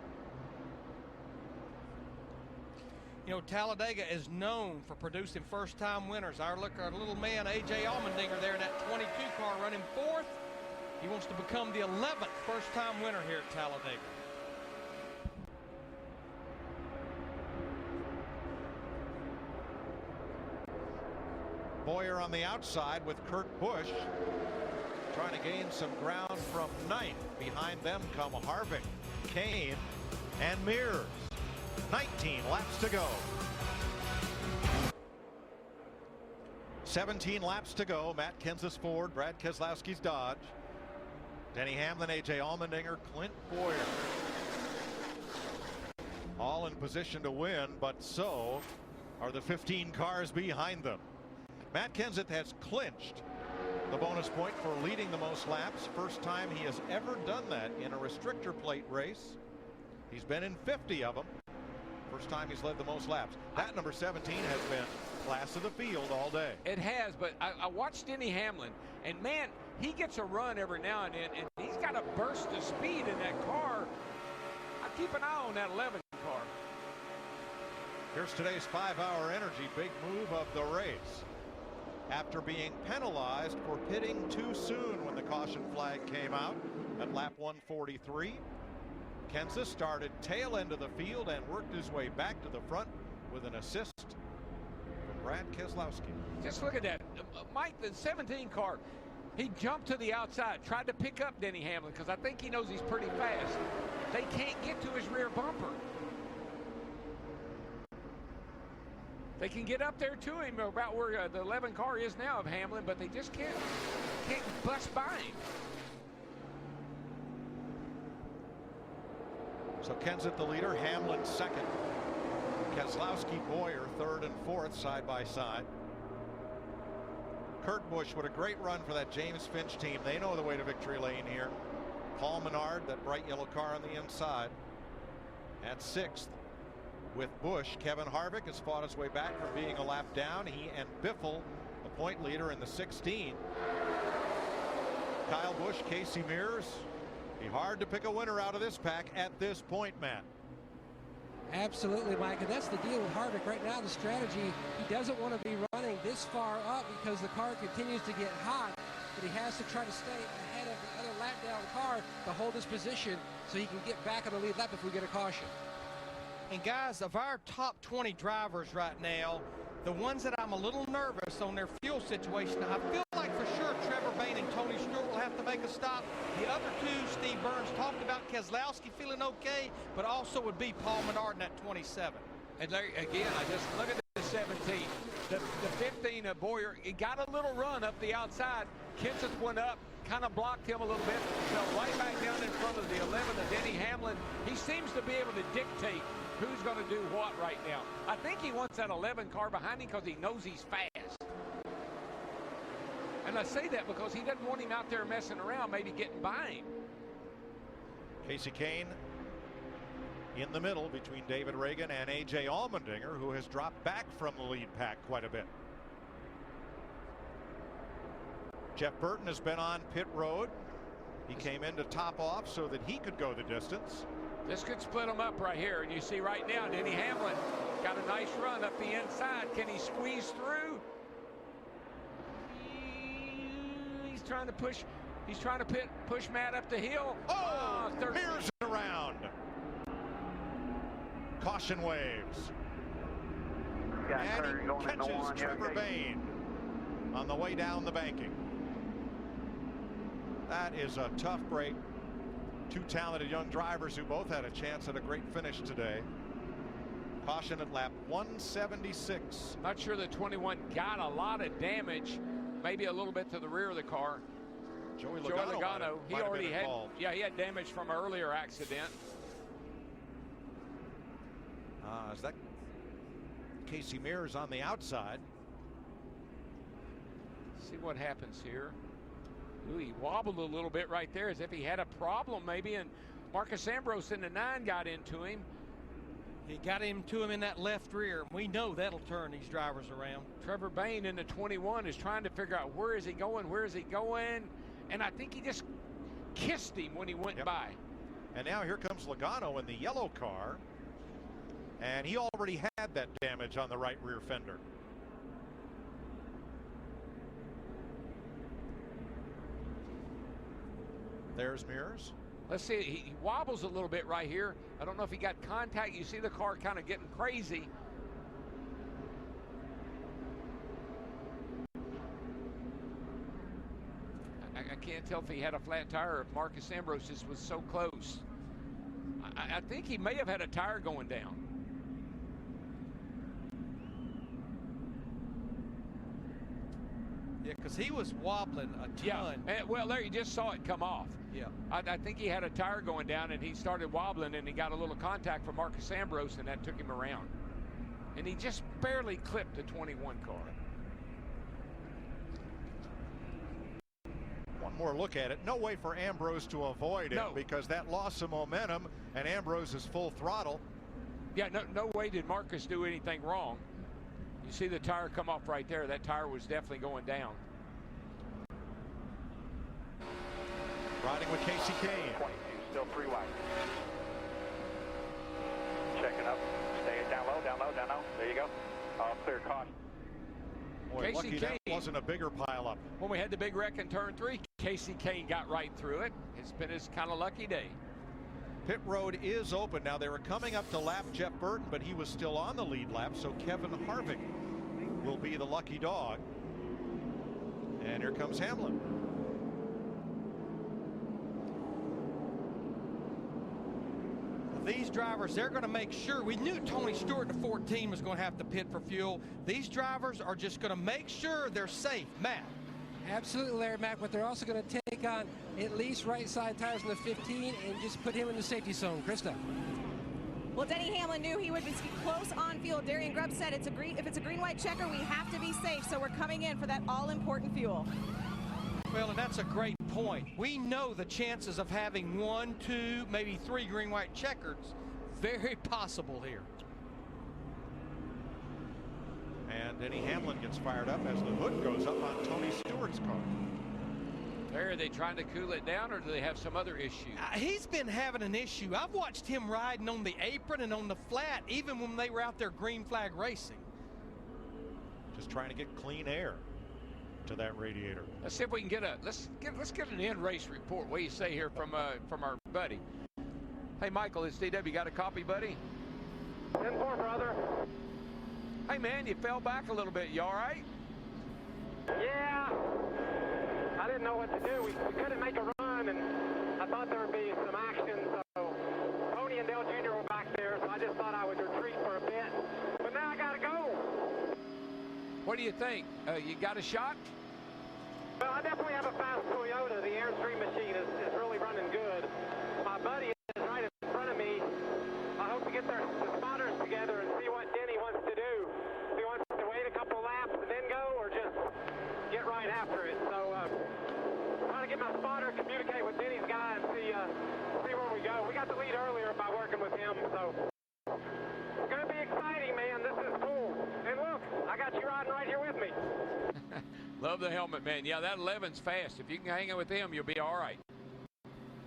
You know, Talledega is known for producing first-time winners. Our little man, A.J. Allmendinger, there in that 22 car running 4th. He wants to become the 11th first-time winner here at Talledega. Boyer on the outside with Kurt Busch trying to gain some ground from 9th. Behind them come Harvick, Kane, and Mears. 19 laps to go. 17 laps to go. Matt Kenseth's Ford, Brad Keselowski's Dodge. Denny Hamlin, A.J. Allmendinger, Clint Boyer. All in position to win, but so are the 15 cars behind them. Matt Kenseth has clinched the bonus point for leading the most laps. First time he has ever done that in a restrictor plate race. He's been in 50 of them. First time he's led the most laps. That number 17 has been class of the field all day. It has, but I watched Denny Hamlin, and man, he gets a run every now and then, and he's got a burst of speed in that car. I keep an eye on that 11 car. Here's today's 5-hour energy big move of the race. After being penalized for pitting too soon when the caution flag came out at lap 143, Kenseth started tail end of the field and worked his way back to the front with an assist from Brad Keselowski. Just look at that. Mike, the 17 car, he jumped to the outside, tried to pick up Denny Hamlin because I think he knows he's pretty fast. They can't get to his rear bumper. They can get up there to him about where the 11 car is now of Hamlin, but they just can't bust by him. So Kenseth the leader, Hamlin second. Keselowski, Boyer third and fourth side by side. Kurt Busch, what a great run for that James Finch team. They know the way to victory lane here. Paul Menard, that bright yellow car on the inside, at 6th. With Busch, Kevin Harvick has fought his way back from being a lap down. He and Biffle, the point leader in the 16. Kyle Busch, Casey Mears. Be hard to pick a winner out of this pack at this point, Matt. Absolutely, Mike, and that's the deal with Harvick right now. The strategy, he doesn't want to be running this far up because the car continues to get hot, but he has to try to stay ahead of the other lap down car. car to hold his position so he can get back on the lead lap if we get a caution. And guys, of our top 20 drivers right now, the ones that I'm a little nervous on their fuel situation, I feel like for sure Trevor Bayne and Tony Stewart will have to make a stop. The other two, Steve Burns talked about Keselowski feeling okay, but also would be Paul Menard in that 27. And there, again, I just look at the 17. The 15 of Boyer, he got a little run up the outside. Kenseth went up, kind of blocked him a little bit, fell right back down in front of the 11 of Denny Hamlin. He seems to be able to dictate who's going to do what right now. I think he wants that 11 car behind him because he knows he's fast. And I say that because he doesn't want him out there messing around, maybe getting by him. Casey Kane in the middle between David Reagan and A.J. Allmendinger, who has dropped back from the lead pack quite a bit. Jeff Burton has been on pit road. He came in to top off so that he could go the distance. This could split them up right here. And you see right now, Denny Hamlin got a nice run up the inside. Can he squeeze through? He's trying to push. He's trying to push Matt up the hill. Oh, mirrors it around. Caution waves. And he catches Trevor Bayne on the way down the banking. That is a tough break. Two talented young drivers who both had a chance at a great finish today. Caution at lap 176. Not sure the 21 got a lot of damage, maybe a little bit to the rear of the car. Joey Logano, he already had, involved. yeah, he had damage from an earlier accident. Is that Casey Mears on the outside? See what happens here. Ooh, he wobbled a little bit right there as if he had a problem maybe, and Marcus Ambrose in the 9 got into him. He got into him in that left rear. We know that'll turn these drivers around. Trevor Bayne in the 21 is trying to figure out where is he going, and I think he just kissed him when he went by. And now here comes Logano in the yellow car, and he already had that damage on the right rear fender. There's Mears. Let's see, he wobbles a little bit right here. I don't know if he got contact. You see the car kind of getting crazy. I can't tell if he had a flat tire or if Marcus Ambrose just was so close. I think he may have had a tire going down. Yeah, because he was wobbling a ton. Yeah, and, well, there you just saw it come off. Yeah. I think he had a tire going down, and he started wobbling, and he got a little contact from Marcus Ambrose, and that took him around. And he just barely clipped the 21 car. One more look at it. No way for Ambrose to avoid it because that loss of momentum, and Ambrose is full throttle. Yeah, no way did Marcus do anything wrong. You see the tire come off right there. That tire was definitely going down. Riding with Casey Kane. 22, still 3 wide. Checking up. Stay it down low. There you go. All clear, caution. Boy, Casey lucky Kane. that wasn't a bigger pileup. When we had the big wreck in turn 3, Casey Kane got right through it. It's been his kind of lucky day. Pit road is open. Now they were coming up to lap Jeff Burton, but he was still on the lead lap, so Kevin Harvick will be the lucky dog. And here comes Hamlin. These drivers, they're going to make sure. We knew Tony Stewart, the 14, was going to have to pit for fuel. These drivers are just going to make sure they're safe. Matt. Absolutely, Larry, Matt, but they're also going to take on at least right side tires in the 15 and just put him in the safety zone. Krista. Well, Denny Hamlin knew he would be close on field. Darian Grubb said if it's a green-white checker, we have to be safe, so we're coming in for that all-important fuel. Well, and that's a great point. We know the chances of having 1, 2, maybe 3 green-white checkers, very possible here. And Denny Hamlin gets fired up as the hood goes up on Tony Stewart's car. Are they trying to cool it down, or do they have some other issue? He's been having an issue. I've watched him riding on the apron and on the flat, even when they were out there green flag racing. Just trying to get clean air. to that radiator. Let's see if we can get let's get an end race report. What do you say here from our buddy? Hey, Michael, it's DW. Got a copy, buddy? 10-4, brother. Hey, man, you fell back a little bit. You all right? Yeah. I didn't know what to do. We couldn't make a run, and I thought there would be some action. So Tony and Dale Jr. were back there, so I just thought I would retreat for a bit. But now I got to go. What do you think? You got a shot? Well, I definitely have a fast Toyota. The Airstream machine is really running good. My buddy is right in front of me. I hope to get the spotters together and see what Denny wants to do. If he wants to wait a couple laps and then go, or just get right after it. So trying to get my spotter, communicate with Denny's guy, and see where we go. We got the lead earlier by working with him, so it's going to be exciting, man. This is cool. And look, I got you riding right here with me. Love the helmet, man. Yeah, that 11's fast. If you can hang it with him, you'll be all right.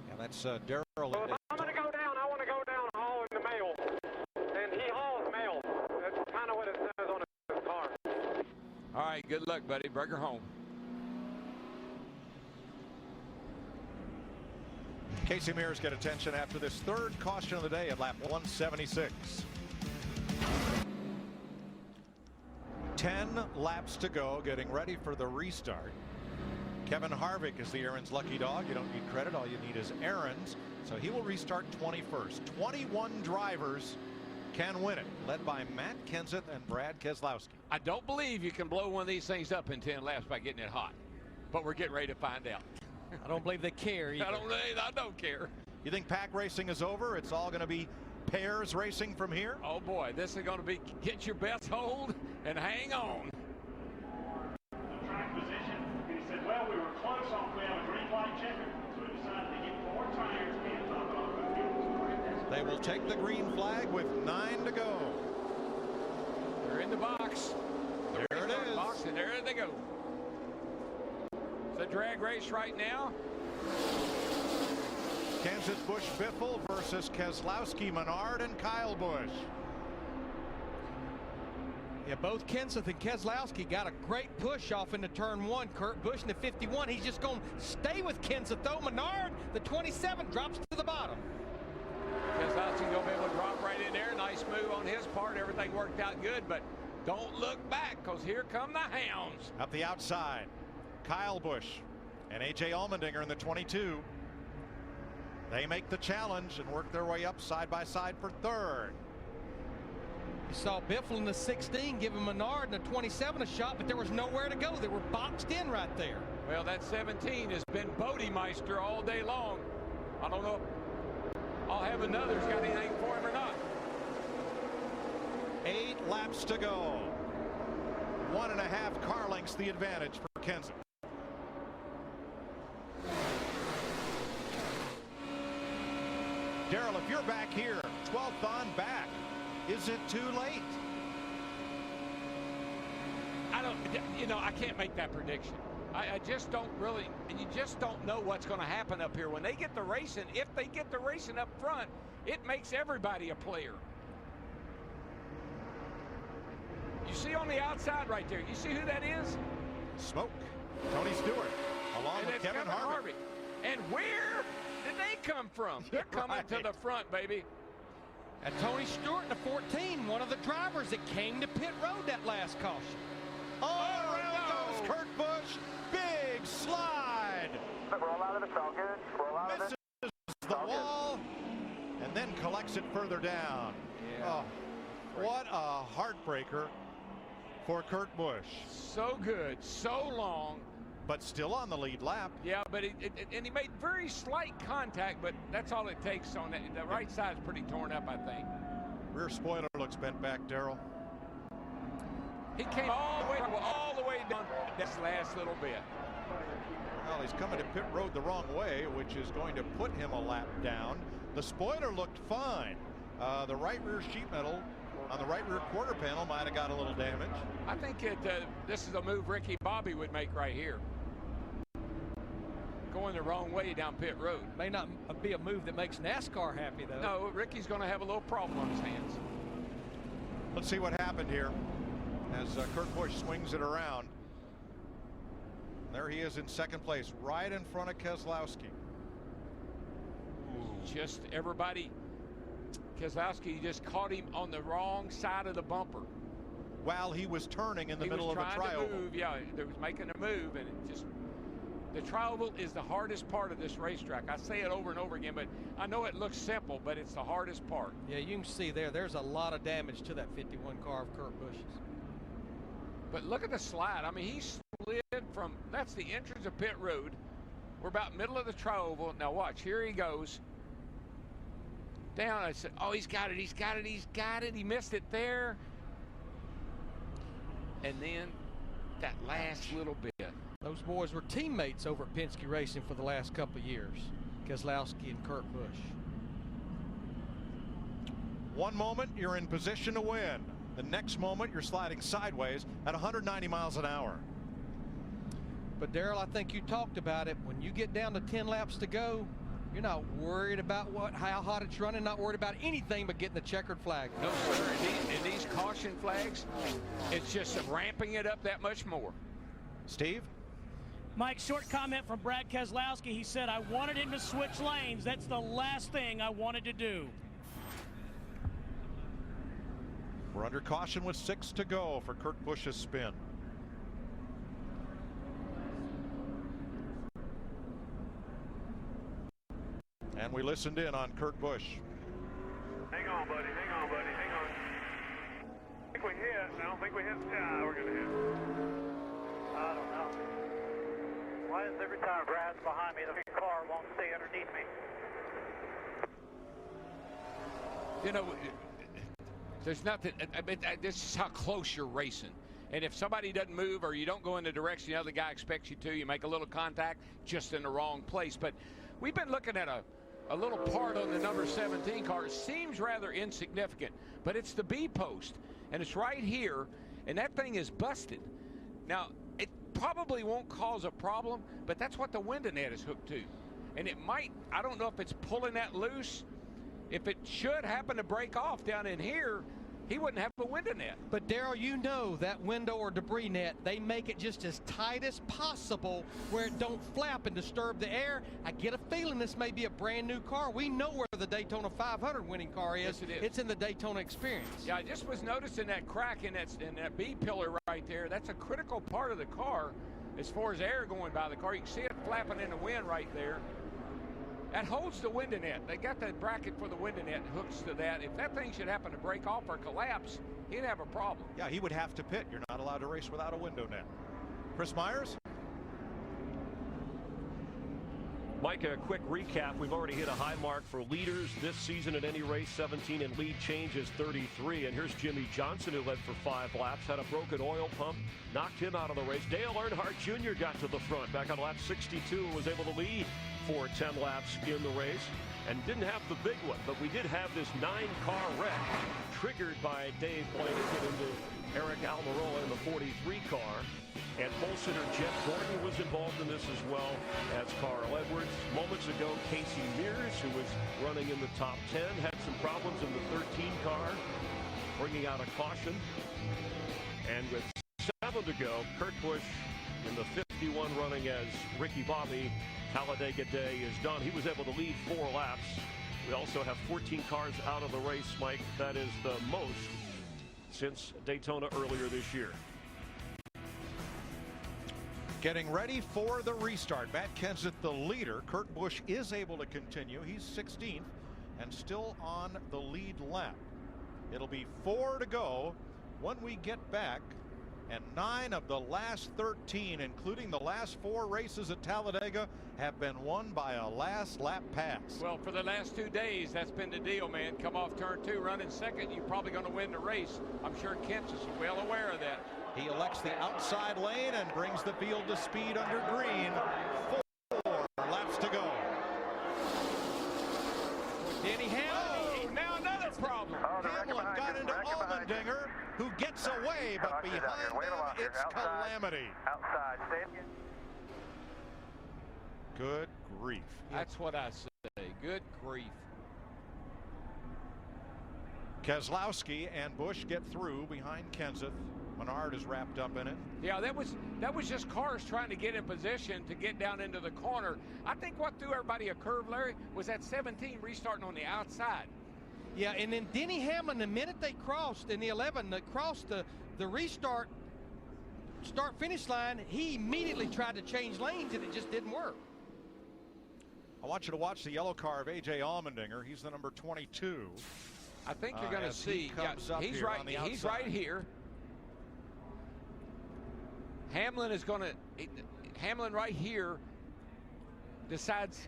Yeah, that's Darrell. Well, if I'm going to go down, I want to go down hauling the mail. And he hauls mail. That's kind of what it says on his car. All right, good luck, buddy. Bring her home. Casey Mears get attention after this third caution of the day at lap 176. 10 laps to go, getting ready for the restart. Kevin Harvick is the Aaron's lucky dog. You don't need credit. All you need is Aaron's. So he will restart 21st. 21 drivers can win it, led by Matt Kenseth and Brad Keselowski. I don't believe you can blow one of these things up in 10 laps by getting it hot, but we're getting ready to find out. I don't believe they care either. I don't care. You think pack racing is over? It's all going to be pairs racing from here? Oh boy, this is going to be get your best hold and hang on. Track position. He said, well, we were close on we have a green light checker, so we decided to get 4 tires and top off the fuel. They will take the green flag with 9 to go. They're in the box. There it is. Box, and there they go. It's a drag race right now. Kansas Busch Biffle versus Keselowski, Menard, and Kyle Busch. Yeah, both Kenseth and Keselowski got a great push off into turn 1. Kurt Busch in the 51. He's just going to stay with Kenseth, though. Menard, the 27, drops to the bottom. Keselowski's going to be able to drop right in there. Nice move on his part. Everything worked out good, but don't look back, because here come the hounds. Up the outside, Kyle Busch and A.J. Allmendinger in the 22. They make the challenge and work their way up side by side for third. You saw Biffle in the 16 giving Menard in the 27 a shot, but there was nowhere to go. They were boxed in right there. Well, that 17 has been Bodemeister all day long. I don't know if I'll have another's got anything for him or not. 8 laps to go. 1.5 car lengths the advantage for Kenseth. Darrell, if you're back here, 12th on back, is it too late? I can't make that prediction. I just don't really, and you just don't know what's going to happen up here. When they get the racing, if they get the racing up front, it makes everybody a player. You see on the outside right there, you see who that is? Smoke. Tony Stewart, along with Kevin Harvick. And where did they come from? They're coming to the front, baby. And Tony Stewart in the 14, one of the drivers that came to pit road that last caution. Oh, there goes Kurt Busch. Big slide. Roll out of it, all good. Roll out of it. Misses the wall and then collects it further down. Yeah. Oh, what a heartbreaker for Kurt Busch. So good, so long. But still on the lead lap. Yeah, but he made very slight contact, but that's all it takes on that. The right side's pretty torn up, I think. Rear spoiler looks bent back, Darrell. He came all the way down this last little bit. Well, he's coming to pit road the wrong way, which is going to put him a lap down. The spoiler looked fine. The right rear sheet metal on the right rear quarter panel might have got a little damage. I think this is a move Ricky Bobby would make right here. Going the wrong way down pit road. May not be a move that makes NASCAR happy, though. No, Ricky's going to have a little problem on his hands. Let's see what happened here as Kurt Busch swings it around. There he is in second place, right in front of Keselowski. Just everybody, Keselowski just caught him on the wrong side of the bumper. While he was turning in the middle of a trioval. He was trying to move, yeah, he was making a move, and it just, the trioval is the hardest part of this racetrack. I say it over and over again, but I know it looks simple, but it's the hardest part. Yeah, you can see there's a lot of damage to that 51 car of Kurt Busch's. But look at the slide. I mean, he slid from, that's the entrance of pit road. We're about middle of the trioval. Now watch, here he goes. Down, I said, oh, he's got it, he's got it, he's got it. He missed it there. And then that last little bit. Those boys were teammates over at Penske Racing for the last couple of years, Keselowski and Kurt Busch. One moment, you're in position to win. The next moment, you're sliding sideways at 190 miles an hour. But Darrell, I think you talked about it. When you get down to 10 laps to go, you're not worried about how hot it's running, not worried about anything but getting the checkered flag. No, sir. And these caution flags, it's just ramping it up that much more. Steve? Mike, short comment from Brad Keselowski. He said, I wanted him to switch lanes. That's the last thing I wanted to do. We're under caution with 6 to go for Kurt Busch's spin. And we listened in on Kurt Busch. Hang on, buddy. Hang on, buddy. Hang on. I think we hit. I don't think we hit. Yeah, we're going to hit. I don't know. Why is every time Brad's behind me, the car won't stay underneath me? You know, there's nothing. I mean, this is how close you're racing. And if somebody doesn't move or you don't go in the direction the other guy expects you to, you make a little contact just in the wrong place. But we've been looking at a little part on the number 17 car. It seems rather insignificant, but it's the B post, and it's right here, and that thing is busted. Now, it probably won't cause a problem, but that's what the window net is hooked to. And it might, I don't know if it's pulling that loose. If it should happen to break off down in here, he wouldn't have a window net. But Darrell, you know that window or debris net, they make it just as tight as possible where it don't flap and disturb the air. I get a feeling this may be a brand new car. We know where the Daytona 500 winning car is. Yes, it is. It's in the Daytona Experience. Yeah, I just was noticing that crack in that B pillar right there. That's a critical part of the car as far as air going by the car. You can see it flapping in the wind right there. That holds the window net. They got that bracket for the window net hooks to that. If that thing should happen to break off or collapse, he'd have a problem. Yeah, he would have to pit. You're not allowed to race without a window net. Chris Myers? Mike, a quick recap. We've already hit a high mark for leaders this season at any race, 17, and lead change is 33. And here's Jimmy Johnson, who led for 5 laps, had a broken oil pump, knocked him out of the race. Dale Earnhardt Jr. got to the front back on lap 62 and was able to lead for 10 laps in the race, and didn't have the big one, but we did have this 9-car wreck triggered by Dave Blaney into Eric Almirola in the 43 car, and pole sitter Jeff Gordon was involved in this as well as Carl Edwards. Moments ago, Casey Mears, who was running in the top 10, had some problems in the 13 car, bringing out a caution, and with 7 to go, Kurt Busch in the 51 running as Ricky Bobby. Talledega Day is done. He was able to lead 4 laps. We also have 14 cars out of the race, Mike. That is the most since Daytona earlier this year. Getting ready for the restart. Matt Kenseth, the leader. Kurt Busch is able to continue. He's 16th and still on the lead lap. It'll be 4 to go when we get back. And 9 of the last 13, including the last 4 races at Talledega, have been won by a last lap pass. Well, for the last 2 days, that's been the deal, man. Come off turn 2, running second, you're probably going to win the race. I'm sure Kenseth is well aware of that. He elects the outside lane and brings the field to speed under green. 4 laps to go. Danny Hamlin. Oh, now another problem. Hamlin got into Allmendinger, who gets away, but behind him, it's calamity. Outside, stay. Good grief. That's what I say. Good grief. Keselowski and Busch get through behind Kenseth. Menard is wrapped up in it. Yeah, that was just cars trying to get in position to get down into the corner. I think what threw everybody a curve, Larry, was that 17 restarting on the outside. Yeah, and then Denny Hamlin, the minute they crossed in the 11, they crossed the restart start-finish line, he immediately tried to change lanes, and it just didn't work. I want you to watch the yellow car of A.J. Allmendinger. He's the number 22. I think you're going to see. He's right. He's right here. Hamlin is going to. Hamlin right here decides.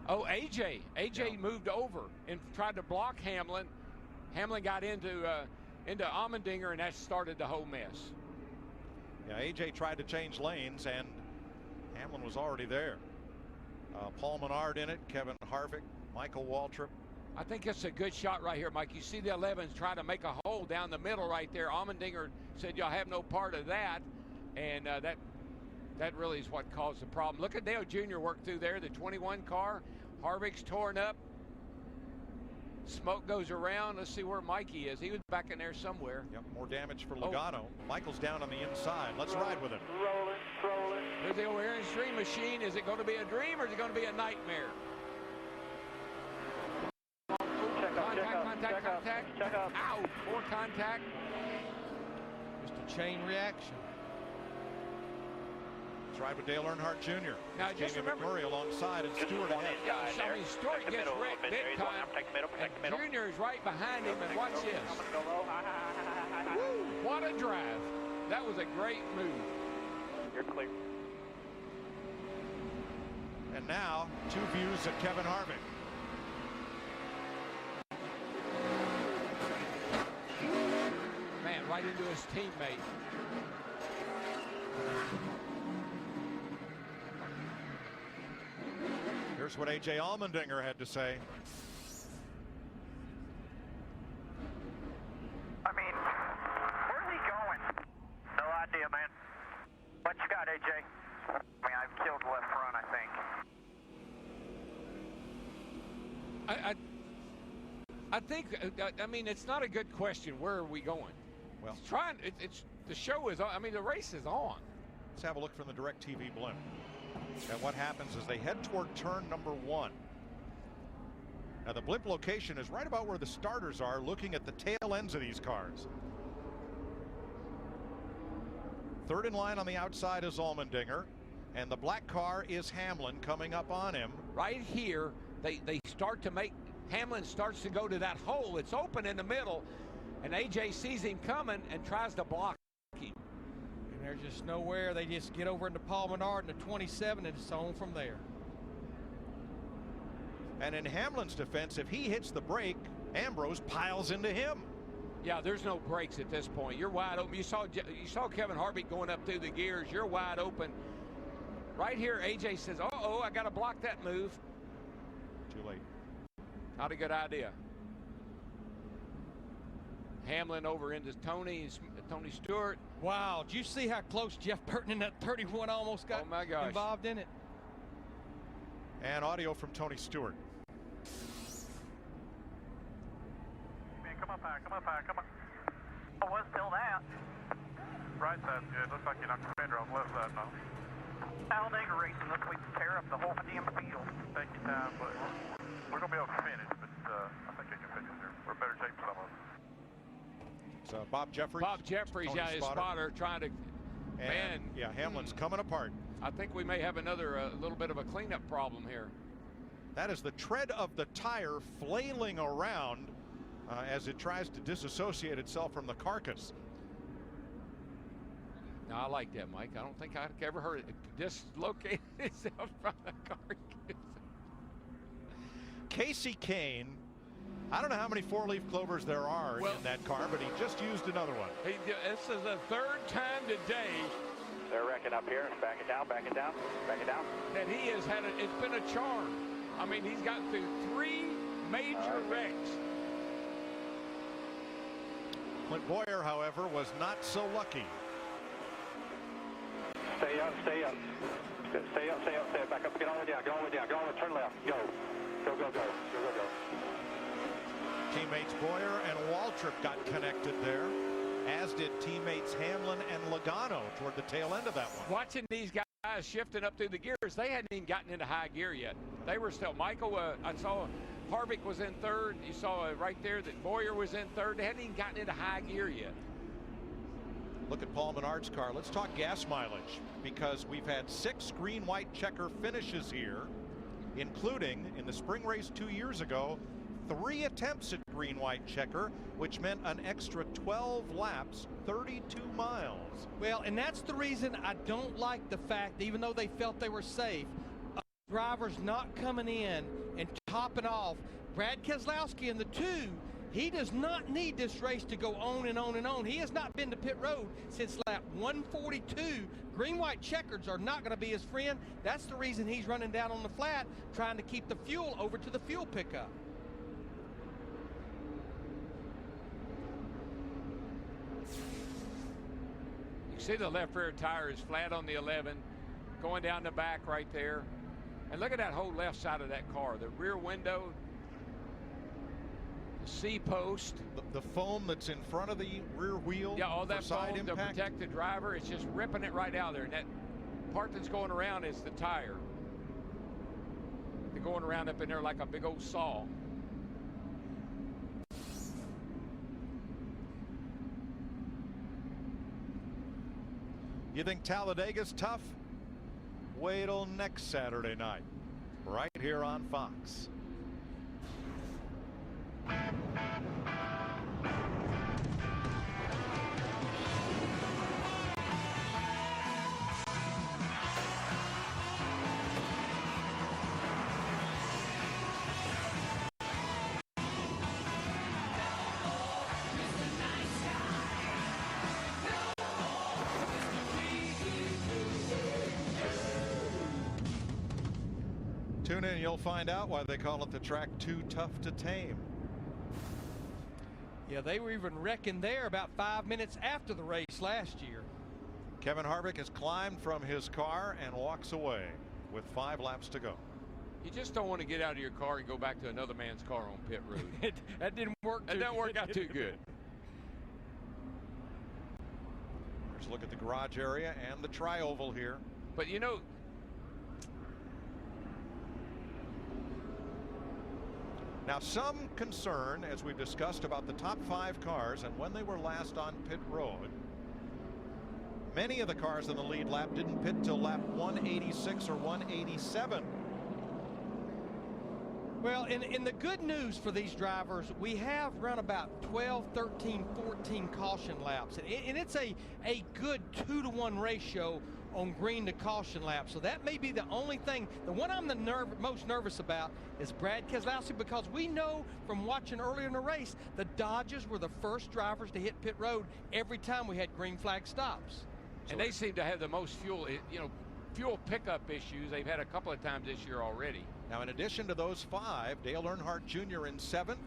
Oh, AJ moved over and tried to block Hamlin. Hamlin got into Allmendinger, and that started the whole mess. Yeah, AJ tried to change lanes, and Hamlin was already there. Paul Menard in it, Kevin Harvick, Michael Waltrip. I think it's a good shot right here, Mike. You see the 11s try to make a hole down the middle right there. Allmendinger said, y'all have no part of that, and that really is what caused the problem. Look at Dale Jr. work through there, the 21 car. Harvick's torn up. Smoke goes around. Let's see where Mikey is. He was back in there somewhere. Yep, more damage for Logano. Michael's down on the inside. Let's ride with him. Rolling. There's the old Airstream machine. Is it going to be a dream or is it going to be a nightmare? Contact. Ow, more contact. Just a chain reaction. Let's ride with Dale Earnhardt Jr. Now, just Jamie remember, McMurray alongside and Stewart ahead. Yeah, I mean, Stewart gets wrecked big time, and Junior is right behind him, and watch this. Woo, what a drive. That was a great move. You're clear. And now, two views of Kevin Harvick. Man, right into his teammate. Here's what A.J. Allmendinger had to say. I mean, where's he going? No idea, man. What you got, AJ? I mean, I've killed left front, I think. I think, I mean, it's not a good question. Where are we going? Well, the show is on. I mean, the race is on. Let's have a look from the DirecTV blimp. And what happens is they head toward turn number 1. Now the blimp location is right about where the starters are, looking at the tail ends of these cars. Third in line on the outside is Allmendinger, and the black car is Hamlin coming up on him. Right here, they start to make, Hamlin starts to go to that hole. It's open in the middle, and AJ sees him coming and tries to block him. And there's just nowhere. They just get over into Paul Menard in the 27 and it's on from there. And in Hamlin's defense, if he hits the brake, Ambrose piles into him. Yeah, there's no brakes at this point. You're wide open. You saw Kevin Harvick going up through the gears. You're wide open. Right here, AJ says, uh-oh, I got to block that move. Too late. Not a good idea. Hamlin over into Tony Stewart. Wow, did you see how close Jeff Burton in that 31 almost got involved in it? And audio from Tony Stewart. Man, come up high. Oh, what's still that? Right side's good. Looks like you knocked the fender off left side now. Talledega racing this week to tear up the whole damn field. Take your time, but we're going to be able to finish, but I think we can finish here. We're in better shape than some of us. So Bob Jeffries. Bob Jeffries, Tony his spotter trying to, man. Yeah, Hamlin's coming apart. I think we may have another little bit of a cleanup problem here. That is the tread of the tire flailing around as it tries to disassociate itself from the carcass. No, I like that, Mike. I don't think I've ever heard it dislocate itself from the carcass. Casey Kane, I don't know how many four-leaf clovers there are in that car, but he just used another one. This is the third time today. They're wrecking up here. Back it down. That he has had it's been a charm. I mean, he's gotten through 3 major wrecks. Clint Boyer, however, was not so lucky. Stay up. Back up. Get all the way down. Turn left. Go. Teammates Boyer and Waltrip got connected there, as did teammates Hamlin and Logano toward the tail end of that one. Watching these guys shifting up through the gears, they hadn't even gotten into high gear yet. They were still, Michael, I saw Harvick was in third. You saw right there that Boyer was in third. They hadn't even gotten into high gear yet. Look at Paul Menard's car. Let's talk gas mileage, because we've had 6 green-white checker finishes here, including in the spring race 2 years ago, 3 attempts at green-white checker, which meant an extra 12 laps, 32 miles. Well, and that's the reason I don't like the fact, even though they felt they were safe, drivers not coming in and topping off. Brad Keselowski in the 2, he does not need this race to go on and on and on. He has not been to pit road since lap 142. Green-white checkers are not going to be his friend. That's the reason he's running down on the flat, trying to keep the fuel over to the fuel pickup. You see the left rear tire is flat on the 11, going down the back right there. And look at that whole left side of that car. The rear window, the C-post. The foam that's in front of the rear wheel. Yeah, all that side foam impact. to protect the driver. It's just ripping it right out there. And that part that's going around is the tire. They're going around up in there like a big old saw. You think Talladega's tough? Wait till next Saturday night, right here on Fox. Tune in, you'll find out why they call it the track too tough to tame. Yeah, they were even wrecking there about 5 minutes after the race last year. Kevin Harvick has climbed from his car and walks away with 5 laps to go. You just don't want to get out of your car and go back to another man's car on pit road. That didn't work. That didn't work out too good. Let's look at the garage area and the tri-oval here. But you know, now some concern, as we've discussed, about the top 5 cars and when they were last on pit road. Many of the cars in the lead lap didn't pit till lap 186 or 187. Well, in the good news for these drivers, we have run about 12, 13, 14 caution laps. And it's a good 2-to-1 ratio on green to caution laps. So that may be the only thing. The one I'm the most nervous about is Brad Keselowski, because we know from watching earlier in the race, the Dodgers were the first drivers to hit pit road every time we had green flag stops. And they seem to have the most fuel, fuel pickup issues they've had a couple of times this year already. Now, in addition to those 5, Dale Earnhardt Jr. in 7th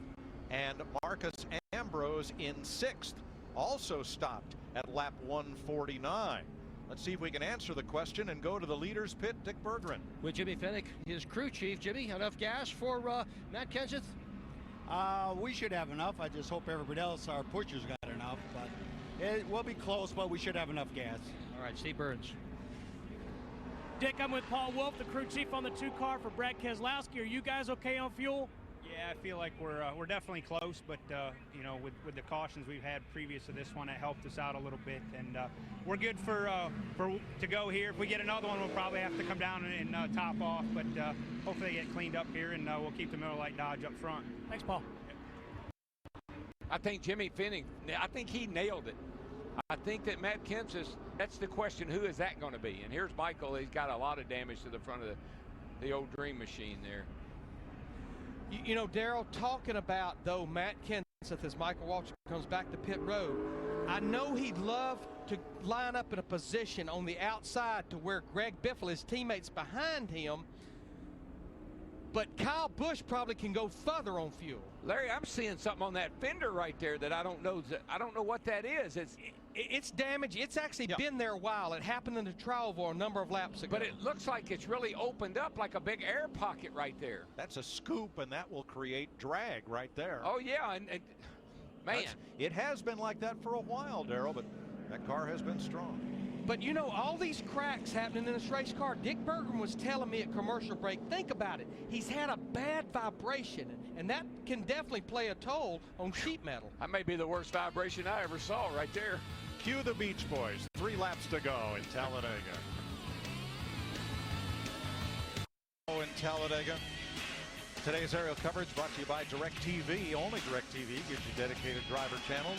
and Marcus Ambrose in 6th also stopped at lap 149. Let's see if we can answer the question and go to the leaders pit. Dick Berggren. With Jimmy Fennick, his crew chief. Jimmy, enough gas for Matt Kenseth? We should have enough. I just hope everybody else, our pushers, got enough. But it will be close, but we should have enough gas. All right, Steve Burns. Dick, I'm with Paul Wolf, the crew chief on the 2 car for Brad Keselowski. Are you guys okay on fuel? Yeah, I feel like we're definitely close, but with the cautions we've had previous to this one, it helped us out a little bit, and we're good for to go here. If we get another one, we'll probably have to come down and top off, but hopefully they get cleaned up here, and we'll keep the Miller Lite Dodge up front. Thanks, Paul. I think Jimmy Fennick, I think he nailed it. I think that Matt Kenseth, that's the question, who is that going to be? And here's Michael. He's got a lot of damage to the front of the old Dream machine there. You know, Darrell, talking about, though, Matt Kenseth as Michael Waltrip comes back to pit road, I know he'd love to line up in a position on the outside to where Greg Biffle, his teammates behind him, but Kyle Busch probably can go further on fuel. Larry, I'm seeing something on that fender right there that I don't know what that is. It's damaged. It's actually been there a while. It happened in the Trovo a number of laps ago. But it looks like it's really opened up like a big air pocket right there. That's a scoop, and that will create drag right there. Oh, yeah, and man. It has been like that for a while, Darrell, but that car has been strong. But you know, all these cracks happening in this race car, Dick Bergman was telling me at commercial break, think about it. He's had a bad vibration, and that can definitely play a toll on sheet metal. That may be the worst vibration I ever saw right there. Cue the Beach Boys. 3 laps to go in Talledega. In Talledega. Today's aerial coverage brought to you by DirecTV. Only DirecTV gives you dedicated driver channels,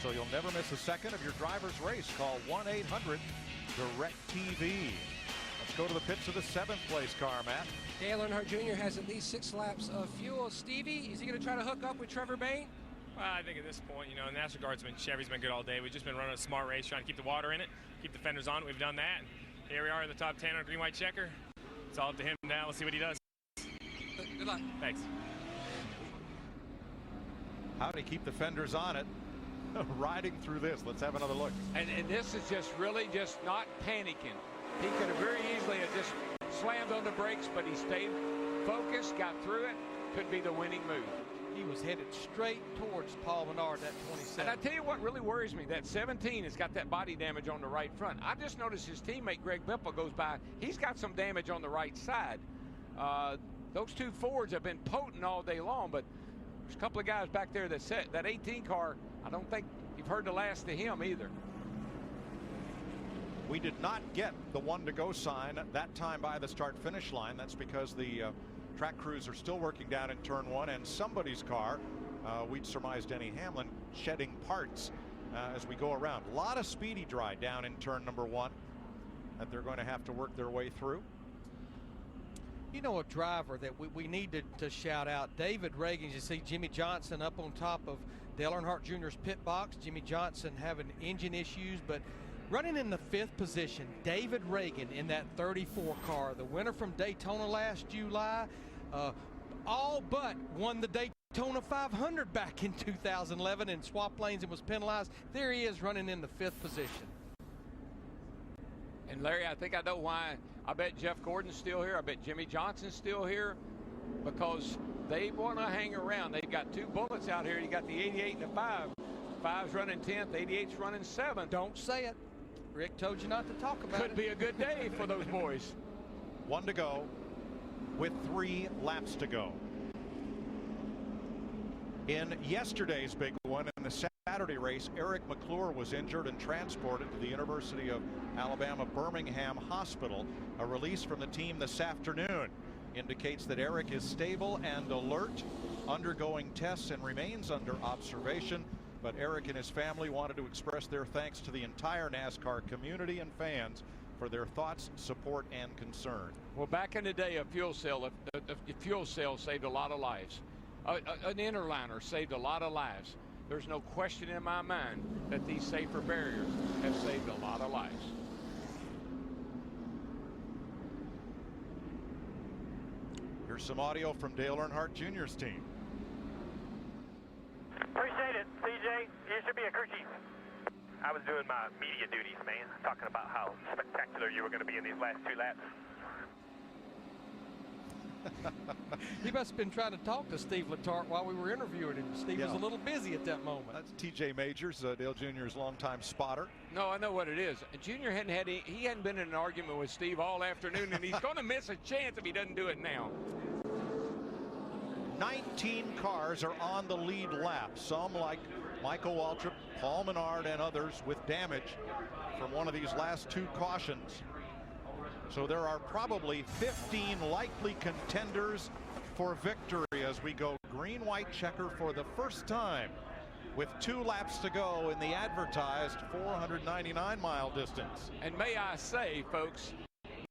so you'll never miss a second of your driver's race. Call 1-800-DirecTV. Let's go to the pits of the 7th place car, Matt. Dale Earnhardt Jr. has at least 6 laps of fuel. Stevie, is he going to try to hook up with Trevor Bayne? Well, I think at this point, you know, Chevy's been good all day. We've just been running a smart race, trying to keep the water in it, keep the fenders on. We've done that. Here we are in the top 10 on a green-white checker. It's all up to him now. Let's see what he does. Good luck. Thanks. How to keep the fenders on it. Riding through this. Let's have another look. And this is just really just not panicking. He could have very easily have just slammed on the brakes, but he stayed focused, got through it. Could be the winning move. He was headed straight towards Paul Menard, that 27. And I tell you what really worries me, that 17 has got that body damage on the right front. I just noticed his teammate Greg Biffle goes by. He's got some damage on the right side. Those 2 Fords have been potent all day long, but there's a couple of guys back there that said that 18 car, I don't think you've heard the last of him either. We did not get the 1 to go sign that time by the start-finish line. That's because the track crews are still working down in turn 1, and somebody's car, we'd surmise Denny Hamlin, shedding parts as we go around. A lot of speedy dry down in turn number 1 that they're going to have to work their way through. You know, a driver that we need to shout out, David Reagan. You see Jimmy Johnson up on top of Dale Earnhardt Jr.'s pit box. Jimmy Johnson having engine issues, but running in the 5th position, David Reagan in that 34 car, the winner from Daytona last July, all but won the Daytona 500 back in 2011 and swapped lanes and was penalized. There he is running in the 5th position. And Larry, I think I know why. I bet Jeff Gordon's still here. I bet Jimmy Johnson's still here because they want to hang around. They've got 2 bullets out here. You got the 88 and the 5. 5's running 10th, 88's running 7th. Don't say it. Rick told you not to talk about it. Could be a good day for those boys. 1 to go with 3 laps to go. In yesterday's big one, in the Saturday race, Eric McClure was injured and transported to the University of Alabama Birmingham Hospital. A release from the team this afternoon indicates that Eric is stable and alert, undergoing tests and remains under observation. But Eric and his family wanted to express their thanks to the entire NASCAR community and fans for their thoughts, support, and concern. Well, back in the day, a fuel cell saved a lot of lives. An interliner saved a lot of lives. There's no question in my mind that these safer barriers have saved a lot of lives. Here's some audio from Dale Earnhardt Jr.'s team. Appreciate it, CJ. You should be a crew chief. I was doing my media duties, man, talking about how spectacular you were going to be in these last 2 laps. He must have been trying to talk to Steve Letarte while we were interviewing him. Steve was a little busy at that moment. That's TJ Majors, Dale Jr.'s longtime spotter. No, I know what it is. Junior he hadn't been in an argument with Steve all afternoon, and he's going to miss a chance if he doesn't do it now. 19 cars are on the lead lap. Some like Michael Waltrip, Paul Menard, and others with damage from one of these last 2 cautions. So there are probably 15 likely contenders for victory as we go green-white checker for the first time with 2 laps to go in the advertised 499-mile distance. And may I say, folks,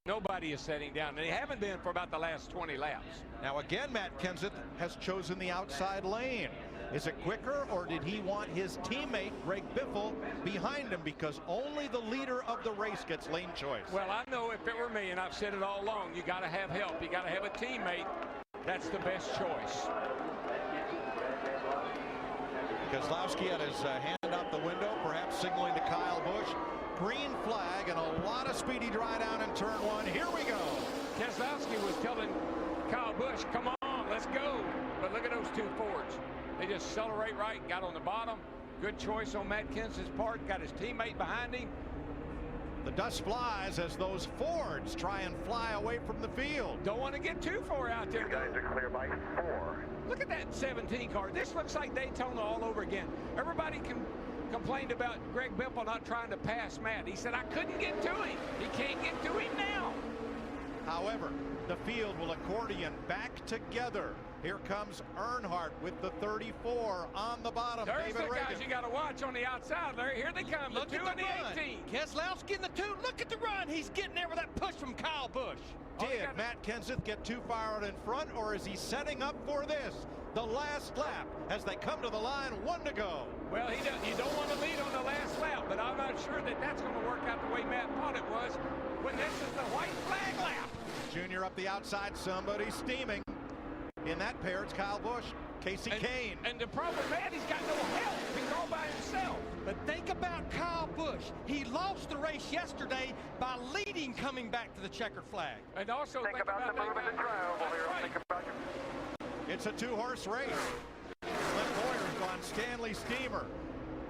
nobody is setting down. They haven't been for about the last 20 laps. Now again, Matt Kenseth has chosen the outside lane. Is it quicker, or did he want his teammate, Greg Biffle, behind him because only the leader of the race gets lane choice? Well, I know if it were me, and I've said it all along, you got to have help. You got to have a teammate. That's the best choice. Keselowski had his hand out the window, perhaps signaling to Kyle Busch. Green flag and a lot of speedy dry down in turn one. Here we go. Keselowski was telling Kyle Busch, come on, let's go. But look at those two Fords. They just accelerate right, got on the bottom. Good choice on Matt Kenseth's part, got his teammate behind him. The dust flies as those Fords try and fly away from the field. Don't want to get too far out there. You guys are clear by 4. Look at that 17 car. This looks like Daytona all over again. Everybody complained about Greg Biffle not trying to pass Matt. He said, I couldn't get to him. He can't get to him now. However, the field will accordion back together. Here comes Earnhardt with the 34 on the bottom. There's David the Reagan. guys you got to watch on the outside there. Here they come. Look the 2 at and the the run. 18. Keselowski in the 2. Look at the run. He's getting there with that push from Kyle Busch. Did Matt Kenseth get too far out in front, or is he setting up for this? The last lap as they come to the line, 1 to go. Well, you don't want to lead on the last lap, but I'm not sure that that's going to work out the way Matt thought it was when this is the white flag lap. Junior up the outside, somebody steaming. In that pair, it's Kyle Busch, Casey Kane. And the problem, Matt, he's got no help. He's all by himself. But think about Kyle Busch. He lost the race yesterday by leading coming back to the checkered flag. And also think about the move in the trial here. Right. Think about your... It's a 2-horse race. Clint Boyer's gone Stanley Steamer.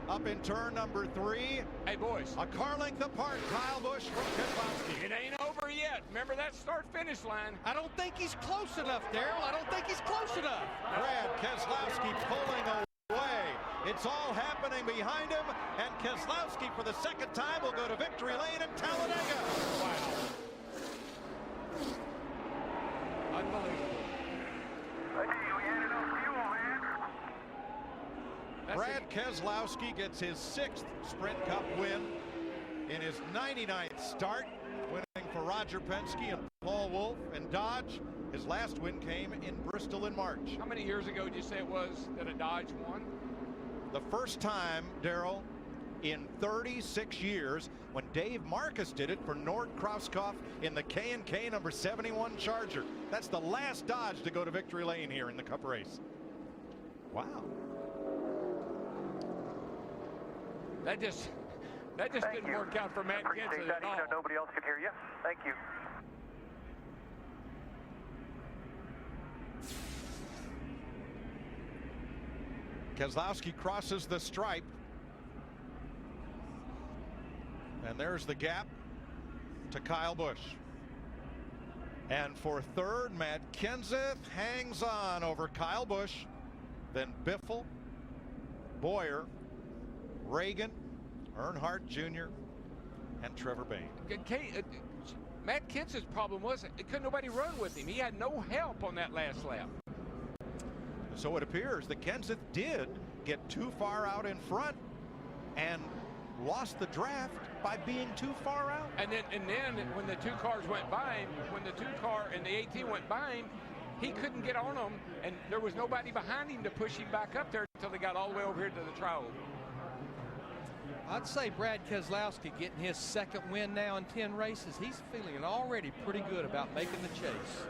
Up in turn number 3. Hey, boys. A car length apart, Kyle Busch from Keselowski. It ain't over yet. Remember that start-finish line. I don't think he's close enough, Darrell. I don't think he's close enough. Brad Keselowski pulling away. It's all happening behind him, and Keselowski for the second time will go to victory lane in Talledega. Wow. Unbelievable. Brad Keselowski gets his 6th Sprint Cup win in his 99th start, winning for Roger Penske and Paul Wolfe and Dodge. His last win came in Bristol in March. How many years ago did you say it was that a Dodge won? The first time, Darrell, in 36 years, when Dave Marcus did it for Nord Krauskopf in the K&K number 71 Charger. That's the last Dodge to go to victory lane here in the Cup race. Wow. That just didn't work out for Matt Kenseth at all. Nobody else can hear you. Thank you. Keselowski crosses the stripe. And there's the gap to Kyle Busch. And for third, Matt Kenseth hangs on over Kyle Busch, then Biffle, Bowyer, Reagan, Earnhardt Jr., and Trevor Bayne. Matt Kenseth's problem was couldn't nobody run with him. He had no help on that last lap. So it appears that Kenseth did get too far out in front and lost the draft by being too far out. And then when the 2 cars went by him, when the 2 car and the 18 went by him, he couldn't get on them, and there was nobody behind him to push him back up there until they got all the way over here to the trial. I'd say Brad Keselowski getting his 2nd win now in 10 races. He's feeling already pretty good about making the chase.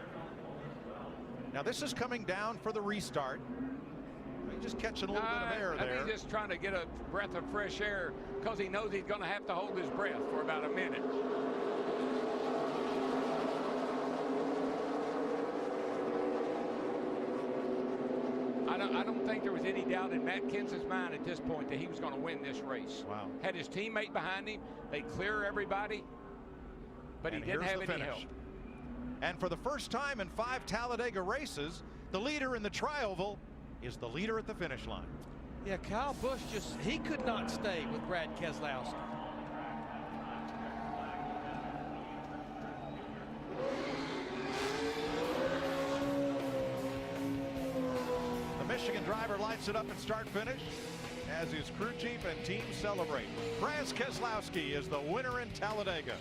Now this is coming down for the restart. He's just catching a little bit of air there. I think he's just trying to get a breath of fresh air because he knows he's going to have to hold his breath for about a minute. I don't think there was any doubt in Matt Kenseth's mind at this point that he was going to win this race. Wow. Had his teammate behind him. They clear everybody, but he didn't have any help. And for the first time in 5 Talledega races, the leader in the Trioval is the leader at the finish line. Yeah, Kyle Busch he could not stay with Brad Keselowski. The Michigan driver lights it up at start-finish as his crew chief and team celebrate. Brad Keselowski is the winner in Talledega.